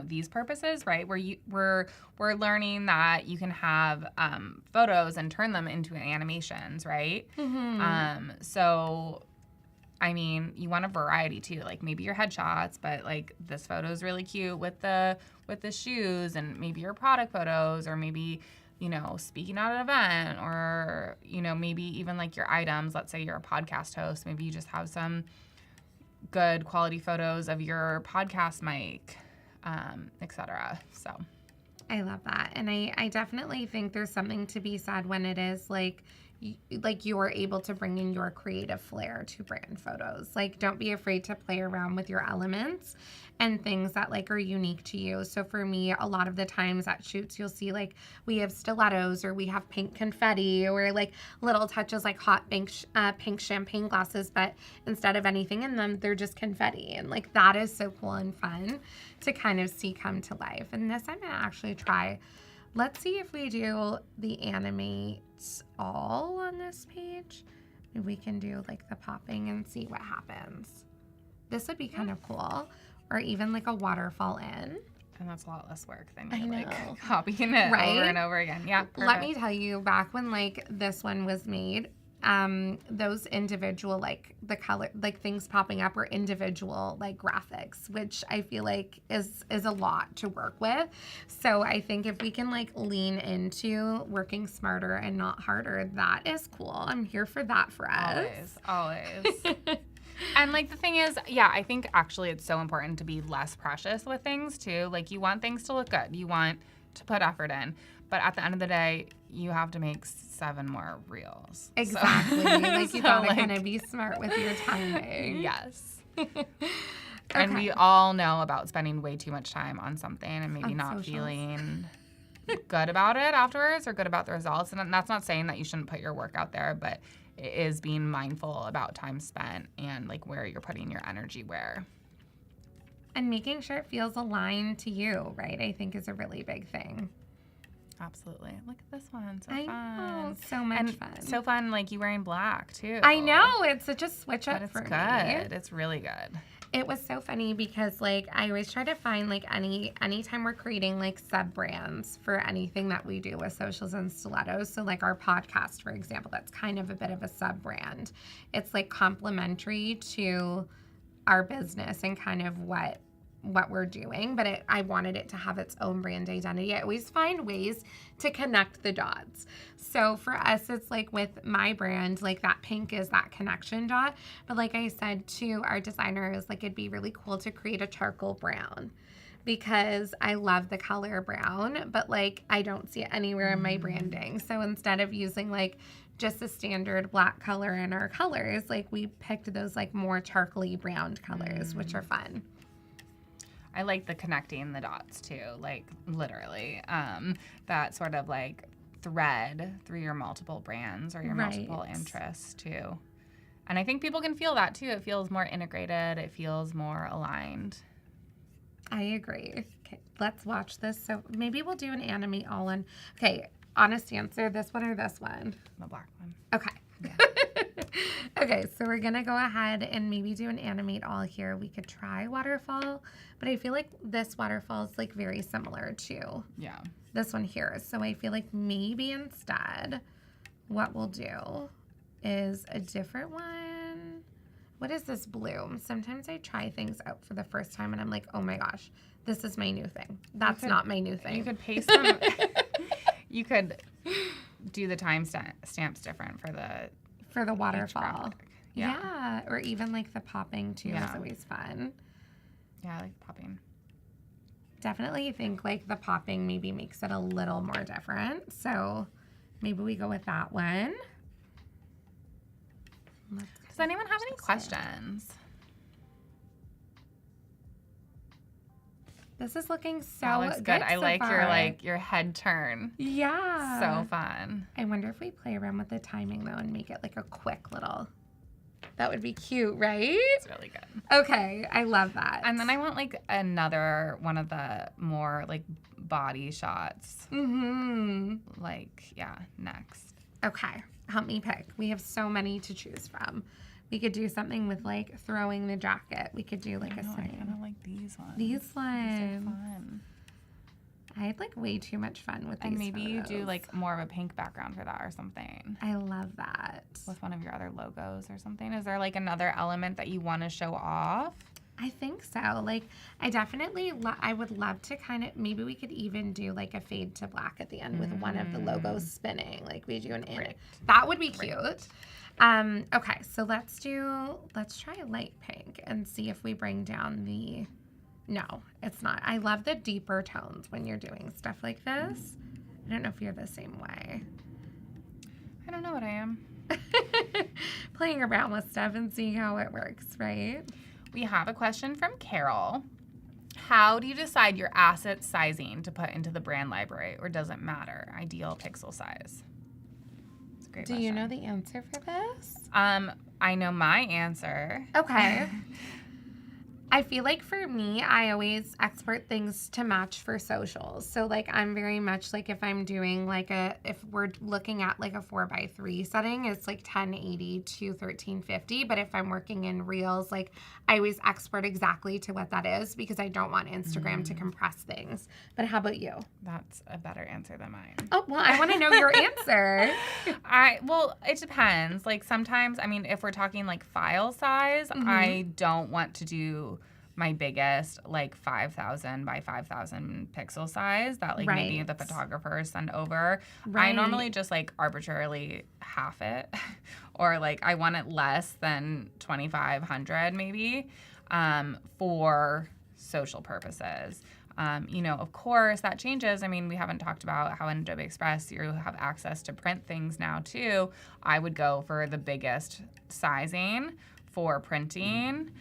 these purposes, right? Where we're learning that you can have photos and turn them into animations, right? Mm-hmm. So, I mean, you want a variety too. Like maybe your headshots, but like this photo is really cute with the shoes, and maybe your product photos, or maybe speaking at an event, or maybe even like your items. Let's say you're a podcast host, maybe you just have some good quality photos of your podcast mic, etc. So I love that. And I definitely think there's something to be said when it is like you're able to bring in your creative flair to brand photos. Like don't be afraid to play around with your elements and things that like are unique to you. So for me, a lot of the times at shoots, you'll see like we have stilettos or we have pink confetti or like little touches like hot pink champagne glasses, but instead of anything in them, they're just confetti. And like that is so cool and fun to kind of see come to life. And this I'm gonna actually try. Let's see if we do the animates all on this page. Maybe we can do like the popping and see what happens. This would be kind of cool. Or even like a waterfall in. And that's a lot less work than I like know. copying it Right? over and over again. Yeah. Let me tell you, back when like this one was made, those individual like the color like things popping up were individual like graphics, which I feel like is a lot to work with. So I think if we can like lean into working smarter and not harder, that is cool. I'm here for that for us. Always. And like the thing is, yeah, I think actually it's so important to be less precious with things too. Like you want things to look good. You want to put effort in. But at the end of the day, you have to make 7 more reels. Exactly. Like you gotta like, kind of be smart with your timing. Yes. Okay. And we all know about spending way too much time on something and maybe On not socials. feeling good about it afterwards or good about the results. And that's not saying that you shouldn't put your work out there, but it is being mindful about time spent and like where you're putting your energy where. And making sure it feels aligned to you, right? I think is a really big thing. Absolutely. Look at this one. So I fun. know, so much and fun. So fun, like you wearing black too. I know, it's such a switch But up it's for good. me. It's really good. It was so funny because like I always try to find like anytime we're creating like sub brands for anything that we do with socials and stilettos. So like our podcast, for example, that's kind of a bit of a sub brand. It's like complementary to our business and kind of what what we're doing, but I wanted it to have its own brand identity. I always find ways to connect the dots. So for us, it's like with my brand, like that pink is that connection dot. But like I said to our designers, like it'd be really cool to create a charcoal brown because I love the color brown, but like I don't see it anywhere in my branding. So instead of using like just a standard black color in our colors, like we picked those like more charcoaly browned colors, which are fun. I like the connecting the dots too, like literally. That sort of like thread through your multiple brands or your multiple interests too. And I think people can feel that too. It feels more integrated. It feels more aligned. I agree. Okay, let's watch this. So maybe we'll do an animate all in. Okay, honest answer, this one or this one? The black one. Okay. Yeah. Okay, so we're gonna go ahead and maybe do an animate all here. We could try waterfall, but I feel like this waterfall is like very similar to this one here. So I feel like maybe instead what we'll do is a different one. What is this bloom? Sometimes I try things out for the first time and I'm like, oh my gosh, this is my new thing. That's not my new thing. You could paste them. You could do the time stamps different for the waterfall. Yeah. Or even like the popping too is always fun. Yeah, I like popping. Definitely think like the popping maybe makes it a little more different. So maybe we go with that one. Does anyone have any questions? This is looking so that looks good. I so like far. your head turn. Yeah. So fun. I wonder if we play around with the timing though and make it like a quick little. That would be cute, right? It's really good. Okay, I love that. And then I want like another one of the more like body shots. Like, next. Okay, help me pick. We have so many to choose from. We could do something with like throwing the jacket. We could do like I kind of like these ones. These ones. These are fun. I had like way too much fun with these. And maybe you do photos. like more of a pink background for that or something. I love that. With one of your other logos or something. Is there like another element that you want to show off? I think so. Like, I definitely, I would love to kind of, maybe we could even do like a fade to black at the end with one of the logos spinning. Like we do an in. That would be cute. Okay, so let's try a light pink and see if we bring down the, no, it's not. I love the deeper tones when you're doing stuff like this. I don't know if you're the same way. I don't know what I am. Playing around with stuff and seeing how it works, right? We have a question from Carol. How do you decide your asset sizing to put into the brand library, or does it matter? Ideal pixel size. It's a great question. Do you know the answer for this? I know my answer. Okay. I feel like for me, I always export things to match for socials. So like I'm very much like if I'm doing like if we're looking at like a 4x3 setting, it's like 1080 to 1350. But if I'm working in Reels, like I always export exactly to what that is because I don't want Instagram to compress things. But how about you? That's a better answer than mine. Oh, well, I want to know your answer. Well, it depends. Like sometimes, I mean, if we're talking like file size, I don't want to do my biggest like 5,000 by 5,000 pixel size that like maybe the photographers send over. I normally just like arbitrarily half it or like I want it less than 2,500 maybe for social purposes. You know, of course, that changes. I mean, we haven't talked about how in Adobe Express you have access to print things now too. I would go for the biggest sizing for printing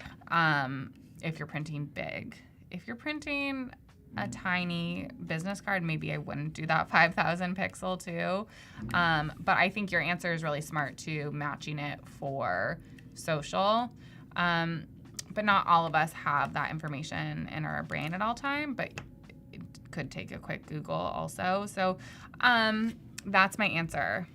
if you're printing big. If you're printing a tiny business card, maybe I wouldn't do that 5,000 pixel too. But I think your answer is really smart too, matching it for social. But not all of us have that information in our brain at all time, but it could take a quick Google also. So that's my answer.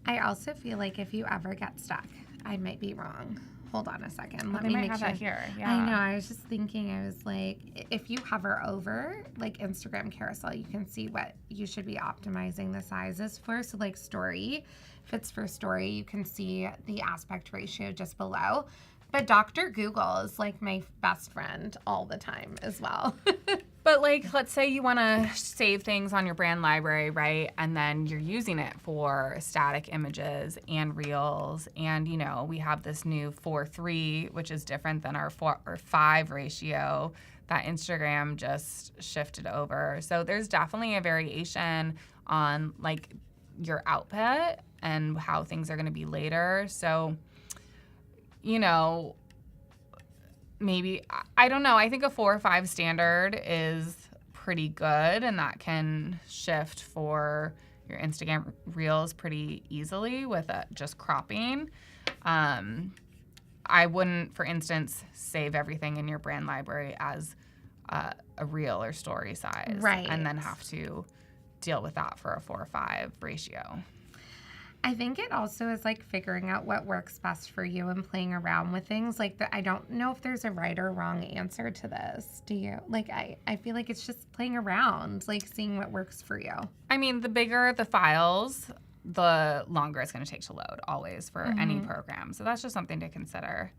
I also feel like if you ever get stuck, I might be wrong. Hold on a second. Let me might make have sure. that here. Yeah. I know. I was just thinking. I was like, if you hover over like Instagram carousel, you can see what you should be optimizing the sizes for. So like story, if it's for story, you can see the aspect ratio just below. But Dr. Google is like my best friend all the time as well. But like, let's say you want to save things on your brand library, right? And then you're using it for static images and reels. And, you know, we have this new 4:3, which is different than our 4:5 ratio that Instagram just shifted over. So there's definitely a variation on like your output and how things are going to be later. So, you know, maybe, I don't know. I think a 4 or 5 standard is pretty good, and that can shift for your Instagram reels pretty easily with just cropping. I wouldn't, for instance, save everything in your brand library as a reel or story size. Right. And then have to deal with that for a 4 or 5 ratio. I think it also is like figuring out what works best for you and playing around with things. Like, I don't know if there's a right or wrong answer to this. Do you? Like, I feel like it's just playing around, like seeing what works for you. I mean, the bigger the files, the longer it's going to take to load, always, for any program. So that's just something to consider.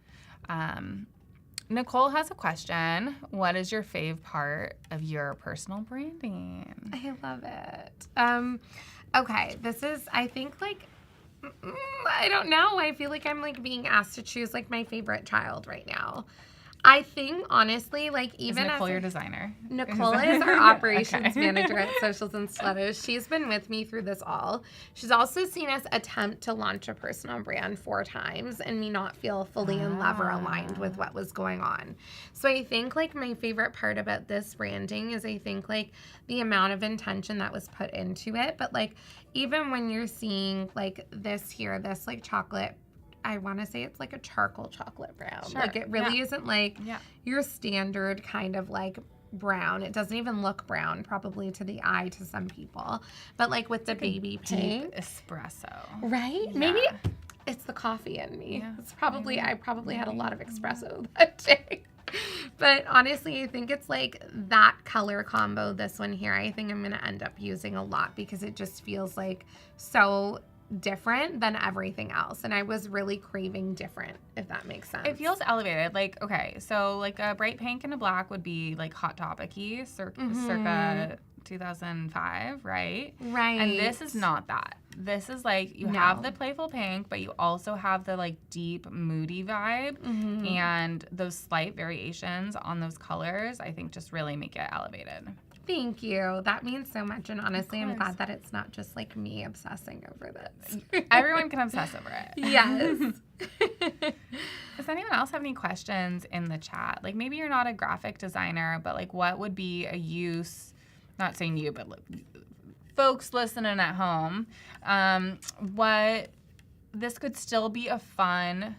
Nicole has a question. What is your fave part of your personal branding? I love it. Okay, this is, I think, like, I don't know. I feel like I'm, like, being asked to choose, like, my favorite child right now. I think, honestly, like, even Is Nicole as your designer? Nicole is our operations manager at Socials and Stilettos. She's been with me through this all. She's also seen us attempt to launch a personal brand 4 times and me not feel fully in love or aligned with what was going on. So I think, like, my favorite part about this branding is I think, like, the amount of intention that was put into it. But, like, even when you're seeing, like, this here, this, like, chocolate, I want to say it's like a charcoal chocolate brown. Sure. Like, it really isn't like your standard kind of like brown. It doesn't even look brown probably to the eye to some people. But like with the baby pink. Deep espresso. Right? Yeah. Maybe it's the coffee in me. Yeah. It's probably, I probably had a lot of espresso that day. But honestly, I think it's like that color combo, this one here, I think I'm going to end up using a lot because it just feels like so different than everything else, and I was really craving different, if that makes sense. It feels elevated. Like, okay, so like a bright pink and a black would be like Hot Topic-y, circa 2005, right? Right. And this is not that. This is like, you have the playful pink, but you also have the like deep moody vibe, and those slight variations on those colors, I think, just really make it elevated. Thank you. That means so much, and honestly, I'm glad that it's not just like me obsessing over this. Everyone can obsess over it. Yes. Does anyone else have any questions in the chat? Like, maybe you're not a graphic designer, but like, what would be a use, not saying you, but like, folks listening at home, what, this could still be a fun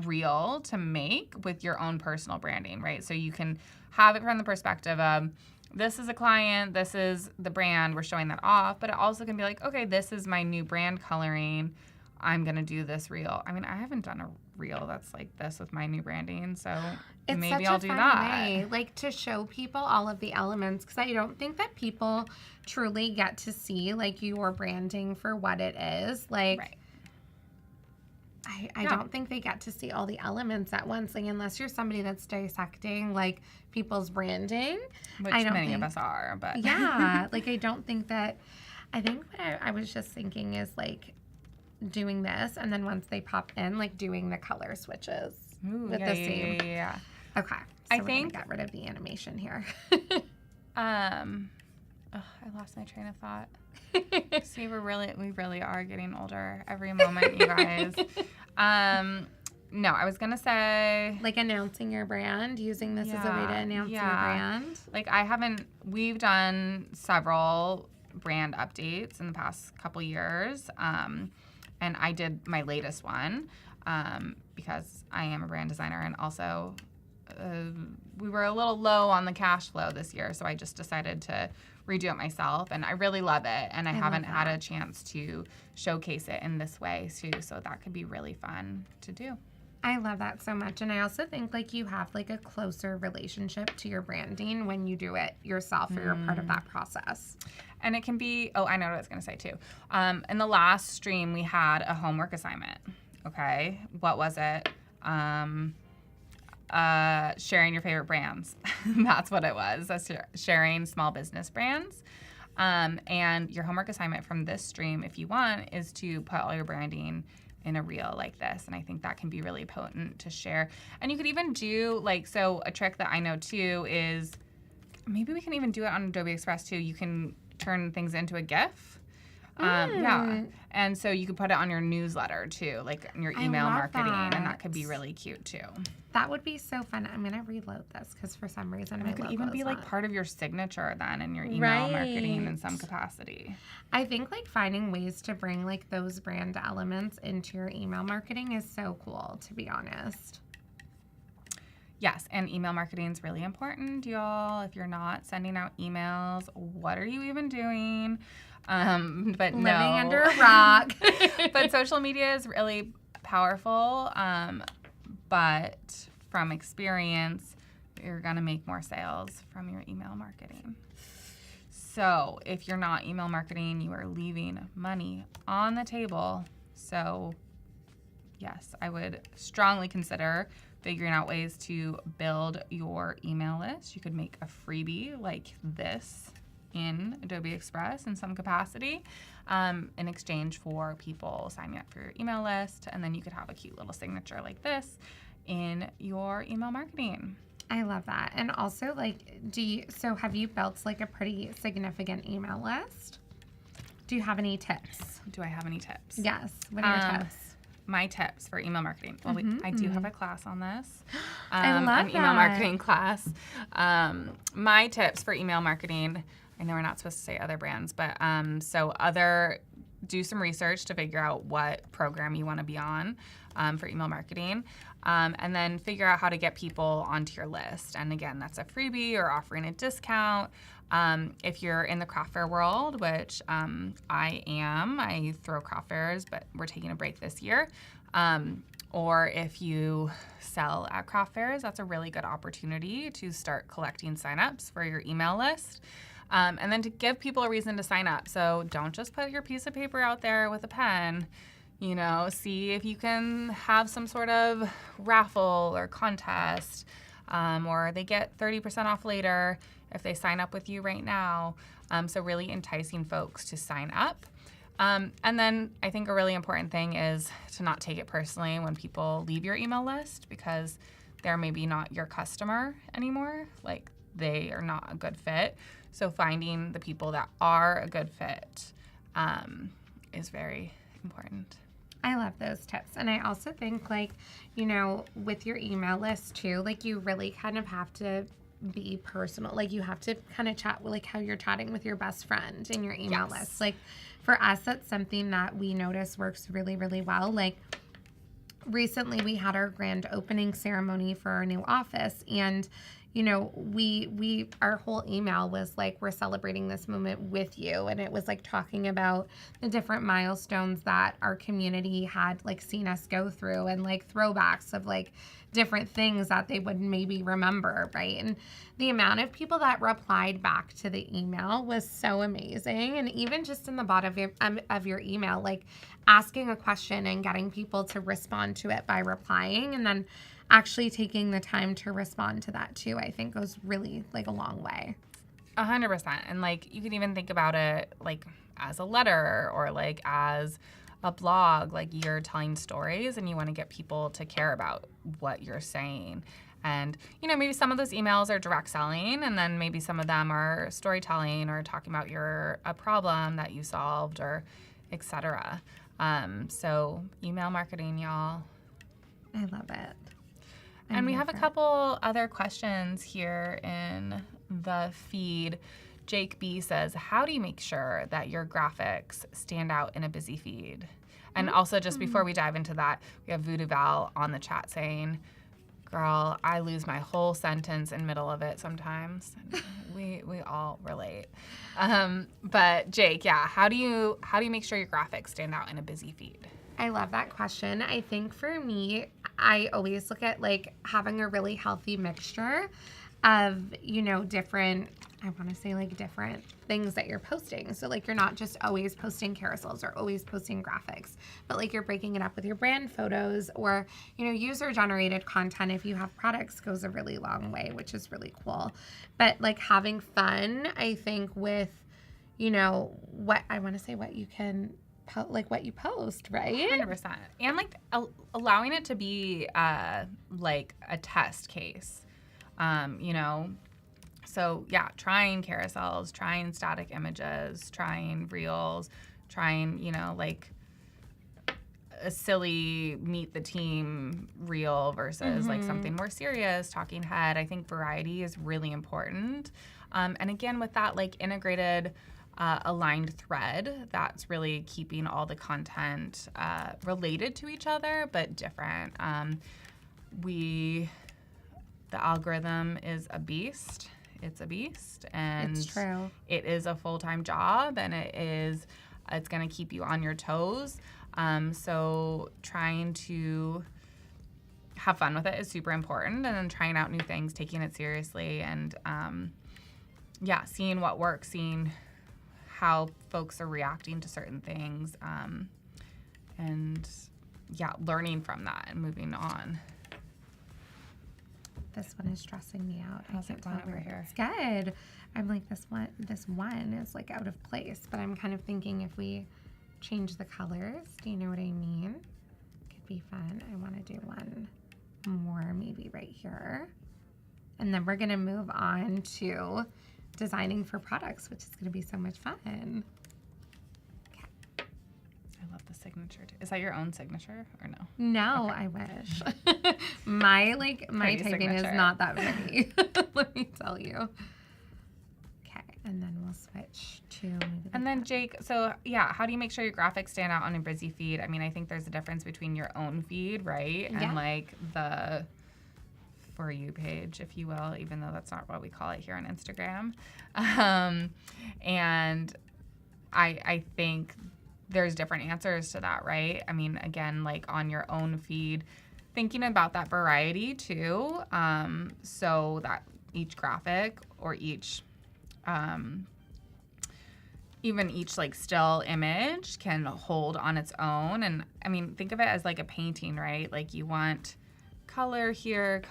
reel to make with your own personal branding, right? So you can have it from the perspective of, this is a client, this is the brand, we're showing that off, but it also can be like, okay, this is my new brand coloring, I'm going to do this reel. I mean, I haven't done a reel that's like this with my new branding, so it's maybe such I'll a do fun that. way, like, to show people all of the elements, because I don't think that people truly get to see, like, your branding for what it is. Like, Right. I don't think they get to see all the elements at once, like, unless you're somebody that's dissecting, like, people's branding. Which I don't many think, of us are, but yeah, like, I don't think that, I think what I was just thinking is, like, doing this, and then once they pop in, like, doing the color switches with the same. Yeah. Okay. So I we're think- gonna get rid of the animation here. I lost my train of thought. See, we really are getting older every moment, you guys. No, I was gonna say, Like announcing your brand, using this as a way to announce your brand. like, we've done several brand updates in the past couple years, and I did my latest one because I am a brand designer, and also we were a little low on the cash flow this year, so I just decided to redo it myself, and I really love it, and I haven't had a chance to showcase it in this way too, so that could be really fun to do. I love that so much, and I also think, like, you have, like, a closer relationship to your branding when you do it yourself or you're part of that process. And it can be, I know what I was going to say too. In the last stream, we had a homework assignment. Okay. What was it? sharing your favorite brands. That's what it was. That's sharing small business brands. And your homework assignment from this stream, if you want, is to put all your branding in a reel like this. And I think that can be really potent to share. And you could even do so a trick that I know too is, maybe we can even do it on Adobe Express too. You can turn things into a GIF. Yeah. And so you could put it on your newsletter too, like in your email marketing, and that could be really cute too. That would be so fun. I'm going to reload this because for some reason it could even be like part of your signature then in your email marketing in some capacity. I think like finding ways to bring like those brand elements into your email marketing is so cool, to be honest. Yes, and email marketing is really important, y'all. If you're not sending out emails, what are you even doing? But living under a rock. But social media is really powerful. But from experience, you're gonna make more sales from your email marketing. So if you're not email marketing, you are leaving money on the table. So yes, I would strongly consider figuring out ways to build your email list. You could make a freebie like this in Adobe Express in some capacity in exchange for people signing up for your email list. And then you could have a cute little signature like this in your email marketing. I love that. And also, like, have you built like a pretty significant email list? Do you have any tips? Do I have any tips? Yes. What are your tips? My tips for email marketing. Well, I do have a class on this. I love an email marketing class. My tips for email marketing, I know we're not supposed to say other brands, but do some research to figure out what program you want to be on for email marketing. And then figure out how to get people onto your list. And again, that's a freebie or offering a discount. If you're in the craft fair world, which I throw craft fairs, but we're taking a break this year. Or if you sell at craft fairs, that's a really good opportunity to start collecting signups for your email list. And then to give people a reason to sign up. So don't just put your piece of paper out there with a pen. See if you can have some sort of raffle or contest, or they get 30% off later if they sign up with you right now. So really enticing folks to sign up. And then I think a really important thing is to not take it personally when people leave your email list, because they're maybe not your customer anymore. Like, they are not a good fit. So finding the people that are a good fit is very important. I love those tips. And I also think, like, with your email list too, like, you really kind of have to be personal. Like, you have to kind of chat like how you're chatting with your best friend in your email list. Like, for us, that's something that we notice works really, really well. Like, recently we had our grand opening ceremony for our new office, and we our whole email was like, we're celebrating this moment with you. And it was like talking about the different milestones that our community had like seen us go through, and like throwbacks of like different things that they would maybe remember, right? And the amount of people that replied back to the email was so amazing. And even just in the bottom of your email, like asking a question and getting people to respond to it by replying, and then actually taking the time to respond to that too, I think goes really like a long way. 100%. And like, you can even think about it like as a letter or like as a blog. Like, you're telling stories and you want to get people to care about what you're saying. And, maybe some of those emails are direct selling, and then maybe some of them are storytelling or talking about a problem that you solved, or et cetera. So email marketing, y'all. I love it. And we have a couple other questions here in the feed. Jake B says, how do you make sure that your graphics stand out in a busy feed? And also, just before we dive into that, we have Voodoo Val on the chat saying, girl, I lose my whole sentence in the middle of it sometimes. we all relate. But Jake, how do you make sure your graphics stand out in a busy feed? I love that question. I think for me, I always look at like having a really healthy mixture of, you know, different, I want to say like different things that you're posting. So like you're not just always posting carousels or always posting graphics, but like you're breaking it up with your brand photos or, you know, user generated content if you have products goes a really long way, which is really cool. But like having fun, I think with, you know, what I want to say, what you can like what you post, right? 100%. And like allowing it to be like a test case, you know. So yeah, trying carousels, trying static images, trying reels, trying, you know, like a silly meet the team reel versus like something more serious, talking head. I think variety is really important. And again, with that like integrated aligned thread, that's really keeping all the content related to each other, but different. The algorithm is a beast. It's a beast, and It's true. It is a full-time job, and it's going to keep you on your toes. So trying to have fun with it is super important, and then trying out new things, taking it seriously, and yeah, seeing what works, seeing how folks are reacting to certain things, and yeah, learning from that and moving on. This one is stressing me out. How's it going over here? It's good. I'm like, this one is like out of place, but I'm kind of thinking if we change the colors, do you know what I mean? Could be fun. I want to do one more maybe right here. And then we're going to move on to designing for products, which is going to be so much fun. I love the signature too. Is that your own signature or no? No, I wish. my Pretty typing is signature. not that pretty. Let me tell you. Okay, and then we'll switch to maybe And then Jake, so yeah, how do you make sure your graphics stand out on a busy feed? I mean, I think there's a difference between your own feed, right? Yeah. And like the For You page, if you will, even though that's not what we call it here on Instagram. And I think there's different answers to that, right? I mean, again, like on your own feed, thinking about that variety too, so that each graphic or each, even each like still image can hold on its own. And I mean, think of it as like a painting, right? Like you want color here,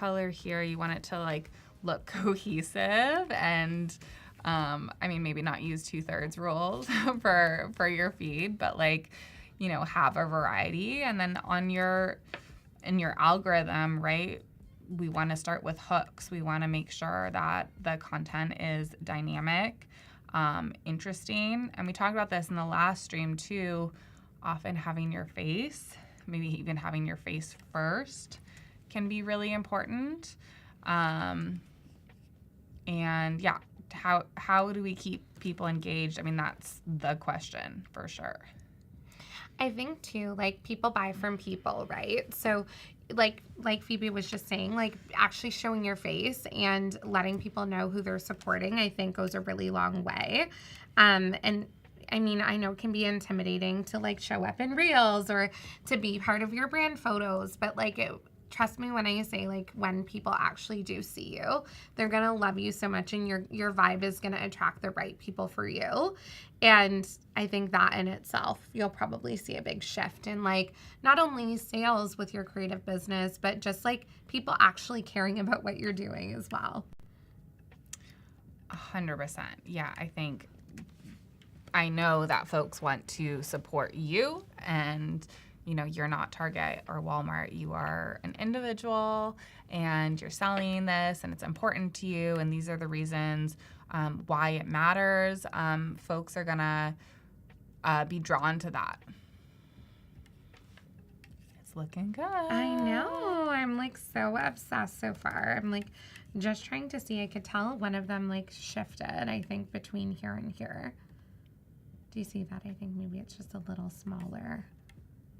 you want it to like look cohesive and I mean, maybe not use 2/3 rules for your feed, but like, you know, have a variety. And then in your algorithm, right, we want to start with hooks. We want to make sure that the content is dynamic, interesting. And we talked about this in the last stream too, often having your face, maybe even having your face first can be really important. And yeah, how do we keep people engaged? I mean, that's the question for sure. I think too, like people buy from people, right? So like Phoebe was just saying, like actually showing your face and letting people know who they're supporting, I think goes a really long way. And I mean, I know it can be intimidating to like show up in reels or to be part of your brand photos, but like trust me when I say like when people actually do see you, they're going to love you so much and your vibe is going to attract the right people for you. And I think that in itself, you'll probably see a big shift in like not only sales with your creative business, but just like people actually caring about what you're doing as well. 100%. Yeah, I know that folks want to support you, and you know, you're not Target or Walmart. You are an individual and you're selling this and it's important to you. And these are the reasons why it matters. Folks are going to be drawn to that. It's looking good. I know. I'm like so obsessed so far. I'm like just trying to see. I could tell one of them like shifted, I think, between here and here. Do you see that? I think maybe it's just a little smaller.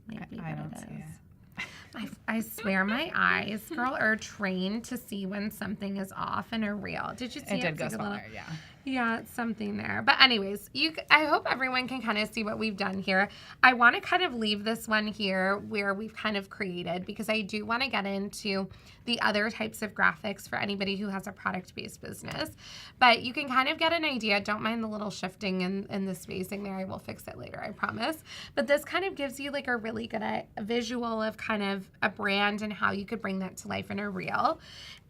Maybe I what don't it see is. it. I swear my eyes, girl, are trained to see when something is off in a reel. Did you see it? It did go It's like a little- smaller, yeah. Yeah, it's something there. But anyways, I hope everyone can kind of see what we've done here. I want to kind of leave this one here where we've kind of created, because I do want to get into the other types of graphics for anybody who has a product-based business. But you can kind of get an idea. Don't mind the little shifting in the spacing there. I will fix it later, I promise. But this kind of gives you like a really good visual of kind of a brand and how you could bring that to life in a reel.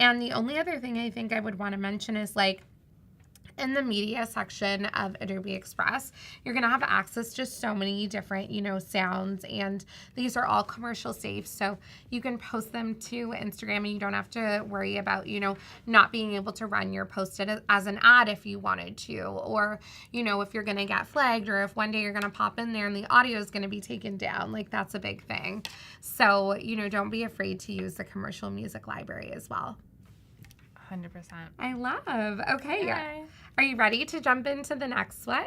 And the only other thing I think I would want to mention is like, in the media section of Adobe Express, you're going to have access to so many different, sounds, and these are all commercial safe. So you can post them to Instagram and you don't have to worry about, not being able to run your post as an ad if you wanted to, or, if you're going to get flagged, or if one day you're going to pop in there and the audio is going to be taken down, like that's a big thing. So, don't be afraid to use the commercial music library as well. 100%. I love. Okay. Yay. Are you ready to jump into the next one?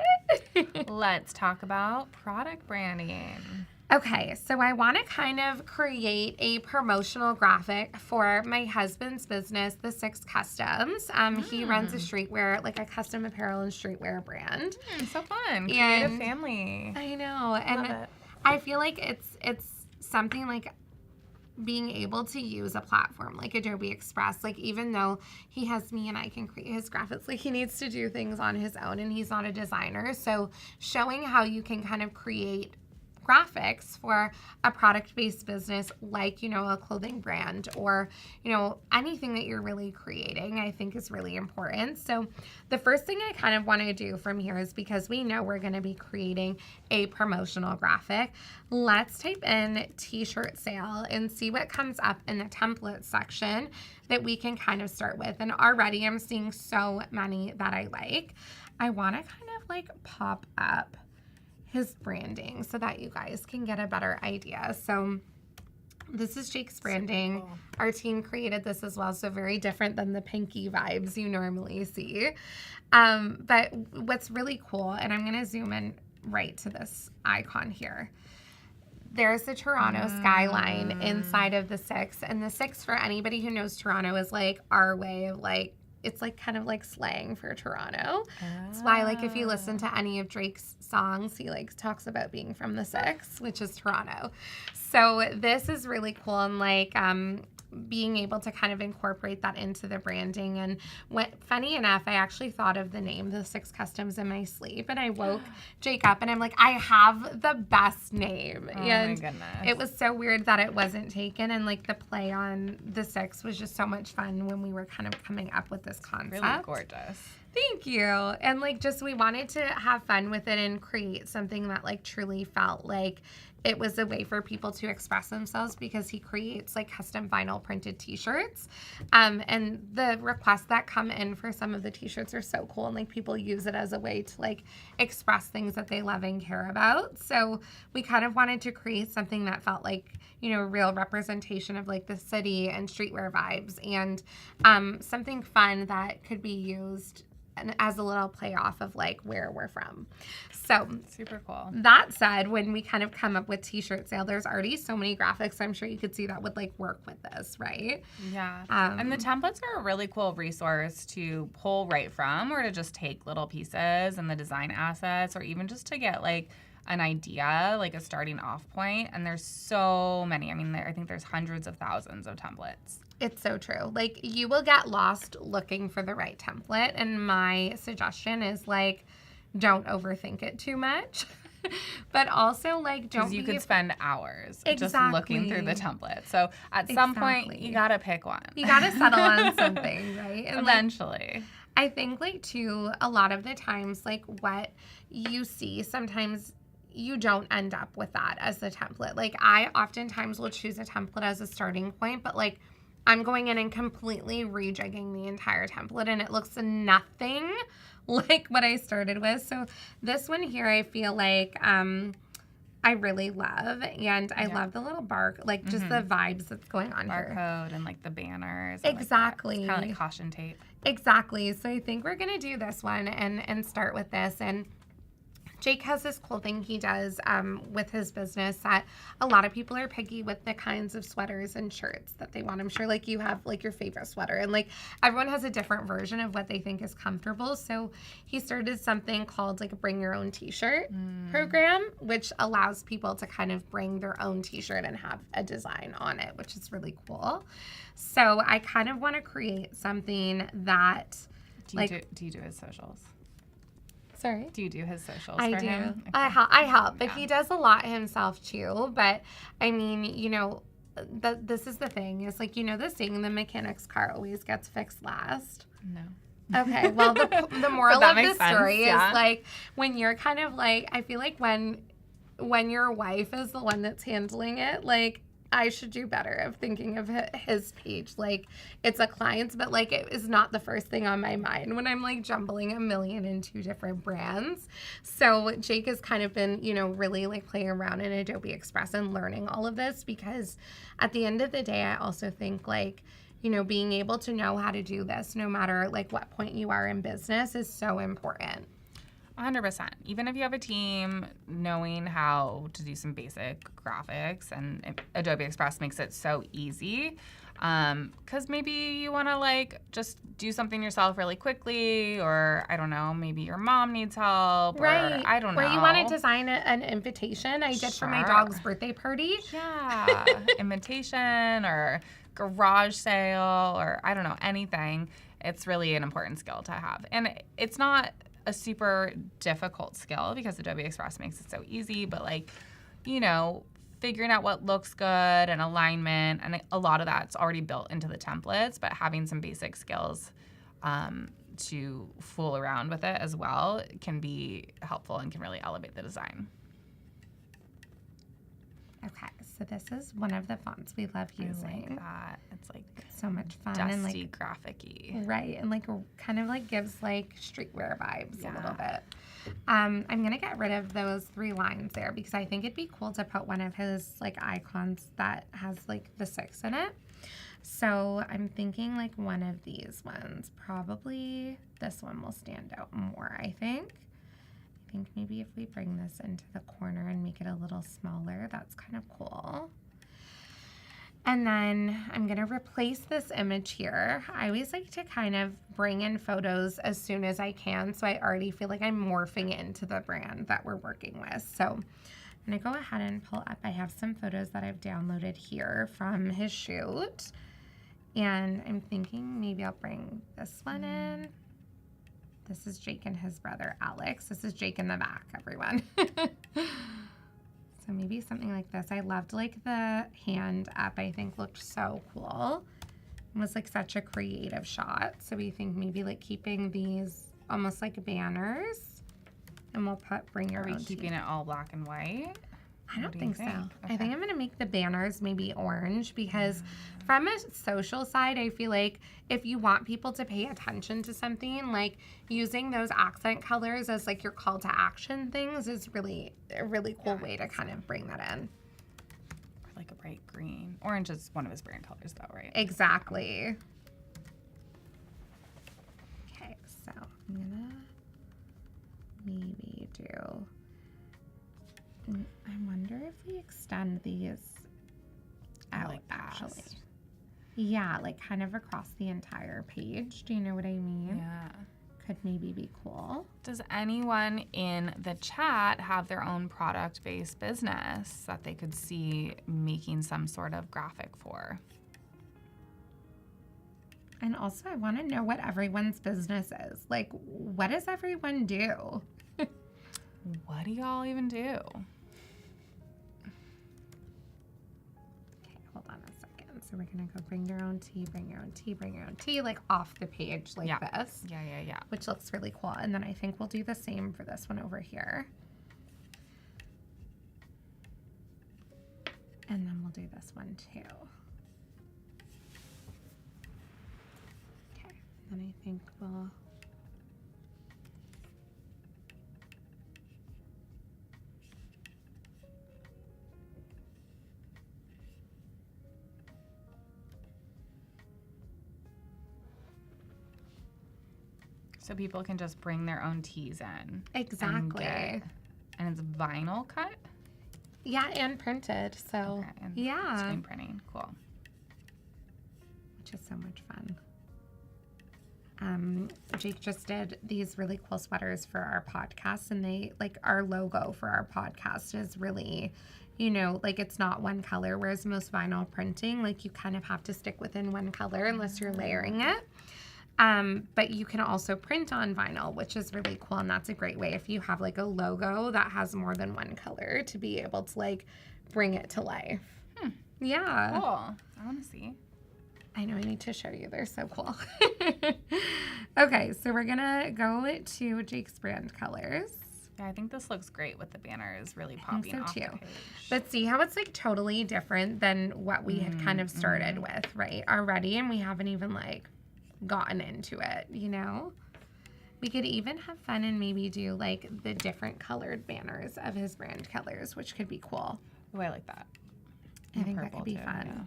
Let's talk about product branding. Okay, so I want to kind of create a promotional graphic for my husband's business, The Six Customs. He runs a streetwear, like a custom apparel and streetwear brand. So fun. Creative family. I know. And Love it. I feel like it's something like being able to use a platform like Adobe Express, like even though he has me and I can create his graphics, like he needs to do things on his own and he's not a designer. So showing how you can kind of create graphics for a product-based business like, a clothing brand or, anything that you're really creating, I think is really important. So the first thing I kind of want to do from here is, because we know we're going to be creating a promotional graphic, let's type in t-shirt sale and see what comes up in the template section that we can kind of start with. And already I'm seeing so many that I like. I want to kind of like pop up his branding so that you guys can get a better idea. So this is Jake's branding. Cool. Our team created this as well, so very different than the pinky vibes you normally see. But what's really cool, and I'm going to zoom in right to this icon here. There's the Toronto skyline inside of the Six, and the Six, for anybody who knows Toronto, is like our way of like, it's like kind of like slang for Toronto. That's why, like, if you listen to any of Drake's songs, he like talks about being from the Six, which is Toronto. So this is really cool, and like being able to kind of incorporate that into the branding. And funny enough, I actually thought of the name, The Six Customs, in my sleep, and I woke Jake up and I'm like, I have the best name. Oh and my goodness. It was so weird that it wasn't taken, and like the play on the Six was just so much fun when we were kind of coming up with this concept. Really gorgeous. Thank you. And like just we wanted to have fun with it and create something that like truly felt like it was a way for people to express themselves, because he creates like custom vinyl printed t-shirts. And the requests that come in for some of the t-shirts are so cool, and like people use it as a way to like express things that they love and care about. So we kind of wanted to create something that felt like, a real representation of like the city and streetwear vibes, and something fun that could be used as a little play off of like where we're from. So super cool. That said, when we kind of come up with t-shirt sale, there's already so many graphics I'm sure you could see that would like work with this, right? Yeah. And the templates are a really cool resource to pull right from, or to just take little pieces and the design assets, or even just to get like an idea, like a starting off point. And there's so many. I mean, I think there's hundreds of thousands of templates. It's so true. Like, you will get lost looking for the right template. And my suggestion is, like, don't overthink it too much. But also, like, don't Because you could spend hours just Exactly. looking through the template. So at some point, you got to pick one. You got to settle on something, right? And Eventually. Like, I think, like, too, a lot of the times, like, what you see sometimes you don't end up with that as the template. Like, I oftentimes will choose a template as a starting point, but, like, I'm going in and completely rejigging the entire template, and it looks nothing like what I started with. So this one here, I feel like I really love, and I love the little like just the vibes that's going on here. Barcode and like the banners. Exactly. It's kind of like caution tape. Exactly. So I think we're going to do this one and start with this. And Jake has this cool thing he does with his business that a lot of people are picky with the kinds of sweaters and shirts that they want. I'm sure like you have like your favorite sweater, and like everyone has a different version of what they think is comfortable. So he started something called like a bring your own t-shirt program, which allows people to kind of bring their own t-shirt and have a design on it, which is really cool. So I kind of want to create something that Do you do his socials? Sorry? Do you do his socials I for do. him? Okay. I help, but Yeah. he does a lot himself too. But I mean, you know, this is the thing. Is like, you know, the saying, the mechanic's car always gets fixed last. No. Okay, well, the moral that of the makes sense, story yeah. is like when you're kind of like, I feel like when your wife is the one that's handling it, like I should do better of thinking of his page like it's a client's, but like it is not the first thing on my mind when I'm like jumbling a million in 2 different brands. So Jake has kind of been, you know, really like playing around in Adobe Express and learning all of this, because at the end of the day, I also think like, you know, being able to know how to do this no matter like what point you are in business is so important. 100%. Even if you have a team, knowing how to do some basic graphics, and Adobe Express makes it so easy. Because maybe you want to like just do something yourself really quickly, or I don't know, maybe your mom needs help, Right. or I don't know. Or you want to design an invitation. I did for my Sure. dog's birthday party. Yeah, invitation or garage sale, or I don't know, anything. It's really an important skill to have. And it's not a super difficult skill because Adobe Express makes it so easy, but like, you know, figuring out what looks good and alignment, and a lot of that's already built into the templates, but having some basic skills to fool around with it as well can be helpful and can really elevate the design. Okay, so this is one of the fonts we love I using. like that. It's like So much fun dusty, and like graphic-y. right, and like kind of like gives like streetwear vibes a little Yeah. bit. I'm gonna get rid of those 3 lines there because I think it'd be cool to put one of his like icons that has like the 6 in it. So I'm thinking like one of these ones. Probably this one will stand out more, I think. I think maybe if we bring this into the corner and make it a little smaller, that's kind of cool. And then I'm going to replace this image here. I always like to kind of bring in photos as soon as I can, so I already feel like I'm morphing into the brand that we're working with. So I'm going to go ahead and pull up. I have some photos that I've downloaded here from his shoot. And I'm thinking maybe I'll bring this one in. This is Jake and his brother, Alex. This is Jake in the back, everyone. So maybe something like this. I loved like the hand up, I think looked so cool. It was like such a creative shot. So we think maybe like keeping these almost like banners, and we'll put bring your Are we own keeping tea. it all black and white? I don't What do you think so. think? I think I'm going to make the banners maybe orange because from a social side, I feel like if you want people to pay attention to something, like using those accent colors as like your call to action things is really a really cool way to kind of bring that in. Or like a bright green. Orange is one of his brand colors though, right? Exactly. Okay, so I'm going to maybe do... I wonder if we extend these out, Like actually. past. Yeah, like kind of across the entire page. Do you know what I mean? Yeah. Could maybe be cool. Does anyone in the chat have their own product-based business that they could see making some sort of graphic for? And also, I want to know what everyone's business is. Like, what does everyone do? What do y'all even do? Okay, hold on a second. So we're going to go bring your own tea, bring your own tea, bring your own tea, like off the page like this. Yeah. Which looks really cool. And then I think we'll do the same for this one over here. And then we'll do this one too. Okay, and then I think we'll... So people can just bring their own teas in. Exactly. And get And it's vinyl cut? Yeah, and printed. So, Okay, and yeah. screen printing. Cool. Which is so much fun. Jake just did these really cool sweaters for our podcast, and they, like, our logo for our podcast is really, you know, like, it's not one color, whereas most vinyl printing, like, you kind of have to stick within one color unless you're layering it. But you can also print on vinyl, which is really cool, and that's a great way if you have, like, a logo that has more than one color to be able to, like, bring it to life. Yeah. Cool. I want to see. I know, I need to show you. They're so cool. Okay, so we're gonna go to Jake's brand colors. Yeah, I think this looks great with the banners really I think popping so off too. the page. But see how it's like totally different than what we had kind of started with, right? Already, and we haven't even like gotten into it, you know? We could even have fun and maybe do like the different colored banners of his brand colors, which could be cool. Oh, I like that. I And think that purple could be too, fun. yeah.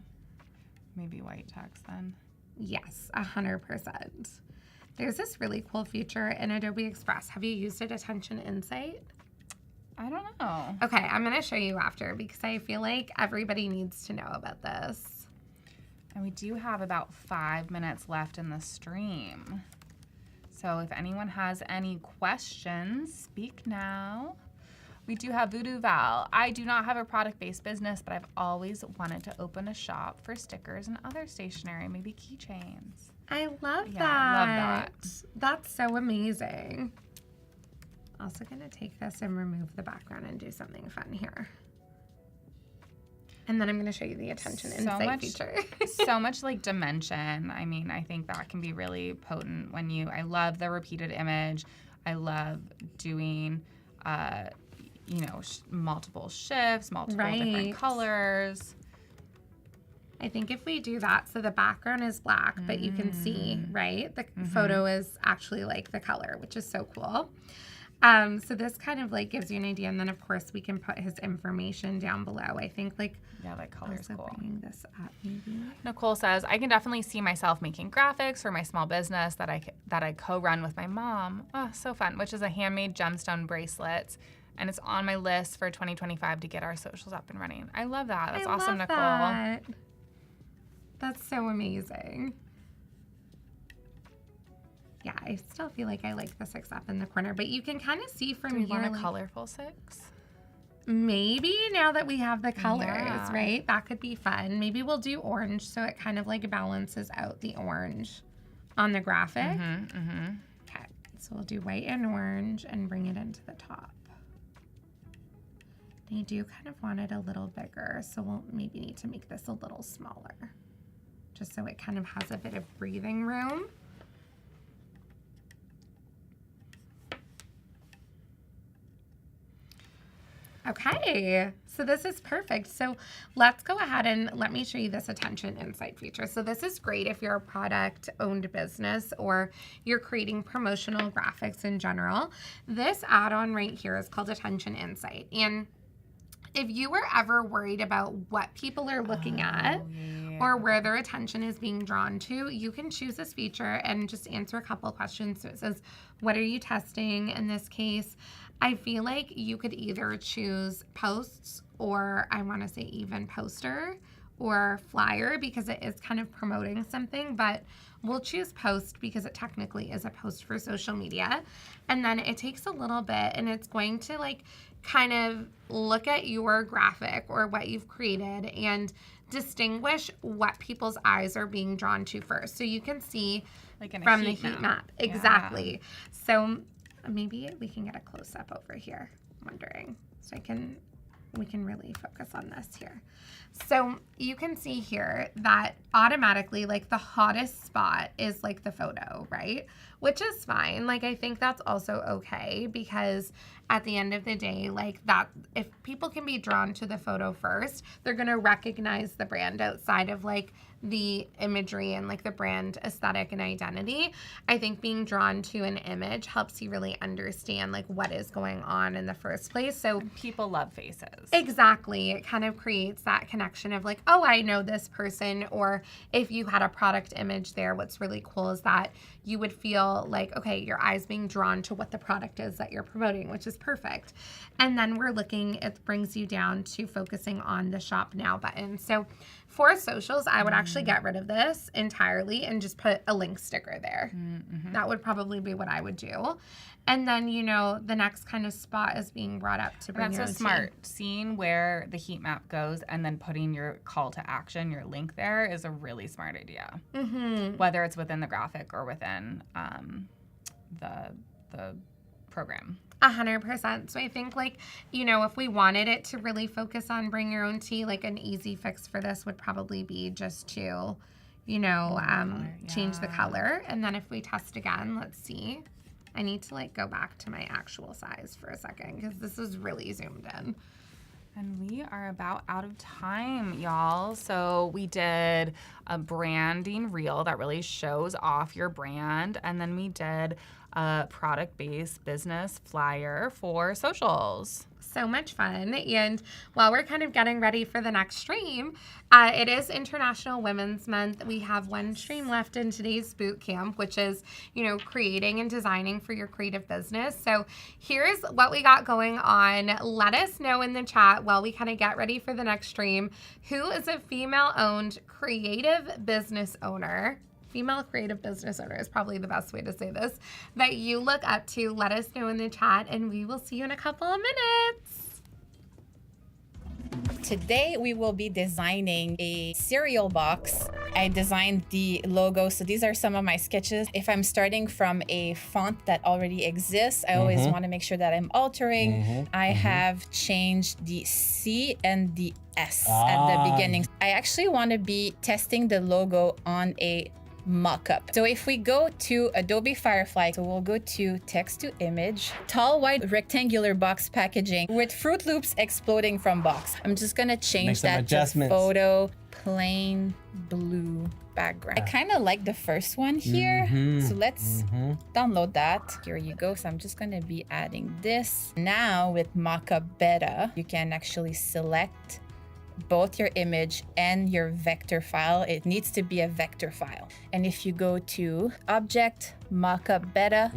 Maybe white text then. Yes, 100%. There's this really cool feature in Adobe Express. Have you used it, Attention Insight? I don't know. Okay, I'm going to show you after because I feel like everybody needs to know about this. And we do have about 5 minutes left in the stream. So if anyone has any questions, speak now. We do have Voodoo Val. I do not have a product-based business, but I've always wanted to open a shop for stickers and other stationery, maybe keychains. I love Yeah, that. I love that. That's so amazing. Also going to take this and remove the background and do something fun here. And then I'm going to show you the Attention Insight feature. So much like dimension. I mean, I think that can be really potent when I love the repeated image. I love doing, multiple shifts, multiple different colors. I think if we do that, so the background is black, but you can see, right? The photo is actually like the color, which is so cool. So this kind of like gives you an idea, and then of course we can put his information down below. I think like that color is cool. Bringing this up, maybe. Nicole says, I can definitely see myself making graphics for my small business that I co-run with my mom. Oh, so fun! Which is a handmade gemstone bracelet, and it's on my list for 2025 to get our socials up and running. I love that. That's awesome, Nicole. That. That's so amazing. Yeah, I still feel like I like the 6 up in the corner, but you can kind of see from Do we here. want a like, colorful 6? Maybe now that we have the colors, Yeah. right? That could be fun. Maybe we'll do orange so it kind of like balances out the orange on the graphic. Okay, so we'll do white and orange and bring it into the top. I do kind of want it a little bigger, so we'll maybe need to make this a little smaller, just so it kind of has a bit of breathing room. Okay, so this is perfect. So let's go ahead and let me show you this Attention Insight feature. So this is great if you're a product-owned business or you're creating promotional graphics in general. This add-on right here is called Attention Insight. And if you were ever worried about what people are looking at or where their attention is being drawn to, you can choose this feature and just answer a couple questions. So it says, what are you testing in this case? I feel like you could either choose posts or I want to say even poster or flyer because it is kind of promoting something, but we'll choose post because it technically is a post for social media. And then it takes a little bit and it's going to like kind of look at your graphic or what you've created and distinguish what people's eyes are being drawn to first. So you can see like in from a the heat map. Exactly. Yeah. So maybe we can get a close-up over here. I'm wondering. So we can really focus on this here. So you can see here that automatically like the hottest spot is like the photo, right? Which is fine. Like I think that's also okay because at the end of the day, like that, if people can be drawn to the photo first, they're going to recognize the brand outside of like the imagery and like the brand aesthetic and identity. I think being drawn to an image helps you really understand like what is going on in the first place. So people love faces. Exactly. It kind of creates that connection of like, oh, I know this person. Or if you had a product image there, what's really cool is that you would feel feel like, okay, your eye's being drawn to what the product is that you're promoting, which is perfect. And then we're looking, it brings you down to focusing on the Shop Now button. So for socials, I would actually get rid of this entirely and just put a link sticker there. That would probably be what I would do. And then, you know, the next kind of spot is being brought up to bring That's your so own smart. Seeing where the heat map goes and then putting your call to action, your link there, is a really smart idea. Whether it's within the graphic or within the program. 100%. So I think, like, you know, if we wanted it to really focus on bring your own tea, like an easy fix for this would probably be just to, you know, change the color. And then if we test again, let's see. I need to like go back to my actual size for a second because this is really zoomed in. And we are about out of time, y'all. So we did a branding reel that really shows off your brand. And then we did a product-based business flyer for socials. So much fun. And while we're kind of getting ready for the next stream, it is International Women's Month. We have one stream left in today's boot camp, which is, you know, creating and designing for your creative business. So here's what we got going on. Let us know in the chat while we kind of get ready for the next stream, who is a female-owned creative business owner? Female creative business owner is probably the best way to say this, that you look up to. Let us know in the chat, and we will see you in a couple of minutes. Today we will be designing a cereal box. I designed the logo, so these are some of my sketches. If I'm starting from a font that already exists, I always want to make sure that I'm altering. I have changed the C and the S at the beginning. I actually want to be testing the logo on a Mockup. So if we go to Adobe Firefly, so we'll go to text to image, tall white rectangular box packaging with Fruit Loops exploding from box. I'm just gonna change that to photo, plain blue background. I kind of like the first one here. So let's download that. Here you go. So I'm just gonna be adding this. Now with Mockup Beta, you can actually select both your image and your vector file. It needs to be a vector file. And if you go to Object, Mockup Beta,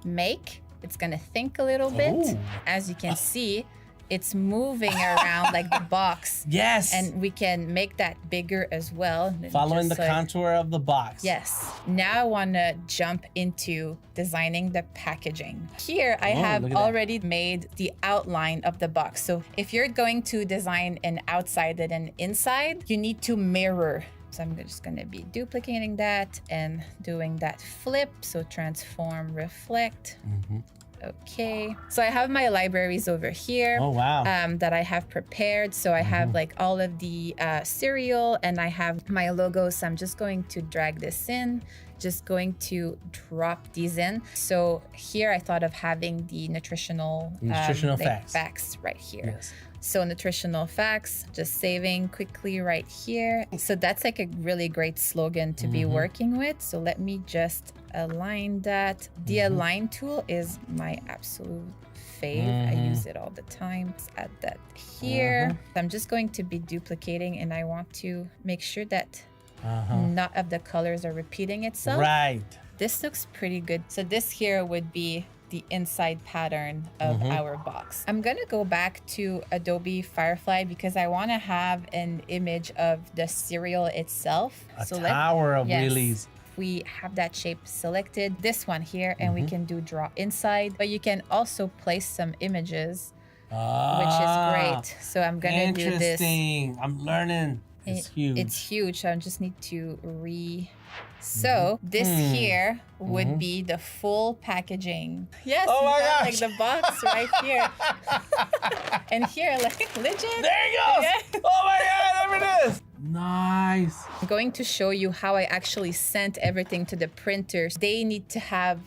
Make, it's gonna think a little bit. As you can see, it's moving around like the box. Yes. And we can make that bigger as well. Following the contour of the box. Yes. Now I want to jump into designing the packaging. Here I have already made the outline of the box. So if you're going to design an outside and an inside, you need to mirror. So I'm just going to be duplicating that and doing that flip. So transform, reflect. Okay, so I have my libraries over here. Oh, wow. That I have prepared. So I have like all of the cereal and I have my logos. So I'm just going to drag this in, just going to drop these in. So here I thought of having the nutritional facts right here. Yes. So nutritional facts, just saving quickly right here. So that's like a really great slogan to be working with. So let me just align that. The align tool is my absolute fave. I use it all the time. Let's add that here. I'm just going to be duplicating and I want to make sure that none of the colors are repeating itself. Right. This looks pretty good. So this here would be the inside pattern of our box. I'm gonna go back to Adobe Firefly because I want to have an image of the cereal itself. A tower of wheelies. We have that shape selected, this one here, and we can do draw inside, but you can also place some images, which is great. So I'm gonna do this. Interesting. I'm learning. It's huge. It's huge. So I just need to So this here would be the full packaging. Yes, oh my gosh. like the box right here. And here, like legit. There it goes. Okay. Oh my God, there it is. Nice. I'm going to show you how I actually sent everything to the printers. They need to have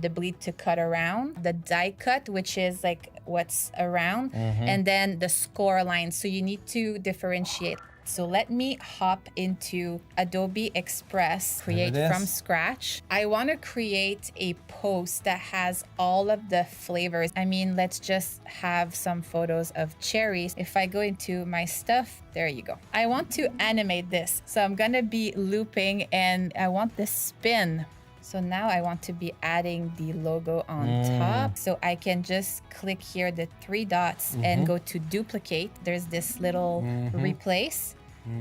the bleed to cut around, the die cut, which is like what's around, and then the score line. So you need to differentiate. So let me hop into Adobe Express, create from scratch. I want to create a post that has all of the flavors. I mean, let's just have some photos of cherries. If I go into my stuff, there you go. I want to animate this. So I'm going to be looping and I want the spin. So now I want to be adding the logo on top. So I can just click here the 3 dots and go to duplicate. There's this little replace.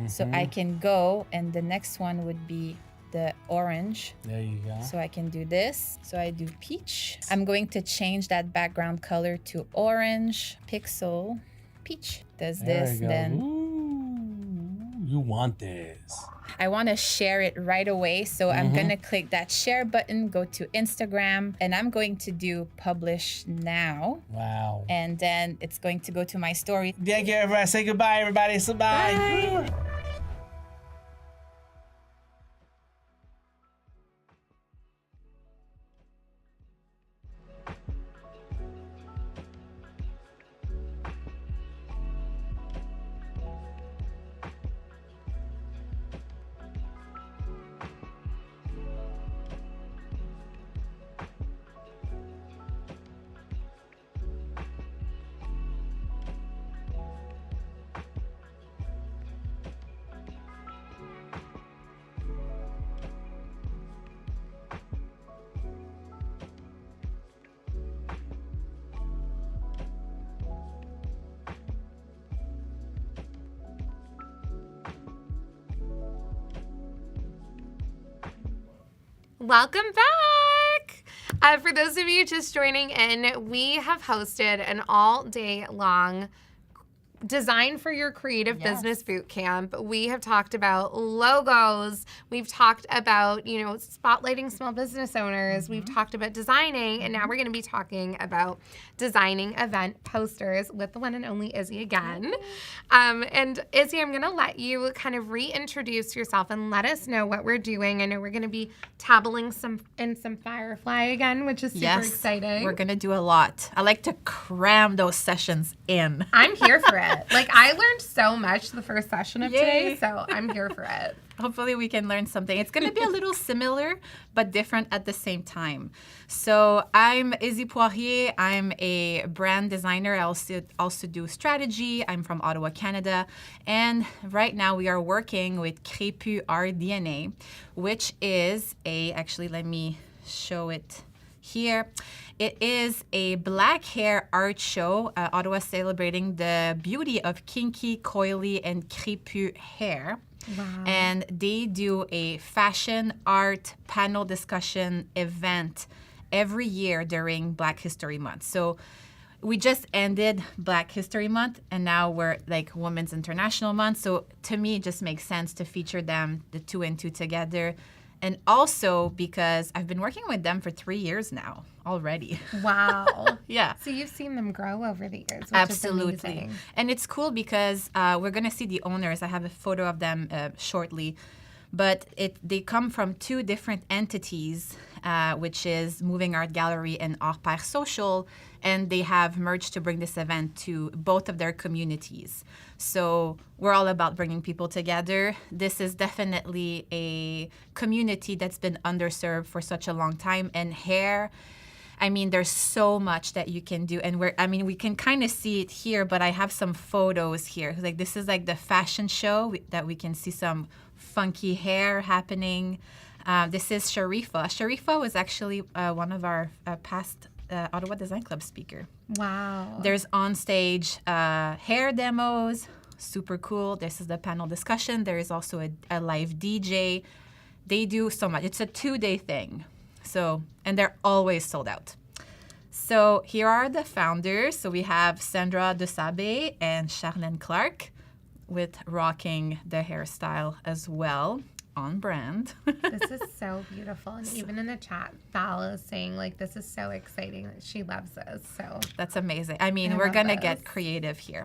So I can go, and the next one would be the orange. There you go. So I can do this. So I do peach. I'm going to change that background color to orange. Pixel, peach. Does There this, you go. then Ooh, you want this. I want to share it right away. So I'm going to click that share button, go to Instagram, and I'm going to do publish now. Wow. And then it's going to go to my story. Thank you, everybody. Say goodbye, everybody. Say bye. Welcome back. For those of you just joining in, we have hosted an all-day long Design for Your Creative Business Bootcamp. We have talked about logos. We've talked about, spotlighting small business owners. We've talked about designing, and now we're going to be talking about designing event posters with the one and only Izzy again. And Izzy, I'm going to let you kind of reintroduce yourself and let us know what we're doing. I know we're going to be tabling some Firefly again, which is super exciting. We're going to do a lot. I like to cram those sessions in. I'm here for it. Like, I learned so much the first session of today, so I'm here for it. Hopefully we can learn something. It's going to be a little similar, but different at the same time. So I'm Izzy Poirier. I'm a brand designer. I also do strategy. I'm from Ottawa, Canada. And right now we are working with Crépu RDNA, which is actually, let me show it here. It is a black hair art show, Ottawa celebrating the beauty of kinky, coily, and crépu hair. Wow. And they do a fashion art panel discussion event every year during Black History Month. So we just ended Black History Month, and now we're like Women's International Month. So to me, it just makes sense to feature them, the 2 and 2 together. And also because I've been working with them for 3 years now already. Wow. Yeah. So you've seen them grow over the years, which Absolutely. is amazing. And it's cool because we're going to see the owners. I have a photo of them shortly. But they come from 2 different entities, which is Moving Art Gallery and Art Pair Social, and they have merged to bring this event to both of their communities. So we're all about bringing people together. This is definitely a community that's been underserved for such a long time. And hair, I mean, there's so much that you can do. And we can kind of see it here, but I have some photos here. Like, this is like the fashion show that we can see some funky hair happening. This is Sharifa. Sharifa was actually one of our past Ottawa Design Club speaker. Wow. There's on-stage hair demos, super cool. This is the panel discussion. There is also a live DJ. They do so much. It's a 2-day thing. So, and they're always sold out. So here are the founders. So we have Sandra Desabe and Charlene Clark with rocking the hairstyle as well. On brand. This is so beautiful. And even in the chat, Val is saying, like, this is so exciting that she loves this. So that's amazing. I mean, we're going to get creative here.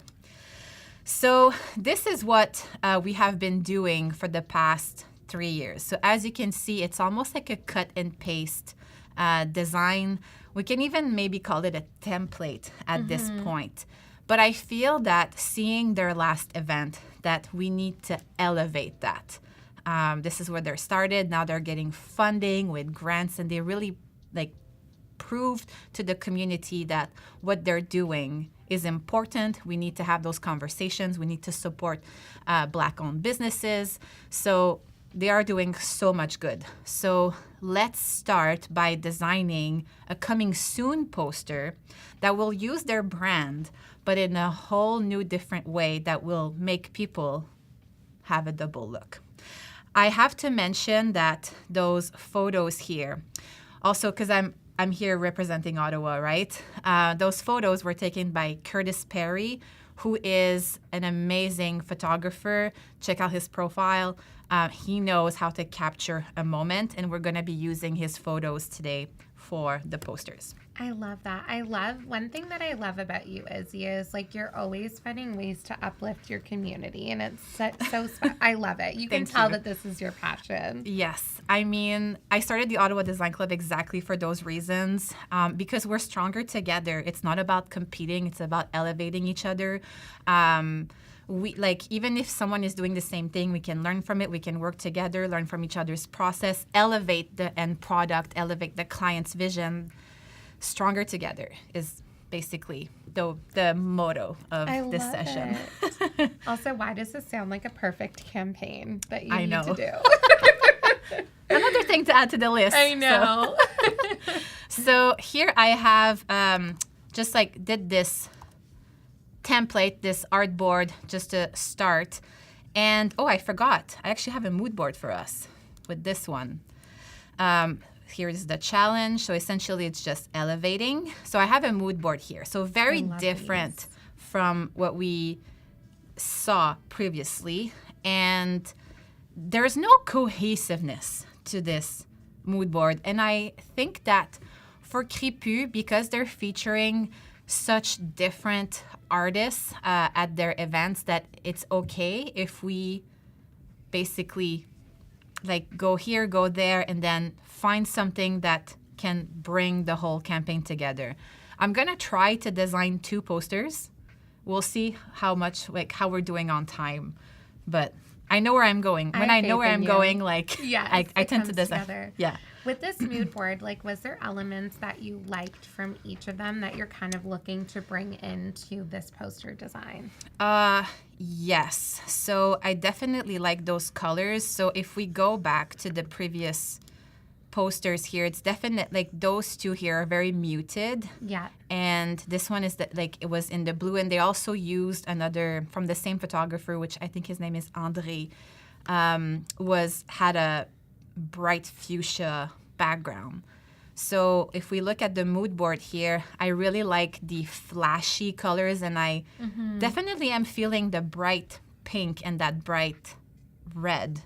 So this is what we have been doing for the past 3 years. So as you can see, it's almost like a cut and paste design. We can even maybe call it a template at this point. But I feel that seeing their last event, that we need to elevate that. This is where they're started. Now they're getting funding with grants, and they really proved to the community that what they're doing is important. We need to have those conversations. We need to support Black-owned businesses. So they are doing so much good. So let's start by designing a coming soon poster that will use their brand, but in a whole new different way that will make people have a double look. I have to mention that those photos here, also because I'm here representing Ottawa, right? Those photos were taken by Curtis Perry, who is an amazing photographer. Check out his profile. He knows how to capture a moment, and we're going to be using his photos today for the posters. I love that. One thing that I love about you, Izzy, is like you're always finding ways to uplift your community, and it's so I love it. You can tell that this is your passion. Yes. I mean, I started the Ottawa Design Club exactly for those reasons, because we're stronger together. It's not about competing. It's about elevating each other. We like, even if someone is doing the same thing, we can learn from it. We can work together, learn from each other's process, elevate the end product, elevate the client's vision. Stronger together is basically the motto of this session. Also, why does this sound like a perfect campaign that you I need know. to do? Another thing to add to the list. I know. So here I have just like did this template, this artboard just to start. And I forgot. I actually have a mood board for us with this one. Here is the challenge. So essentially it's just elevating. So I have a mood board here. So very different from what we saw previously. And there's no cohesiveness to this mood board. And I think that for Crépu, because they're featuring such different artists at their events, that it's okay if we basically like go here, go there, and then find something that can bring the whole campaign together. I'm gonna try to design 2 posters. We'll see how we're doing on time, but I know where I'm going. When I know where I'm going, like, I tend to design. Together. Yeah. With this mood board, like, was there elements that you liked from each of them that you're kind of looking to bring into this poster design? Yes. So I definitely like those colors. So if we go back to the previous posters here, it's definitely like those 2 here are very muted. Yeah. And this one is it was in the blue, and they also used another from the same photographer, which I think his name is André, had a bright fuchsia background. So if we look at the mood board here, I really like the flashy colors, and I definitely am feeling the bright pink and that bright red.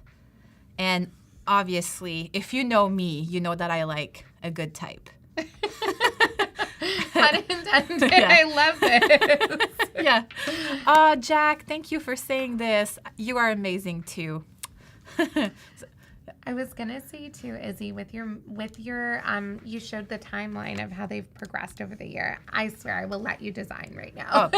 And obviously, if you know me, you know that I like a good type. Pun intended. I love this. Yeah. Jack, thank you for saying this. You are amazing too. I was gonna say too, Izzy, with your you showed the timeline of how they've progressed over the year. I swear I will let you design right now.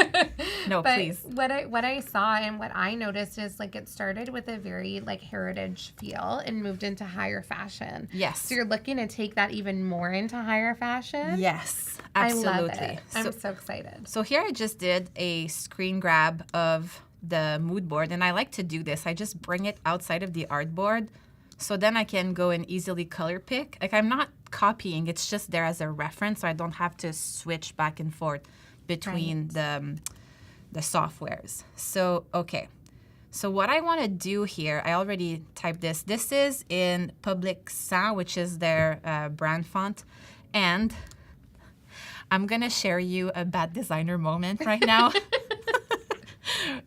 No, but please. What I saw and what I noticed is like it started with a very like heritage feel and moved into higher fashion. Yes. So you're looking to take that even more into higher fashion. Yes, absolutely. I love it. I'm so excited. So here I just did a screen grab of the mood board, and I like to do this. I just bring it outside of the artboard. So then I can go and easily color pick. Like, I'm not copying. It's just there as a reference, so I don't have to switch back and forth between the softwares. So, okay. So what I want to do here, I already typed this. This is in Public Sans, which is their brand font. And I'm going to share you a bad designer moment right now.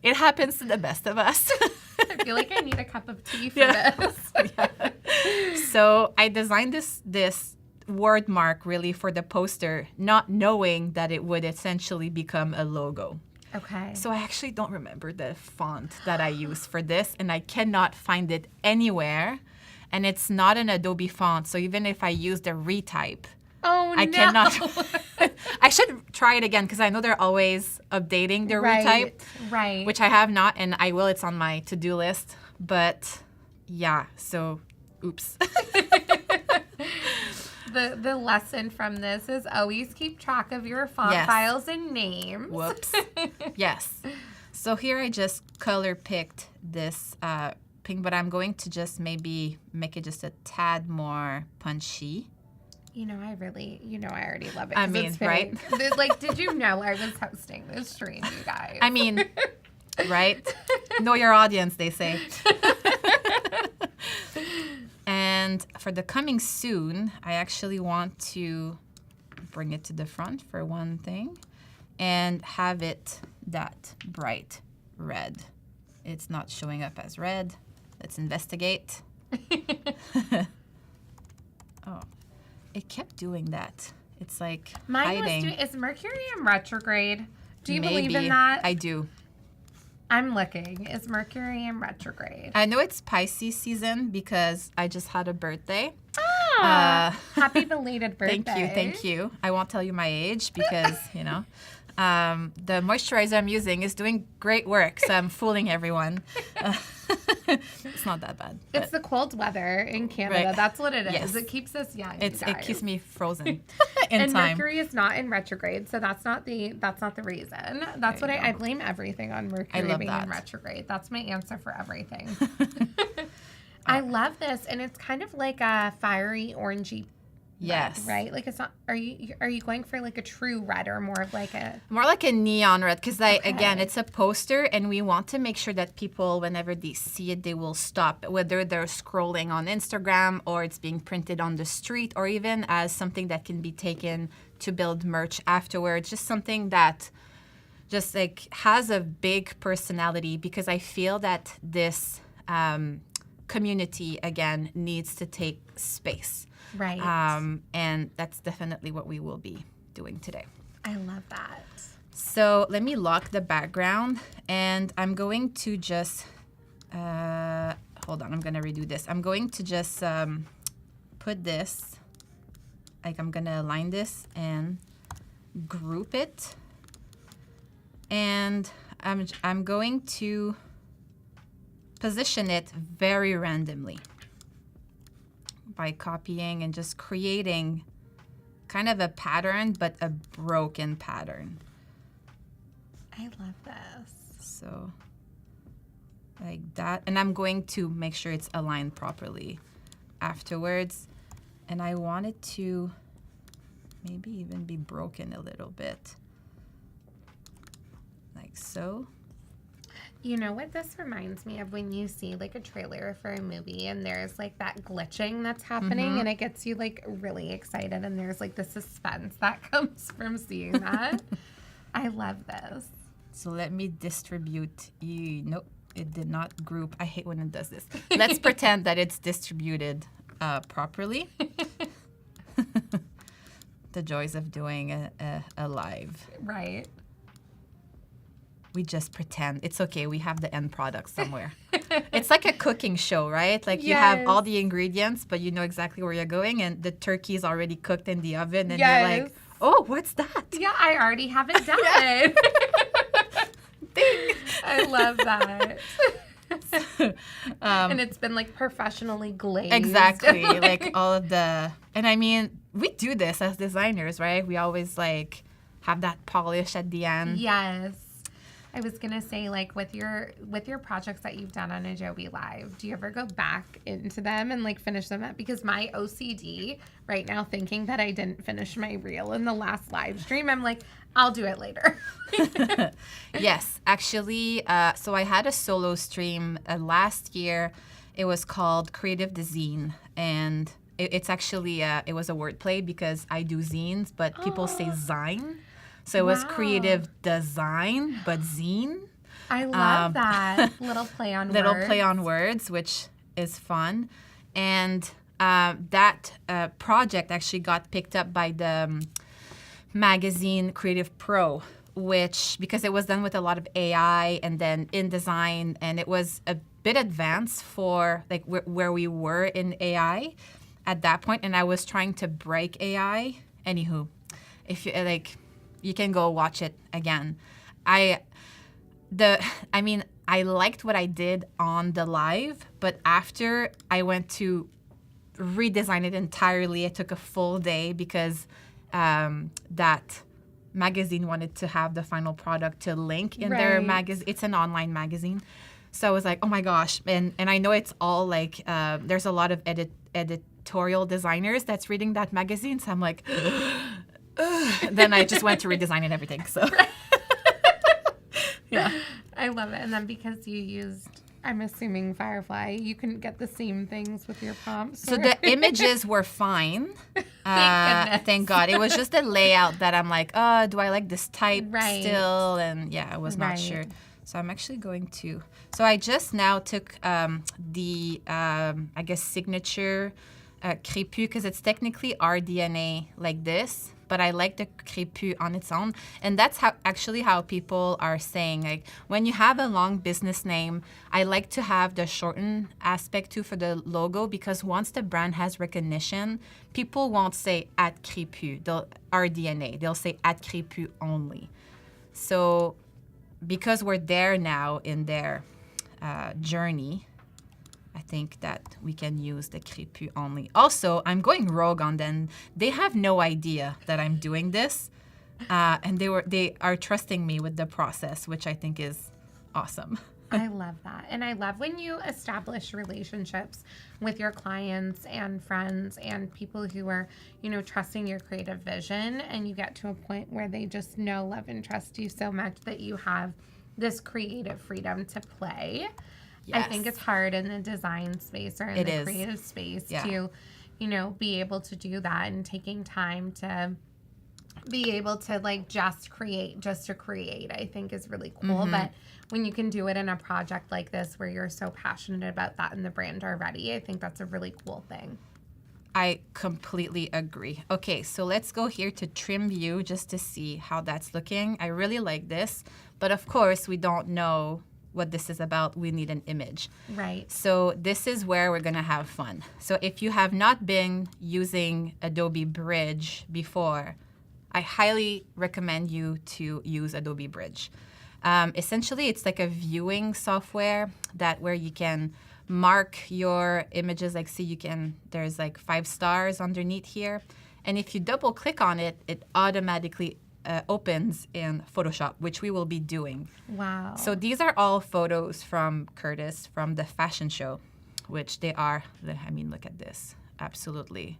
It happens to the best of us. I feel like I need a cup of tea for this. So I designed this word mark really for the poster, not knowing that it would essentially become a logo. Okay. So I actually don't remember the font that I used for this, and I cannot find it anywhere. And it's not an Adobe font, so even if I used a retype, I cannot. I should try it again because I know they're always updating their retype. Right. Which I have not, and I will. It's on my to-do list. But yeah, so oops. The lesson from this is always keep track of your font files and names. Whoops. Yes. So here I just color picked this pink, but I'm going to just maybe make it just a tad more punchy. You know, I already love it. I 'cause mean, it's right? Like, did you know I was hosting this stream, you guys? I mean, right? Know your audience, they say. And for the coming soon, I actually want to bring it to the front for one thing and have it that bright red. It's not showing up as red. Let's investigate. Oh, it kept doing that. It's like Mine hiding. is Mercury in retrograde? Do you Maybe. believe in that? I do. I'm looking. Is Mercury in retrograde? I know it's Pisces season because I just had a birthday. Happy belated birthday. Thank you. I won't tell you my age because, you know, the moisturizer I'm using is doing great work, so I'm fooling everyone. It's not that bad. It's the cold weather in Canada. Right. That's what it is. Yes. It keeps us young. It guys. keeps me frozen in And time. Mercury is not in retrograde, so that's not the reason. That's what I blame everything on Mercury love being that. in retrograde. That's my answer for everything. I love this, and it's kind of like a fiery orangey Yes. red, right? Like it's not. Are you going for like a true red or more of like a? More like a neon red because again, Okay. it's a poster and we want to make sure that people, whenever they see it, they will stop, whether they're scrolling on Instagram or it's being printed on the street or even as something that can be taken to build merch afterwards. Just something that just like has a big personality because I feel that this community, again, needs to take space. Right. And that's definitely what we will be doing today. I love that. So let me lock the background and I'm going to just, hold on, I'm going to redo this. I'm going to just put this, like I'm going to align this and group it. And I'm going to position it very randomly by copying and just creating kind of a pattern, but a broken pattern. I love this. So like that. And I'm going to make sure it's aligned properly afterwards. And I want it to maybe even be broken a little bit. Like so. You know what this reminds me of when you see like a trailer for a movie and there's like that glitching that's happening and it gets you like really excited and there's like the suspense that comes from seeing that. I love this. So let me distribute. Nope, it did not group. I hate when it does this. Let's pretend that it's distributed properly. The joys of doing a live. Right. We just pretend. It's okay. We have the end product somewhere. It's like a cooking show, right? Like you have all the ingredients, but you know exactly where you're going, and the turkey is already cooked in the oven, and you're like, oh, what's that? Yeah, I already have it done. Ding. I love that. And it's been like professionally glazed. Exactly. Like all of the, and I mean, we do this as designers, right? We always like have that polish at the end. Yes. I was gonna say, like with your projects that you've done on Adobe Live, do you ever go back into them and like finish them up? Because my OCD right now, thinking that I didn't finish my reel in the last live stream, I'm like, I'll do it later. Yes, actually, so I had a solo stream last year. It was called Creative the Zine, and it's actually it was a wordplay because I do zines, but people say zine. So it was creative design, but zine. I love that. Little play on words, which is fun. And that project actually got picked up by the magazine Creative Pro, which, because it was done with a lot of AI and then InDesign, and it was a bit advanced for like where we were in AI at that point. And I was trying to break AI. Anywho, if you like, you can go watch it again. I liked what I did on the live, but after I went to redesign it entirely, it took a full day because that magazine wanted to have the final product to link in their magazine. It's an online magazine. So I was like, oh my gosh. And I know it's all like, there's a lot of editorial designers that's reading that magazine. So I'm like, then I just went to redesign and everything. So yeah. I love it. And then because you used, I'm assuming Firefly, you couldn't get the same things with your prompts. So the images were fine. Thank God. It was just the layout that I'm like, oh, do I like this type still? And yeah, I was not sure. So I'm actually going to. So I just now took the, I guess, signature Crépu, because it's technically our DNA like this, but I like the Crépu on its own. And that's how people are saying, like, when you have a long business name, I like to have the shortened aspect too for the logo, because once the brand has recognition, people won't say at Crépu, our DNA. They'll say at Crépu only. So because we're there now in their journey, I think that we can use the Crépu only. Also, I'm going rogue on them. They have no idea that I'm doing this, and they are trusting me with the process, which I think is awesome. I love that. And I love when you establish relationships with your clients and friends and people who are, trusting your creative vision, and you get to a point where they just know, love, and trust you so much that you have this creative freedom to play. Yes. I think it's hard in the design space or in the creative space to, be able to do that, and taking time to be able to just to create, I think is really cool. Mm-hmm. But when you can do it in a project like this where you're so passionate about that and the brand already, I think that's a really cool thing. I completely agree. Okay, so let's go here to trim view just to see how that's looking. I really like this, but of course we don't know what this is about. We need an image. Right. So this is where we're going to have fun. So if you have not been using Adobe Bridge before, I highly recommend you to use Adobe Bridge. Essentially, it's like a viewing software where you can mark your images. Like, see, there's 5 stars underneath here. And if you double click on it, it automatically opens in Photoshop, which we will be doing. Wow. So these are all photos from Curtis from the fashion show, which they are, look at this. Absolutely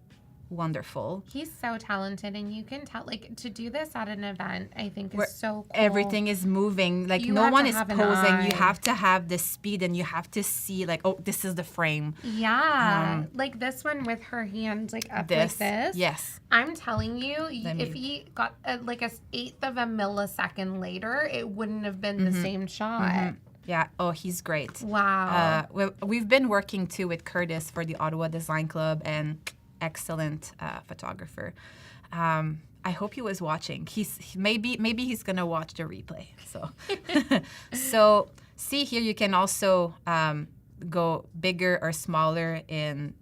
wonderful. He's so talented, and you can tell, to do this at an event, I think is so cool. Everything is moving. No one is posing. You have to have the speed, and you have to see, oh, this is the frame. Yeah. This one with her hand, up like this. Yes. I'm telling you, if he got a 1/8 of a millisecond later, it wouldn't have been the same shot. Mm-hmm. Yeah. Oh, he's great. Wow. We've been working, too, with Curtis for the Ottawa Design Club, and excellent photographer. I hope he was watching. Maybe he's gonna watch the replay. So, so see here, you can also go bigger or smaller in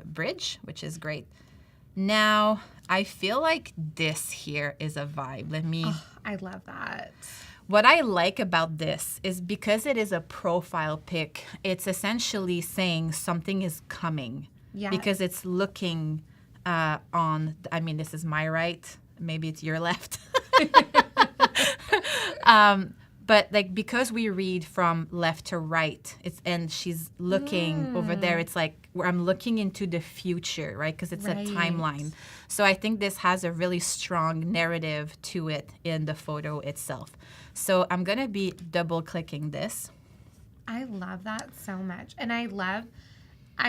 Bridge, which is great. Now I feel like this here is a vibe. I love that. What I like about this is because it is a profile pic, it's essentially saying something is coming. Yeah. Because it's looking this is my right. Maybe it's your left. But because we read from left to right, and she's looking over there, it's where I'm looking into the future, right? Because it's a timeline. So I think this has a really strong narrative to it in the photo itself. So I'm going to be double clicking this. I love that so much. And I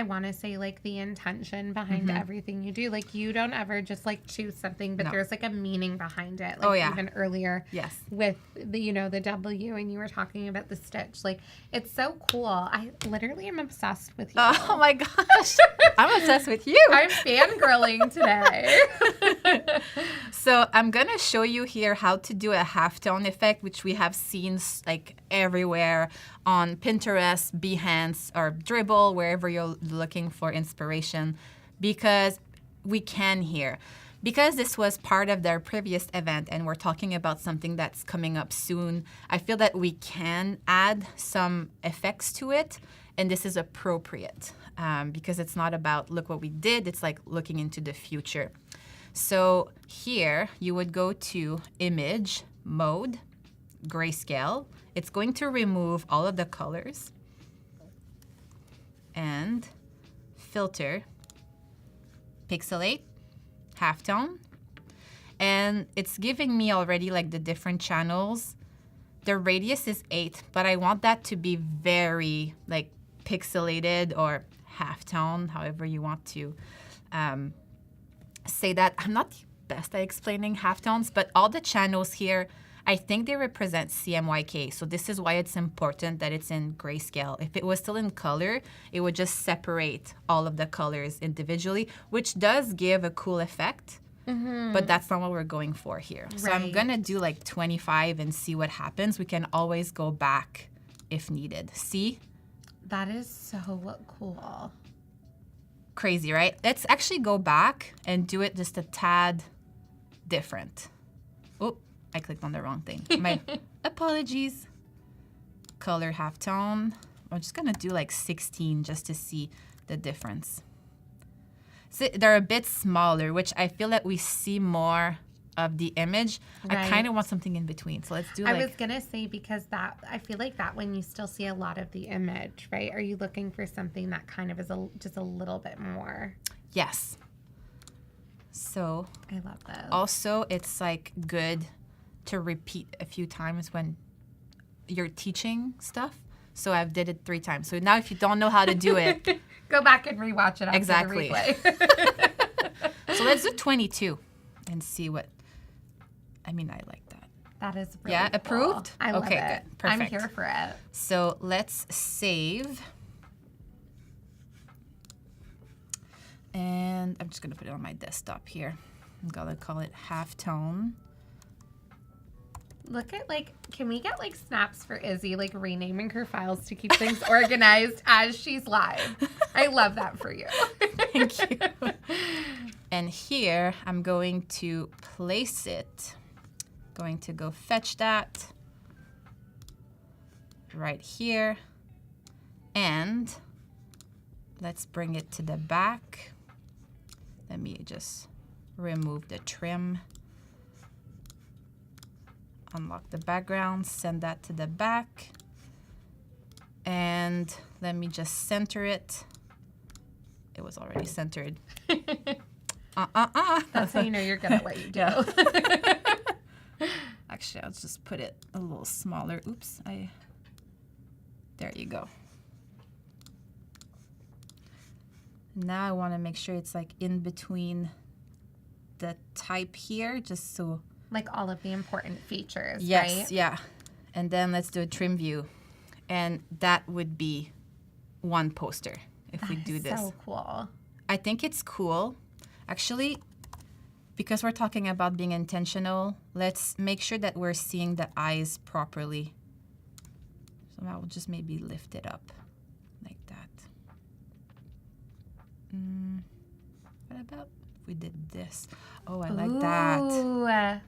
want to say the intention behind everything you do. You don't ever just choose something, but there's a meaning behind it. Even earlier with the W, and you were talking about the stitch. It's so cool. I literally am obsessed with you. Oh my gosh. I'm obsessed with you. I'm fangirling today. So I'm going to show you here how to do a halftone effect, which we have seen everywhere on Pinterest, Behance, or Dribbble, wherever you're looking for inspiration, because we can here. Because this was part of their previous event and we're talking about something that's coming up soon, I feel that we can add some effects to it, and this is appropriate because it's not about look what we did, it's looking into the future. So here you would go to image mode, grayscale. It's going to remove all of the colors and filter, pixelate, halftone. And it's giving me already like the different channels. The radius is 8, but I want that to be very like pixelated or halftone, however you want to say that. I'm not the best at explaining halftones, but all the channels here, I think they represent CMYK. So this is why it's important that it's in grayscale. If it was still in color, it would just separate all of the colors individually, which does give a cool effect. But that's not what we're going for here. So I'm gonna do like 25 and see what happens. We can always go back if needed. See? That is so cool. Crazy, right? Let's actually go back and do it just a tad different. Oh, I clicked on the wrong thing. My apologies. Color halftone. I'm just gonna do like 16 just to see the difference. So they're a bit smaller, which I feel that we see more of the image. Right. I kind of want something in between. So let's do like... I was going to say, because that, I feel like that when you still see a lot of the image, right? Are you looking for something that kind of is just a little bit more? Yes. So... I love those. Also, it's like good to repeat a few times when you're teaching stuff. So I've did it 3 times. So now if you don't know how to do it... Go back and rewatch it after exactly. the replay. So let's do 22 and see what... I mean, I like that. That is really Yeah, cool. approved? I love Okay, it. good. Perfect. I'm here for it. So let's save. And I'm just going to put it on my desktop here. I'm going to call it halftone. Look at, like, can we get, like, snaps for Izzy, like, renaming her files to keep things organized as she's live? I love that for you. Thank you. And here, I'm going to place it. Going to go fetch that right here. And let's bring it to the back. Let me just remove the trim. Unlock the background, send that to the back. And let me just center it. It was already centered. That's how you know you're good at what you do. Actually, I'll just put it a little smaller. Oops, there you go. Now I want to make sure it's like in between the type here, just so... Like all of the important features, yes, right? Yeah. And then let's do a trim view. And that would be one poster if we do this. So cool. I think it's cool. Actually, because we're talking about being intentional, let's make sure that we're seeing the eyes properly. So I will just maybe lift it up like that. What about if we did this? Oh, I like that. Ooh.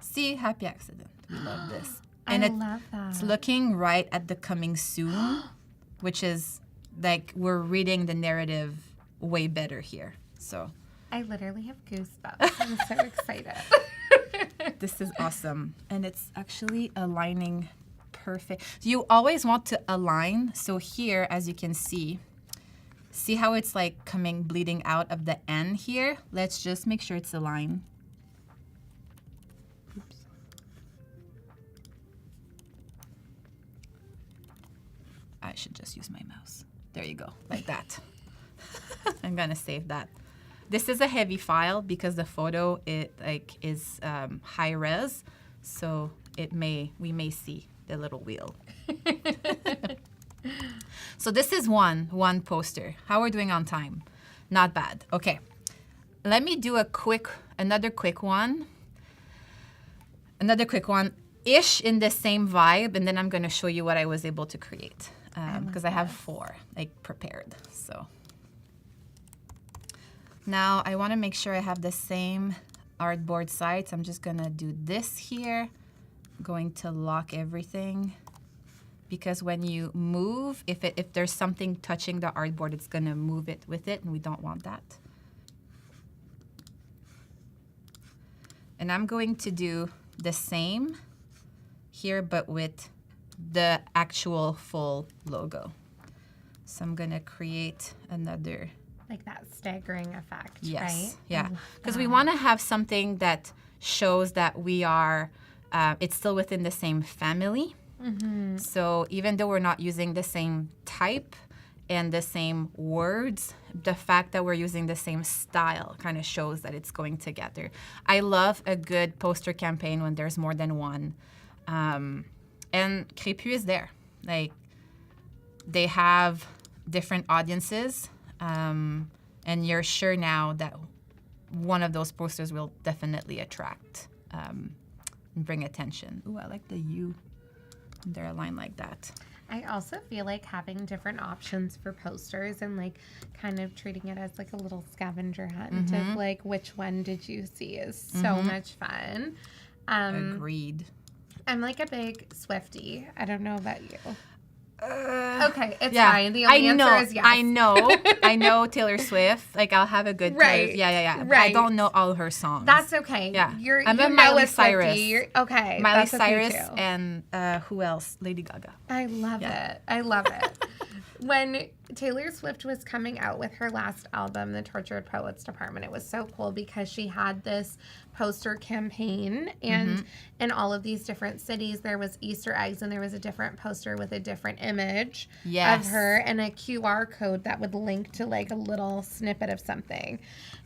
See, happy accident. We love this. And And love that. it's looking right at the coming soon, which is like we're reading the narrative way better here. So I literally have goosebumps. I'm so excited. this is awesome. And it's actually aligning perfect. You always want to align. So here, as you can see how it's like bleeding out of the N here? Let's just make sure it's aligned. Oops. I should just use my mouse. There you go, like that. I'm gonna save that. This is a heavy file because the photo is high res, so we may see the little wheel. So this is one poster. How we're doing on time? Not bad. Okay. Let me do another quick one. Another quick one-ish in the same vibe, and then I'm going to show you what I was able to create because I have 4 prepared. So now I want to make sure I have the same artboard sides. I'm just going to do this here. I'm going to lock everything. Because when you move, if there's something touching the artboard, it's going to move it with it, and we don't want that. And I'm going to do the same here, but with the actual full logo. So I'm gonna create another. Like that staggering effect, Yes, right? yeah. Because we want to have something that shows that we are, it's still within the same family. Mm-hmm. So even though we're not using the same type and the same words, the fact that we're using the same style kind of shows that it's going together. I love a good poster campaign when there's more than one. And Crépu is there. Like, they have different audiences. And you're sure now that one of those posters will definitely attract and bring attention. Ooh, I like the U. They're aligned like that. I also feel like having different options for posters and like kind of treating it as like a little scavenger hunt of like which one did you see is so much fun. Agreed. I'm like a big Swiftie. I don't know about you. Okay, it's Yeah, fine. The only answer is yes. I know Taylor Swift. Like, I'll have a good Right. Yeah. But I Right. don't know all her songs. That's okay. Yeah. I'm a Miley Cyrus. Okay. Miley that's okay Cyrus too. and who else? Lady Gaga. I love it. I love it. When Taylor Swift was coming out with her last album, The Tortured Poets Department, it was so cool because she had this poster campaign, and in all of these different cities, there was Easter eggs, and there was a different poster with a different image of her and a QR code that would link to like a little snippet of something.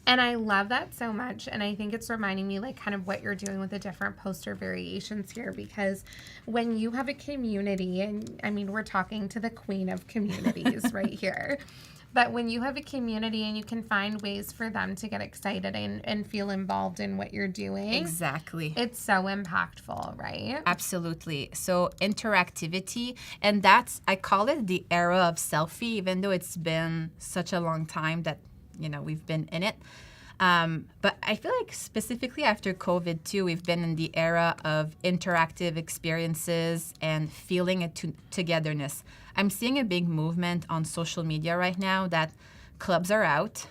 And I love that so much, and I think it's reminding me like kind of what you're doing with the different poster variations here, because when you have a community, and I mean, we're talking to the queen of communities right here, but when you have a community and you can find ways for them to get excited and feel involved in what you're doing, Exactly. it's so impactful, right? Absolutely. So interactivity, and that's, I call it the era of selfie, even though it's been such a long time that, you know, we've been in it. But I feel like specifically after COVID too, we've been in the era of interactive experiences and feeling a togetherness. I'm seeing a big movement on social media right now that clubs are out,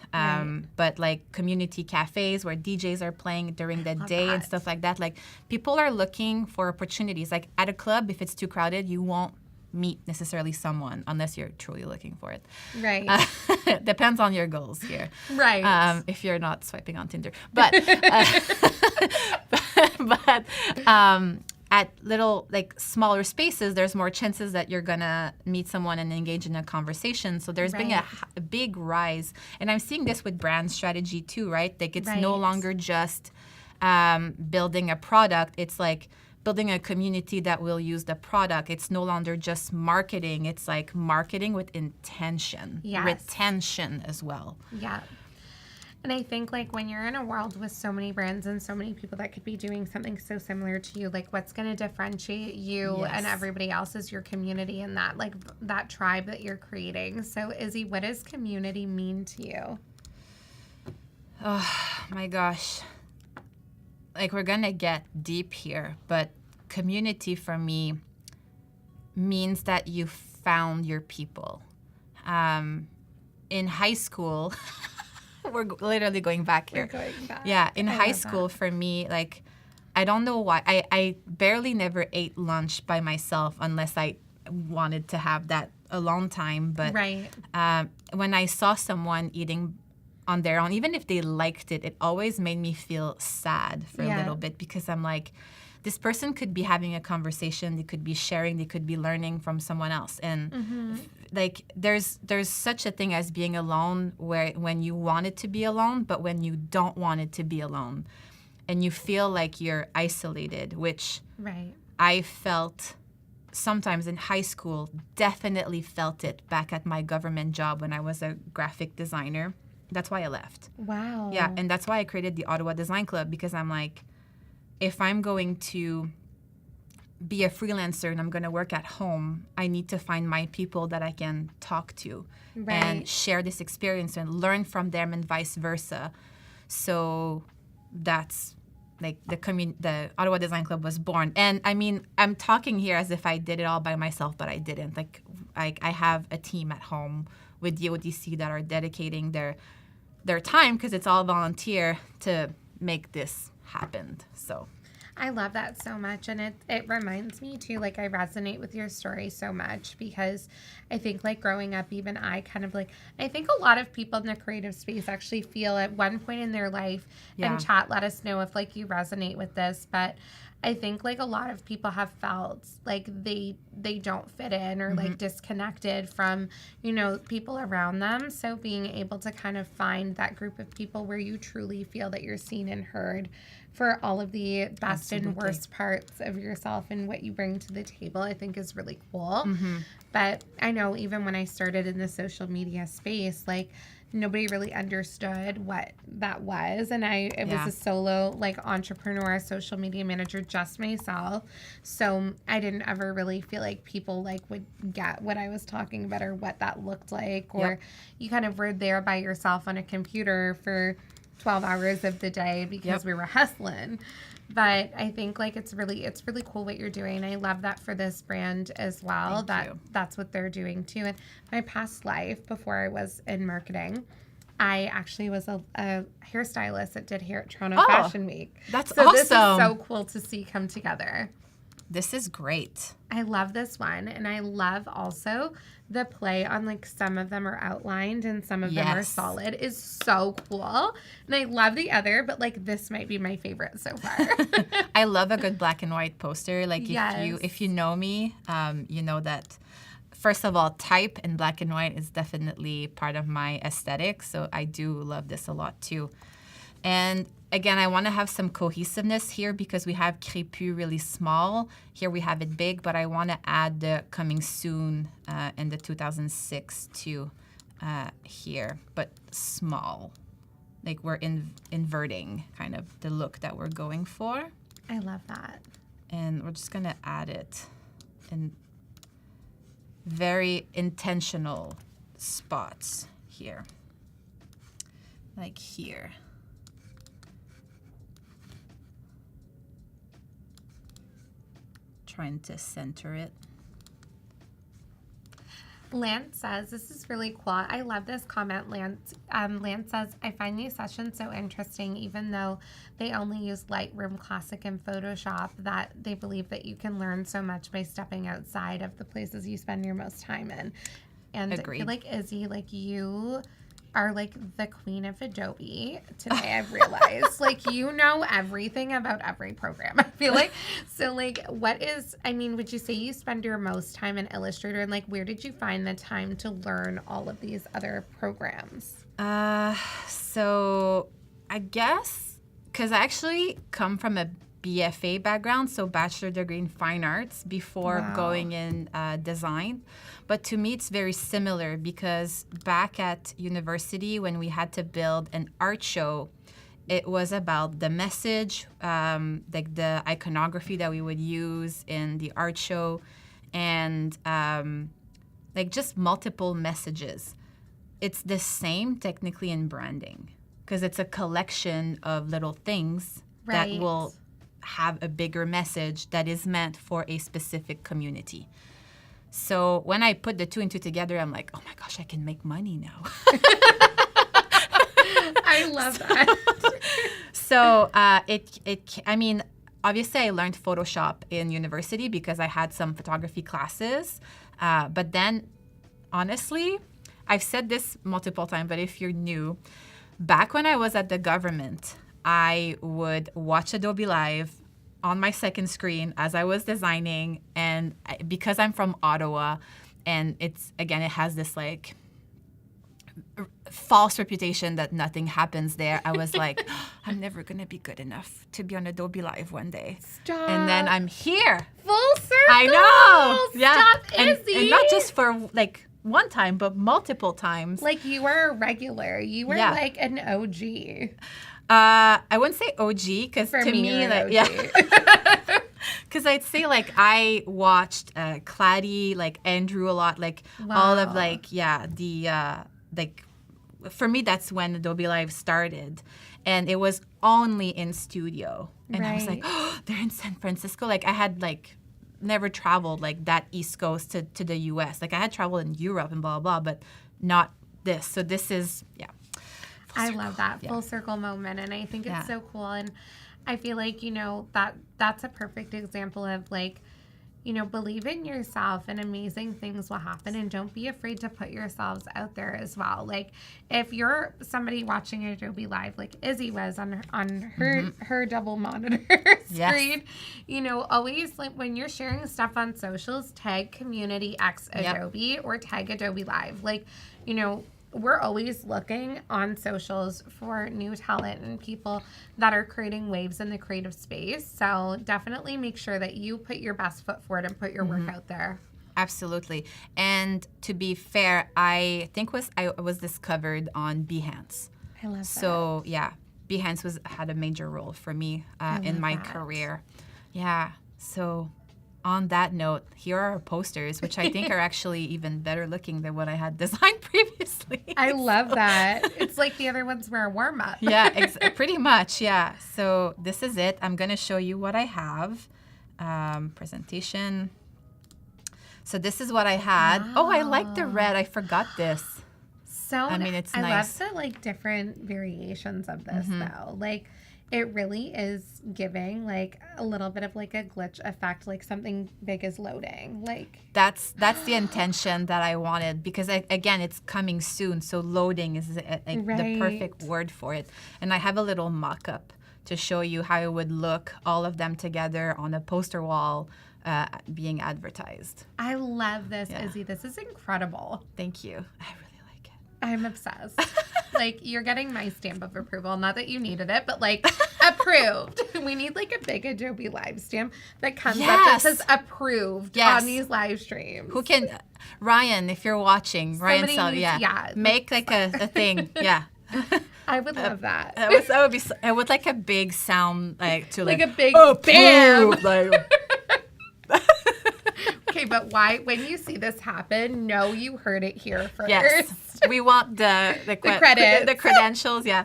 but like community cafes where DJs are playing during the day and stuff like that. Like, people are looking for opportunities. Like, at a club, if it's too crowded, you won't meet necessarily someone unless you're truly looking for it. Right. Depends on your goals here. Right. If you're not swiping on Tinder. But at little, like, smaller spaces, there's more chances that you're gonna meet someone and engage in a conversation. So there's been a big rise. And I'm seeing this with brand strategy too, right? Like, it's no longer just building a product. It's like building a community that will use the product. It's no longer just marketing. It's like marketing with intention, retention as well. Yeah. And I think, like, when you're in a world with so many brands and so many people that could be doing something so similar to you, like, what's going to differentiate you and everybody else is your community and that, like, that tribe that you're creating. So, Izzy, what does community mean to you? Oh, my gosh. Like, we're going to get deep here, but community for me means that you found your people. In high school, we're literally going back here. We're going back. Yeah, in high school, for me, like, I don't know why. I barely never ate lunch by myself unless I wanted to have that alone time. But when I saw someone eating on their own, even if they liked it, it always made me feel sad for a little bit, because I'm like, this person could be having a conversation, they could be sharing, they could be learning from someone else. And like, there's such a thing as being alone, where when you want it to be alone, but when you don't want it to be alone, and you feel like you're isolated, which I felt sometimes in high school, definitely felt it back at my government job when I was a graphic designer. That's why I left. Wow. Yeah, and that's why I created the Ottawa Design Club, because I'm like, if I'm going to be a freelancer and I'm going to work at home, I need to find my people that I can talk to and share this experience and learn from them, and vice versa. So that's like the Ottawa Design Club was born. And I mean, I'm talking here as if I did it all by myself, but I didn't. Like, I have a team at home with the ODC that are dedicating their time, because it's all volunteer, to make this happen. So I love that so much. And it reminds me too, like I resonate with your story so much because I think like growing up, even I kind of like, I think a lot of people in the creative space actually feel at one point in their life, Yeah. and chat, let us know if like you resonate with this, but I think like a lot of people have felt like they don't fit in or like disconnected from, you know, people around them. So being able to kind of find that group of people where you truly feel that you're seen and heard for all of the best and Absolutely. worst parts of yourself and what you bring to the table, I think is really cool. But I know even when I started in the social media space, like nobody really understood what that was. And it was a solo like entrepreneur, social media manager, just myself. So I didn't ever really feel like people like would get what I was talking about or what that looked like. Or you kind of were there by yourself on a computer for 12 hours of the day because we were hustling. But I think like it's really cool what you're doing. I love that for this brand as well. That's what they're doing too. And my past life before I was in marketing, I actually was a hairstylist that did hair at Toronto Fashion Week. That's so awesome. This is so cool to see come together. This is great. I love this one, and I love also the play on like some of them are outlined and some of them are solid is so cool. And I love the other, but like this might be my favorite so far. I love a good black and white poster. Like if you know me, you know that first of all, type in black and white is definitely part of my aesthetic. So I do love this a lot too. And again, I want to have some cohesiveness here because we have Crépu really small. Here we have it big, but I want to add the coming soon in the 2006 too here, but small. Like we're inverting kind of the look that we're going for. I love that. And we're just going to add it in very intentional spots here. Like here. Trying to center it. Lance says, this is really cool. I love this comment, Lance. Lance says, I find these sessions so interesting, even though they only use Lightroom Classic and Photoshop, that they believe that you can learn so much by stepping outside of the places you spend your most time in. And Agreed. I feel like, Izzy, like you are like the queen of Adobe today, I've realized. Like you know everything about every program, I feel like. So like would you say you spend your most time in Illustrator, and like where did you find the time to learn all of these other programs? So I guess because I actually come from a BFA background, so bachelor degree in fine arts before going in design. But to me, it's very similar because back at university, when we had to build an art show, it was about the message, like the iconography that we would use in the art show, and like just multiple messages. It's the same technically in branding because it's a collection of little things that will have a bigger message that is meant for a specific community. So when I put the two and two together, I'm like, oh my gosh, I can make money now. I love that. So I mean, obviously I learned Photoshop in university because I had some photography classes. But then, honestly, I've said this multiple times, but if you're new, back when I was at the government, I would watch Adobe Live on my second screen as I was designing. And because I'm from Ottawa, and it has this like false reputation that nothing happens there, I was like, I'm never going to be good enough to be on Adobe Live one day. Stop. And then I'm here. Full circle. I know. Yeah. Stop, Izzy. And not just for like one time, but multiple times. Like you were a regular. You were like an OG. I wouldn't say OG because to me, like, because I'd say like I watched Claddy, like Andrew a lot, like all of like the like for me that's when Adobe Live started, and it was only in studio, and I was like, oh, they're in San Francisco. Like I had like never traveled like that East Coast to the US. Like I had traveled in Europe and blah blah, but not this. So this is I love that full circle moment, and I think it's so cool. And I feel like, that's a perfect example of like, believe in yourself and amazing things will happen, and don't be afraid to put yourselves out there as well. Like if you're somebody watching Adobe Live, like Izzy was on her double monitor screen, always like when you're sharing stuff on socials, tag community X Adobe or tag Adobe Live. Like, we're always looking on socials for new talent and people that are creating waves in the creative space. So definitely make sure that you put your best foot forward and put your work out there. Absolutely. And to be fair, I think I was discovered on Behance. I love that. So yeah, Behance had a major role for me in my career. Yeah. So on that note, here are our posters, which I think are actually even better looking than what I had designed previously. I love that. It's like the other ones were a warm-up. Yeah, pretty much, yeah. So this is it. I'm going to show you what I have. Presentation. So this is what I had. Wow. Oh, I like the red. I forgot this. So, it's I nice. love the like different variations of this though. Like it really is giving like a little bit of like a glitch effect, like something big is loading. Like that's the intention that I wanted, because again, it's coming soon. So loading is the perfect word for it. And I have a little mock-up to show you how it would look, all of them together on a poster wall being advertised. I love this, Izzy. This is incredible. Thank you. I really like it. I'm obsessed. Like, you're getting my stamp of approval. Not that you needed it, but like approved. We need like a big Adobe Live stamp that comes up that says approved on these live streams. Who can, Ryan, if you're watching, Ryan Sal, make like a thing. Yeah. I would love that. I would like a big sound, like to like a big bam. Okay, but why? When you see this happen, know you heard it here first. Yes, we want the credit, the credentials. Yeah,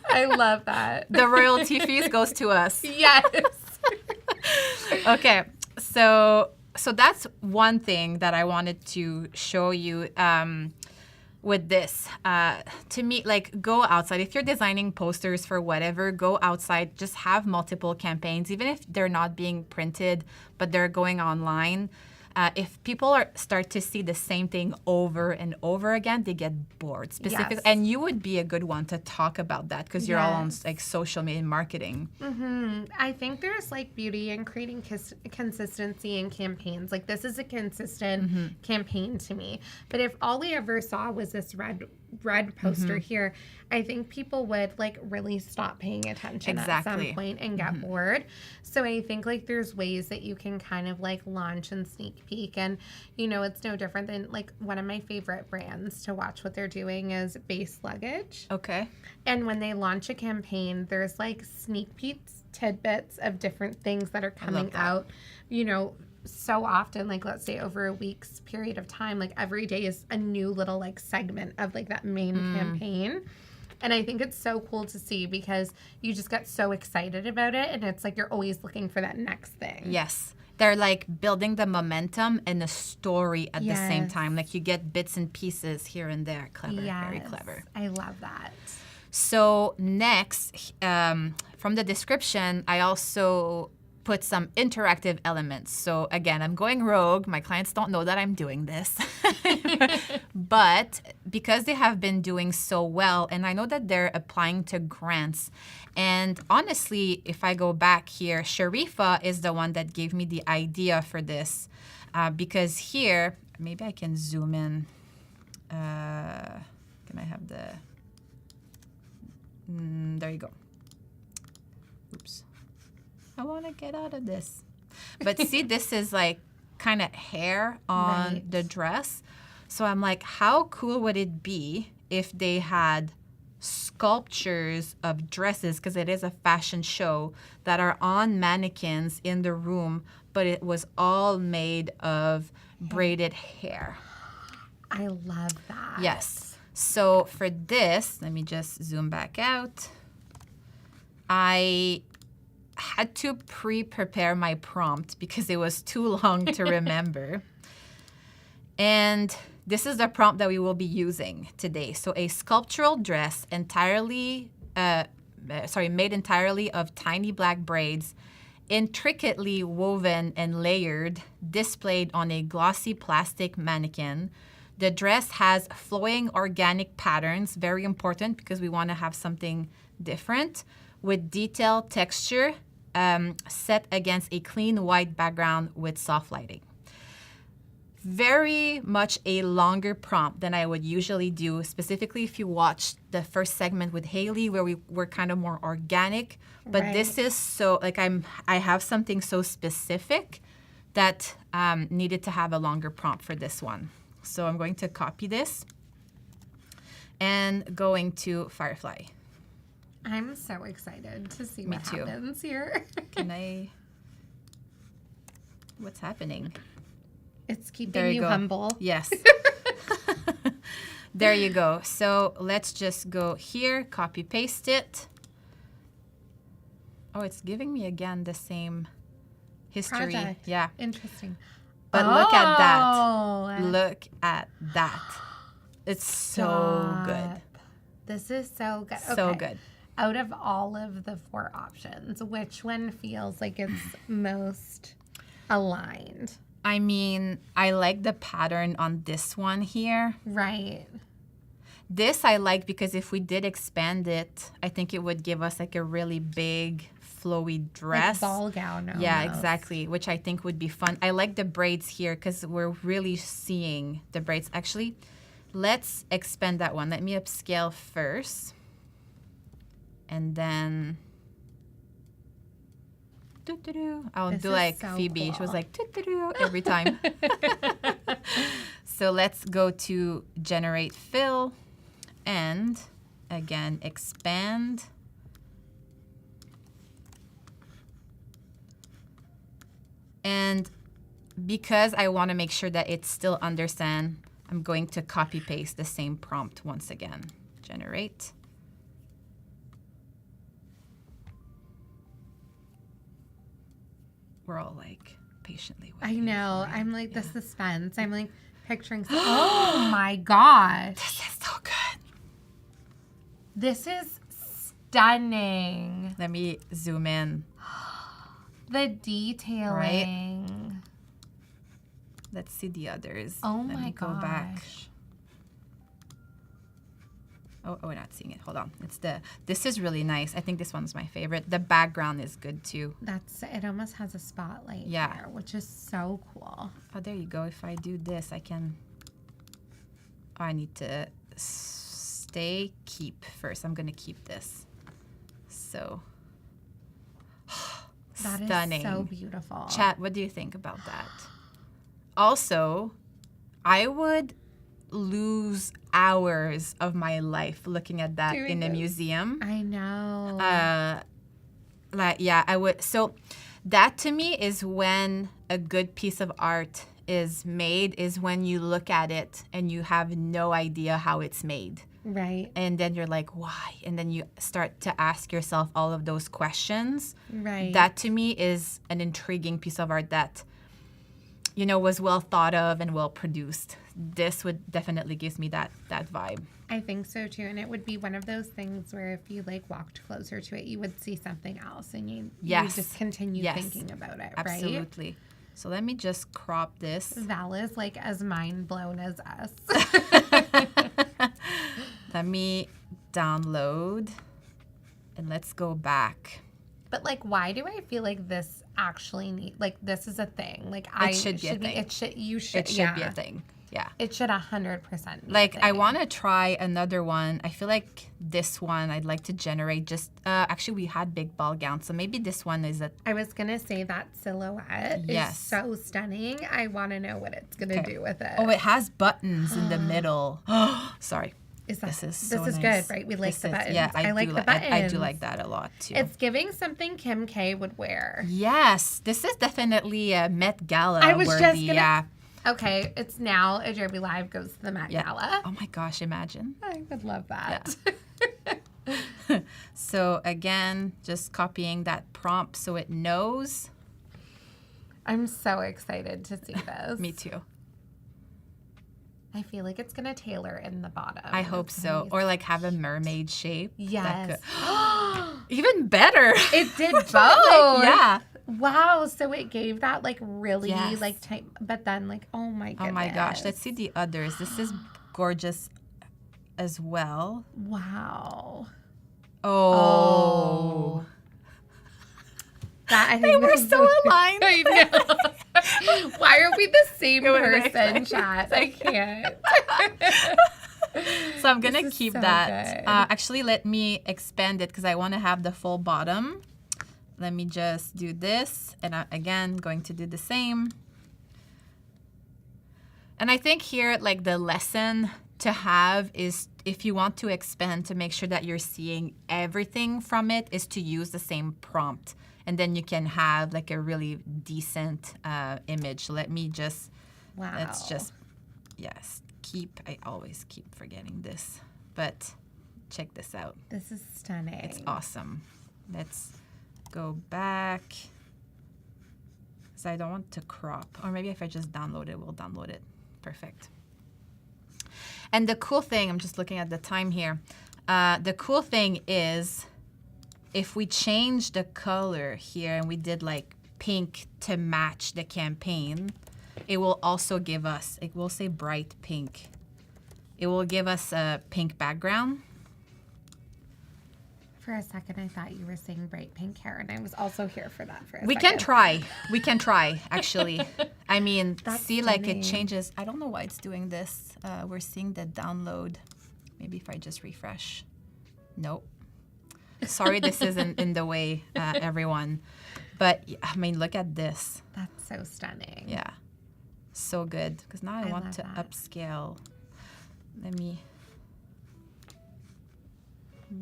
I love that. The royalty fees goes to us. Yes. Okay, so that's one thing that I wanted to show you. With this, to me, like, go outside. If you're designing posters for whatever, go outside. Just have multiple campaigns, even if they're not being printed, but they're going online. If people start to see the same thing over and over again, they get bored. Specifically, and you would be a good one to talk about that, because you're all on like social media marketing. I think there's like beauty in creating consistency in campaigns. Like, this is a consistent campaign to me. But if all we ever saw was this red poster here, I think people would like really stop paying attention at some point and get bored. So I think like there's ways that you can kind of like launch and sneak peek, and it's no different than like one of my favorite brands to watch what they're doing is Base Luggage. Okay. And when they launch a campaign, there's like sneak peeks, tidbits of different things that are coming out, so often, like let's say over a week's period of time, like every day is a new little like segment of like that main campaign. And I think it's so cool to see, because you just get so excited about it, and it's like you're always looking for that next thing. Yes. They're like building the momentum and the story at the same time. Like you get bits and pieces here and there. Clever. Very clever. I love that. So next, from the description, I also put some interactive elements. So again, I'm going rogue. My clients don't know that I'm doing this. But because they have been doing so well, and I know that they're applying to grants, and honestly, if I go back here, Sharifa is the one that gave me the idea for this, because here, maybe I can zoom in. Can I have the, there you go. Oops. I want to get out of this. But see, this is like kind of hair on the dress. So I'm like, how cool would it be if they had sculptures of dresses, because it is a fashion show, that are on mannequins in the room, but it was all made of braided hair. I love that. Yes. So for this, let me just zoom back out. I had to pre-prepare my prompt because it was too long to remember. And this is the prompt that we will be using today. So a sculptural dress entirely made entirely of tiny black braids, intricately woven and layered, displayed on a glossy plastic mannequin. The dress has flowing organic patterns, very important because we want to have something different, with detailed texture set against a clean white background with soft lighting. Very much a longer prompt than I would usually do, specifically if you watched the first segment with Haley where we were kind of more organic. But this is so, like I have something so specific that needed to have a longer prompt for this one. So I'm going to copy this and going to Firefly. I'm so excited to see what happens here. Can I? What's happening? It's keeping you humble. Yes. There you go. So let's just go here, copy paste it. Oh, it's giving me again the same history. Project. Yeah. Interesting. But look at that. Look at that. It's so good. This is so good. So good. Out of all of the 4 options, which one feels like it's most aligned? I mean, I like the pattern on this one here. Right. This I like because if we did expand it, I think it would give us like a really big, flowy dress. Like ball gown almost. Yeah, exactly, which I think would be fun. I like the braids here because we're really seeing the braids. Actually, let's expand that one. Let me upscale first. And then... I'll do like so Phoebe. Cool. She was like every time. So let's go to generate fill and again expand. And because I want to make sure that it still understands, I'm going to copy paste the same prompt once again. Generate. We're all like patiently waiting. I know. I'm like the suspense. I'm like picturing. Oh my gosh. This is so good. This is stunning. Let me zoom in. The detailing. Right? Let's see the others. Oh Let my me go gosh. back. Oh, we're not seeing it. Hold on. This is really nice. I think this one's my favorite. The background is good too. It almost has a spotlight there, which is so cool. Oh, there you go. If I do this, I can. Oh, I need to keep first. I'm gonna keep this. So that stunning. Is so beautiful. Chat, what do you think about that? Also, I would lose hours of my life looking at that in a museum. I know. I would. So that to me is when a good piece of art is made, is when you look at it and you have no idea how it's made. Right. And then you're like, why? And then you start to ask yourself all of those questions. Right. That to me is an intriguing piece of art that, was well thought of and well produced. This would definitely give me that vibe. I think so too. And it would be one of those things where if you walked closer to it, you would see something else and you just continue thinking about it, right? Absolutely. So let me just crop this. Val is as mind blown as us. Let me download and let's go back. But why do I feel like this actually this is a thing? It should be a thing. It should be a thing. Yeah. It should 100% be a thing. I want to try another one. I feel like this one I'd like to generate just, actually we had big ball gowns, so maybe this one is I was going to say that silhouette is so stunning. I want to know what it's going to do with it. Oh, it has buttons in the middle. Sorry. This is nice. Good, right? We like the buttons. Yeah, I like the buttons. I do like that a lot too. It's giving something Kim K would wear. Yes, this is definitely a Met Gala. I was just gonna. Okay, it's now Adobe Live goes to the Met Gala. Oh my gosh, imagine. I would love that. Yeah. So again, just copying that prompt so it knows. I'm so excited to see this. Me too. I feel like it's gonna tailor in the bottom. I hope so. Or like have a mermaid shape. Yes. Even better. It did both. Yeah. Wow. So it gave that like really Yes. like type, but then like, oh my goodness. Oh my gosh. Let's see the others. This is gorgeous as well. Wow. Oh. That I think They were was so aligned. I know. Why are we the same It was person, like- chat? I can't. So I'm going to This is keep so that. good. Actually, let me expand it because I want to have the full bottom. Let me just do this. And again, going to do the same. And I think here, like the lesson to have is if you want to expand to make sure that you're seeing everything from it is to use the same prompt. And then you can have like a really decent image. So let me just, Wow. let's just, yes, I always keep forgetting this. But check this out. This is stunning. It's awesome. Let's go back. So I don't want to crop. Or maybe if I just download it, we'll download it. Perfect. And the cool thing, I'm just looking at the time here. The cool thing is if we change the color here and we did like pink to match the campaign, it will also give us, it will say bright pink. It will give us a pink background. For a second, I thought you were saying bright pink hair, and I was also here for that for a We second. can try. We can try, actually. I mean, That's see, like stunning. it changes. I don't know why it's doing this. We're seeing the download. Maybe if I just refresh. Nope. Sorry, this isn't in the way, everyone. But, I mean, look at this. That's so stunning. Yeah. So good. Because now I want love to that. upscale. Maybe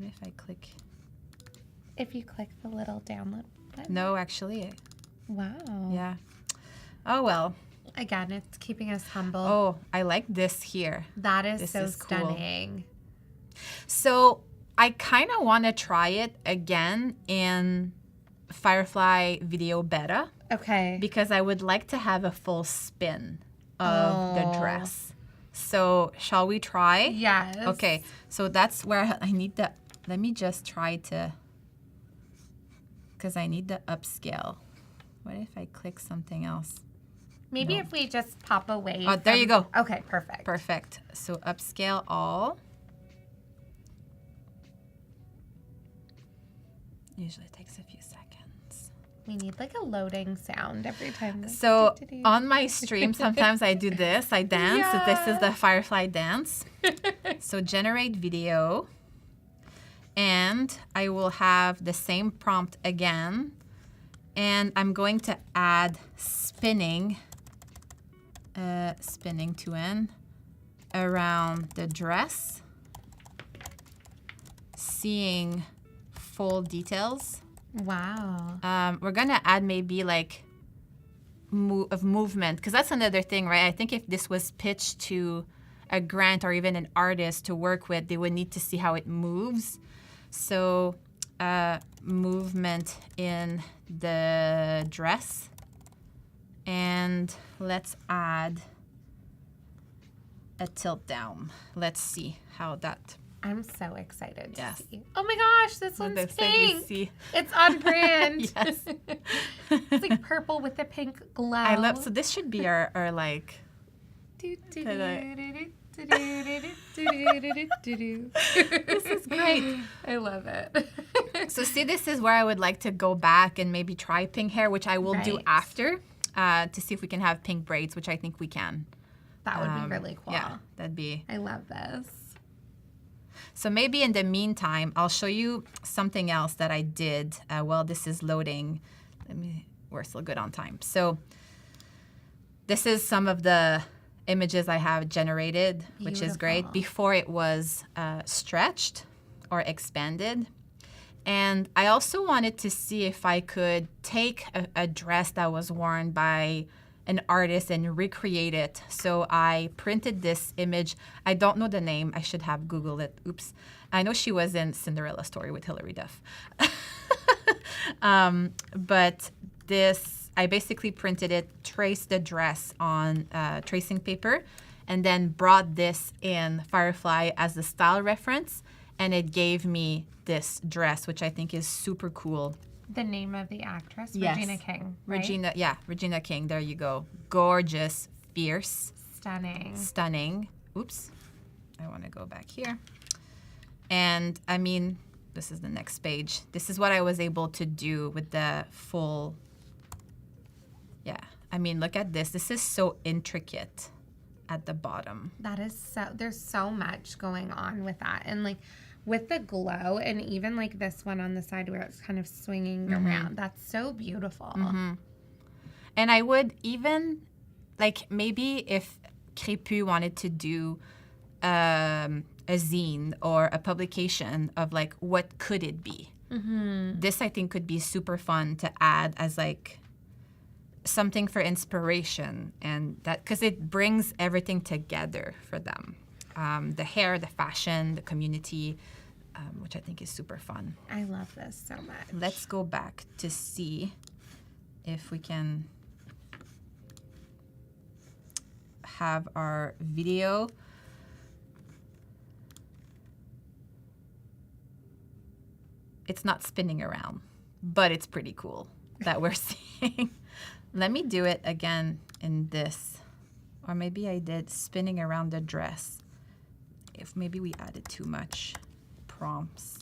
if I click. If you click the little download button. No, actually. Wow. Yeah. Oh, well. Again, it's keeping us humble. Oh, I like this here. That is This so is cool. stunning. So I kind of want to try it again in Firefly Video Beta Okay. because I would like to have a full spin of the dress. So shall we try? Yes. Okay. So that's where I need the, let me just try to, because I need the upscale. What if I click something else? Maybe if we just pop away. Oh, there you go. Okay, perfect. Perfect. So upscale all. Usually takes a few seconds. We need like a loading sound every time. Like, So doo-doo-doo. on my stream, sometimes I do this. I dance. So this is the Firefly dance. So generate video. And I will have the same prompt again. And I'm going to add spinning to N around the dress. Seeing full details. Wow. We're gonna add maybe like movement, because that's another thing, right? I think if this was pitched to a grant or even an artist to work with, they would need to see how it moves. So movement in the dress. And let's add a tilt down. Let's see how that. I'm so excited to Yes. see. Oh my gosh, this one's Let's say we pink. see. It's on brand. Yes. It's like purple with the pink glow. I love, so this should be our like, This is great. I love it. so see, this is where I would like to go back and maybe try pink hair, which I will do Right. after to see if we can have pink braids, which I think we can. That would be really cool. Yeah, that'd be. I love this. So maybe in the meantime, I'll show you something else that I did while this is loading. We're still good on time. So this is some of the images I have generated, which is great, Beautiful. before it was stretched or expanded. And I also wanted to see if I could take a dress that was worn by an artist and recreate it. So I printed this image. I don't know the name. I should have Googled it. Oops. I know she was in Cinderella Story with Hilary Duff. But this, I basically printed it, traced the dress on tracing paper, and then brought this in Firefly as the style reference, and it gave me this dress, which I think is super cool. The name of the actress, Yes. Regina King. Right? Regina King. There you go. Gorgeous, fierce, Stunning. Oops. I want to go back here. And I mean, this is the next page. This is what I was able to do with the full. Yeah. I mean, look at this. This is so intricate at the bottom. That is so, there's so much going on with that. And like with the glow, and even like this one on the side where it's kind of swinging around, that's so beautiful. And I would even, like, maybe if Crépu wanted to do a zine or a publication of like what could it be, this I think could be super fun to add as like something for inspiration, and that because it brings everything together for them, the hair, the fashion, the community, which I think is super fun. I love this so much. Let's go back to see if we can have our video. It's not spinning around, but it's pretty cool that we're seeing. Let me do it again in this. Or maybe I did spinning around the dress. If maybe we added too much prompts.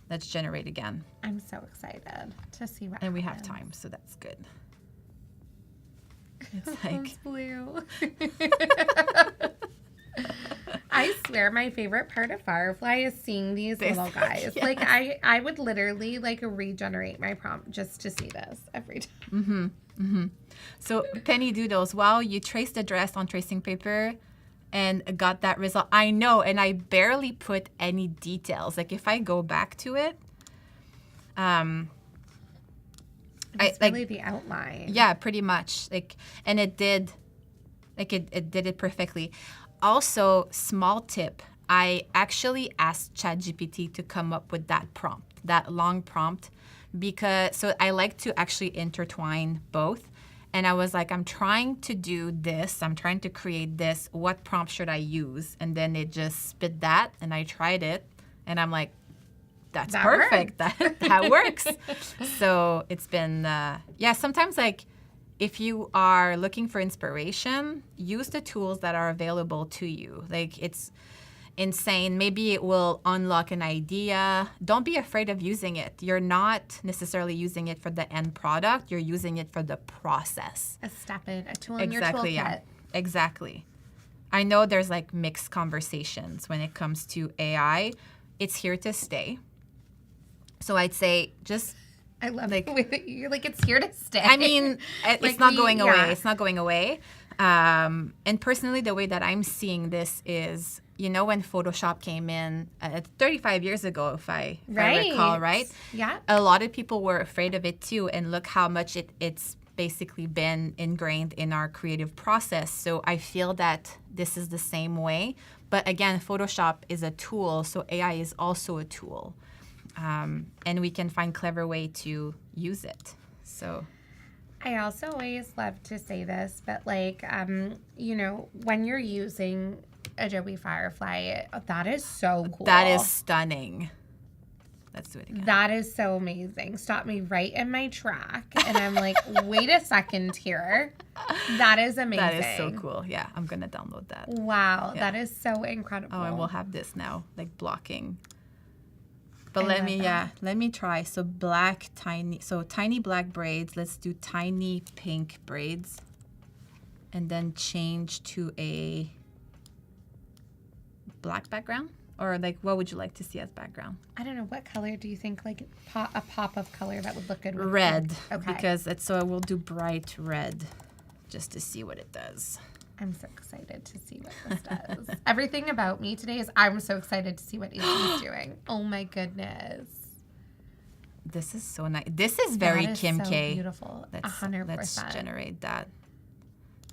Let's generate again. I'm so excited to see what And we have happens. time, so that's good. It's It's like, blue. I swear my favorite part of Firefly is seeing these little guys. yes. Like I would literally like regenerate my prompt just to see this every time. so Penny Doodles, wow, you traced the dress on tracing paper and got that result. I know, and I barely put any details. Like if I go back to it, It's really the outline. yeah, pretty much. Like, and it did, like it did it perfectly. Also, small tip, I actually asked ChatGPT to come up with that prompt, that long prompt, because, so I like to actually intertwine both. And I was like, I'm trying to do this, I'm trying to create this, what prompt should I use? And then it just spit that, and I tried it, and I'm like, that's That perfect. That works. So it's been, yeah, sometimes like if you are looking for inspiration, use the tools that are available to you. Like it's insane. Maybe it will unlock an idea. Don't be afraid of using it. You're not necessarily using it for the end product. You're using it for the process. A step in, a tool in your Exactly, toolkit. yeah. Exactly. I know there's like mixed conversations when it comes to AI. It's here to stay. So I'd say just, I love like- the way that you're like, it's here to stay. I mean, it's Like not we- going away. yeah. It's not going away. And personally, the way that I'm seeing this is, you know, when Photoshop came in 35 years ago, if I recall, right? Yeah. A lot of people were afraid of it too. And look how much it's basically been ingrained in our creative process. So I feel that this is the same way. But again, Photoshop is a tool, so AI is also a tool. And we can find clever way to use it. So I also always love to say this, but like, you know, when you're using Adobe Firefly, that is so cool. that is stunning. Let's do it again. That is so amazing. Stop me right in my track. And I'm like, wait a second here. That is amazing. That is so cool. Yeah, I'm going to download that. Wow. Yeah. That is so incredible. Oh, and we'll have this now, like blocking. But I let love me, that. let me try. So tiny black braids. Let's do tiny pink braids. And then change to a black background. Or like, what would you like to see as background? I don't know. What color do you think, like a pop of color that would look good with Red. pink? Okay. Because it's, so we'll do bright red just to see what it does. I'm so excited to see what this does. Everything about me today is I'm so excited to see what Izzy's doing. Oh my goodness. This is so nice. This is very That is Kim so K. beautiful. Let's 100%. generate that.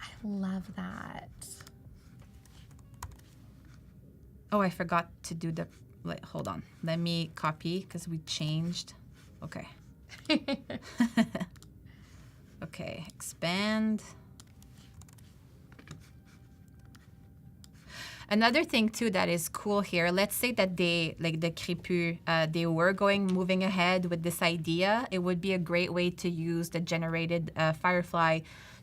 I love that. Oh, I forgot to do the, hold on. Let me copy because we changed. Okay. Okay, expand. Another thing too that is cool here, let's say that they, like the Crépu, they were moving ahead with this idea. It would be a great way to use the generated Firefly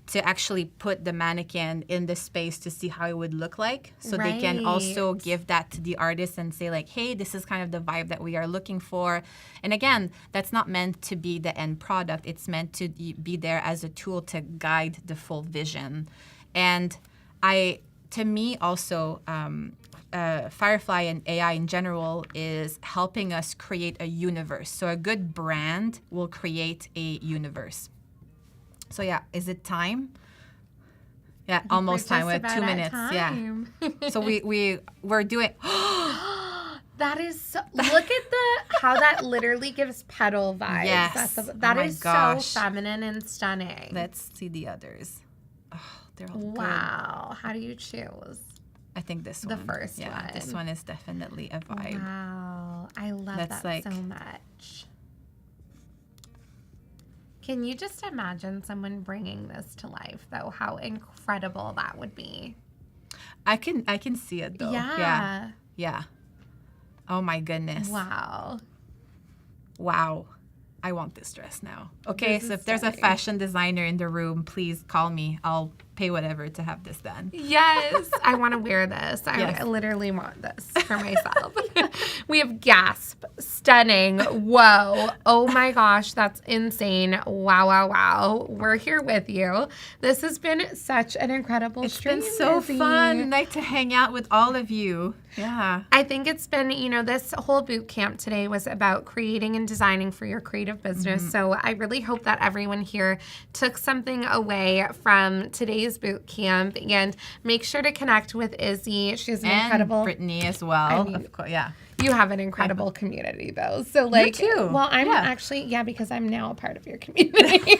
to actually put the mannequin in the space to see how it would look like. So they can also give that to the artist and say like, hey, this is kind of the vibe that we are looking for. And again, that's not meant to be the end product. It's meant to be there as a tool to guide the full vision. And to me also, Firefly and AI in general is helping us create a universe. So a good brand will create a universe. So yeah, is it time? Yeah, almost time. We have 2 minutes. Yeah. So we're doing. That is so, look at how that literally gives petal vibes. Yes. That is so feminine and stunning. Let's see the others. Oh, they're all good. Wow. How do you choose? I think this one. The first one. Yeah, this one is definitely a vibe. Wow. I love that so much. Can you just imagine someone bringing this to life, though? How incredible that would be. I can see it, though. Yeah. Oh, my goodness. Wow. I want this dress now. Okay, so if there's a fashion designer in the room, please call me. I'll pay whatever to have this done. Yes, I want to wear this. I literally want this for myself. We have gasp, stunning, whoa, oh my gosh, that's insane. Wow. We're here with you. This has been such an incredible stream. It's been so Izzy. fun. Nice to hang out with all of you. Yeah. I think it's been, this whole boot camp today was about creating and designing for your creative business. So I really hope that everyone here took something away from today's boot camp, and make sure to connect with Izzy. She's an incredible. Brittany as well. Of course, yeah. You have an incredible community, though. So, like, you too. Well, I'm actually, because I'm now a part of your community.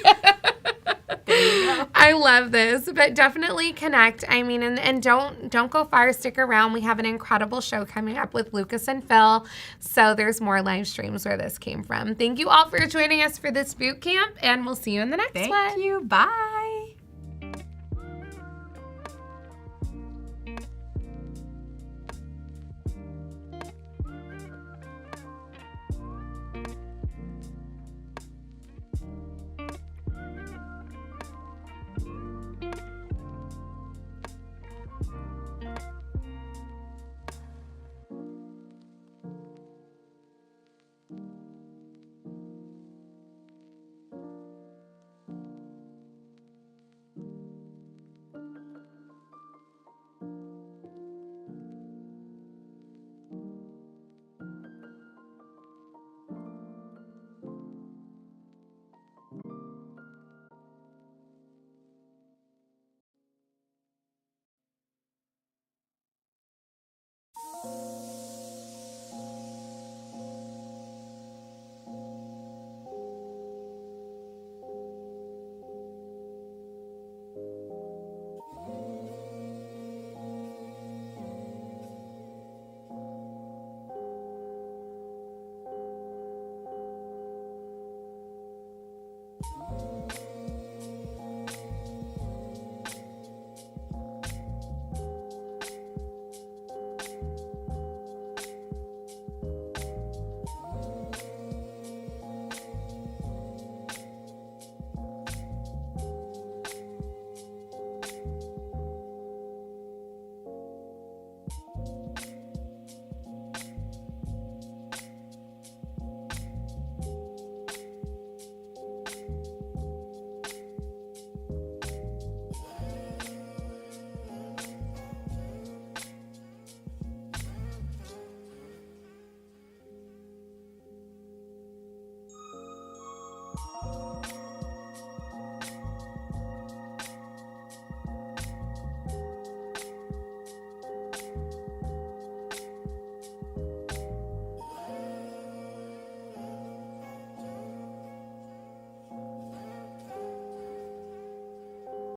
I love this, but definitely connect. I mean, and don't go far. Stick around. We have an incredible show coming up with Lucas and Phil. So there's more live streams where this came from. Thank you all for joining us for this boot camp, and we'll see you in the next one. Thank you. Bye.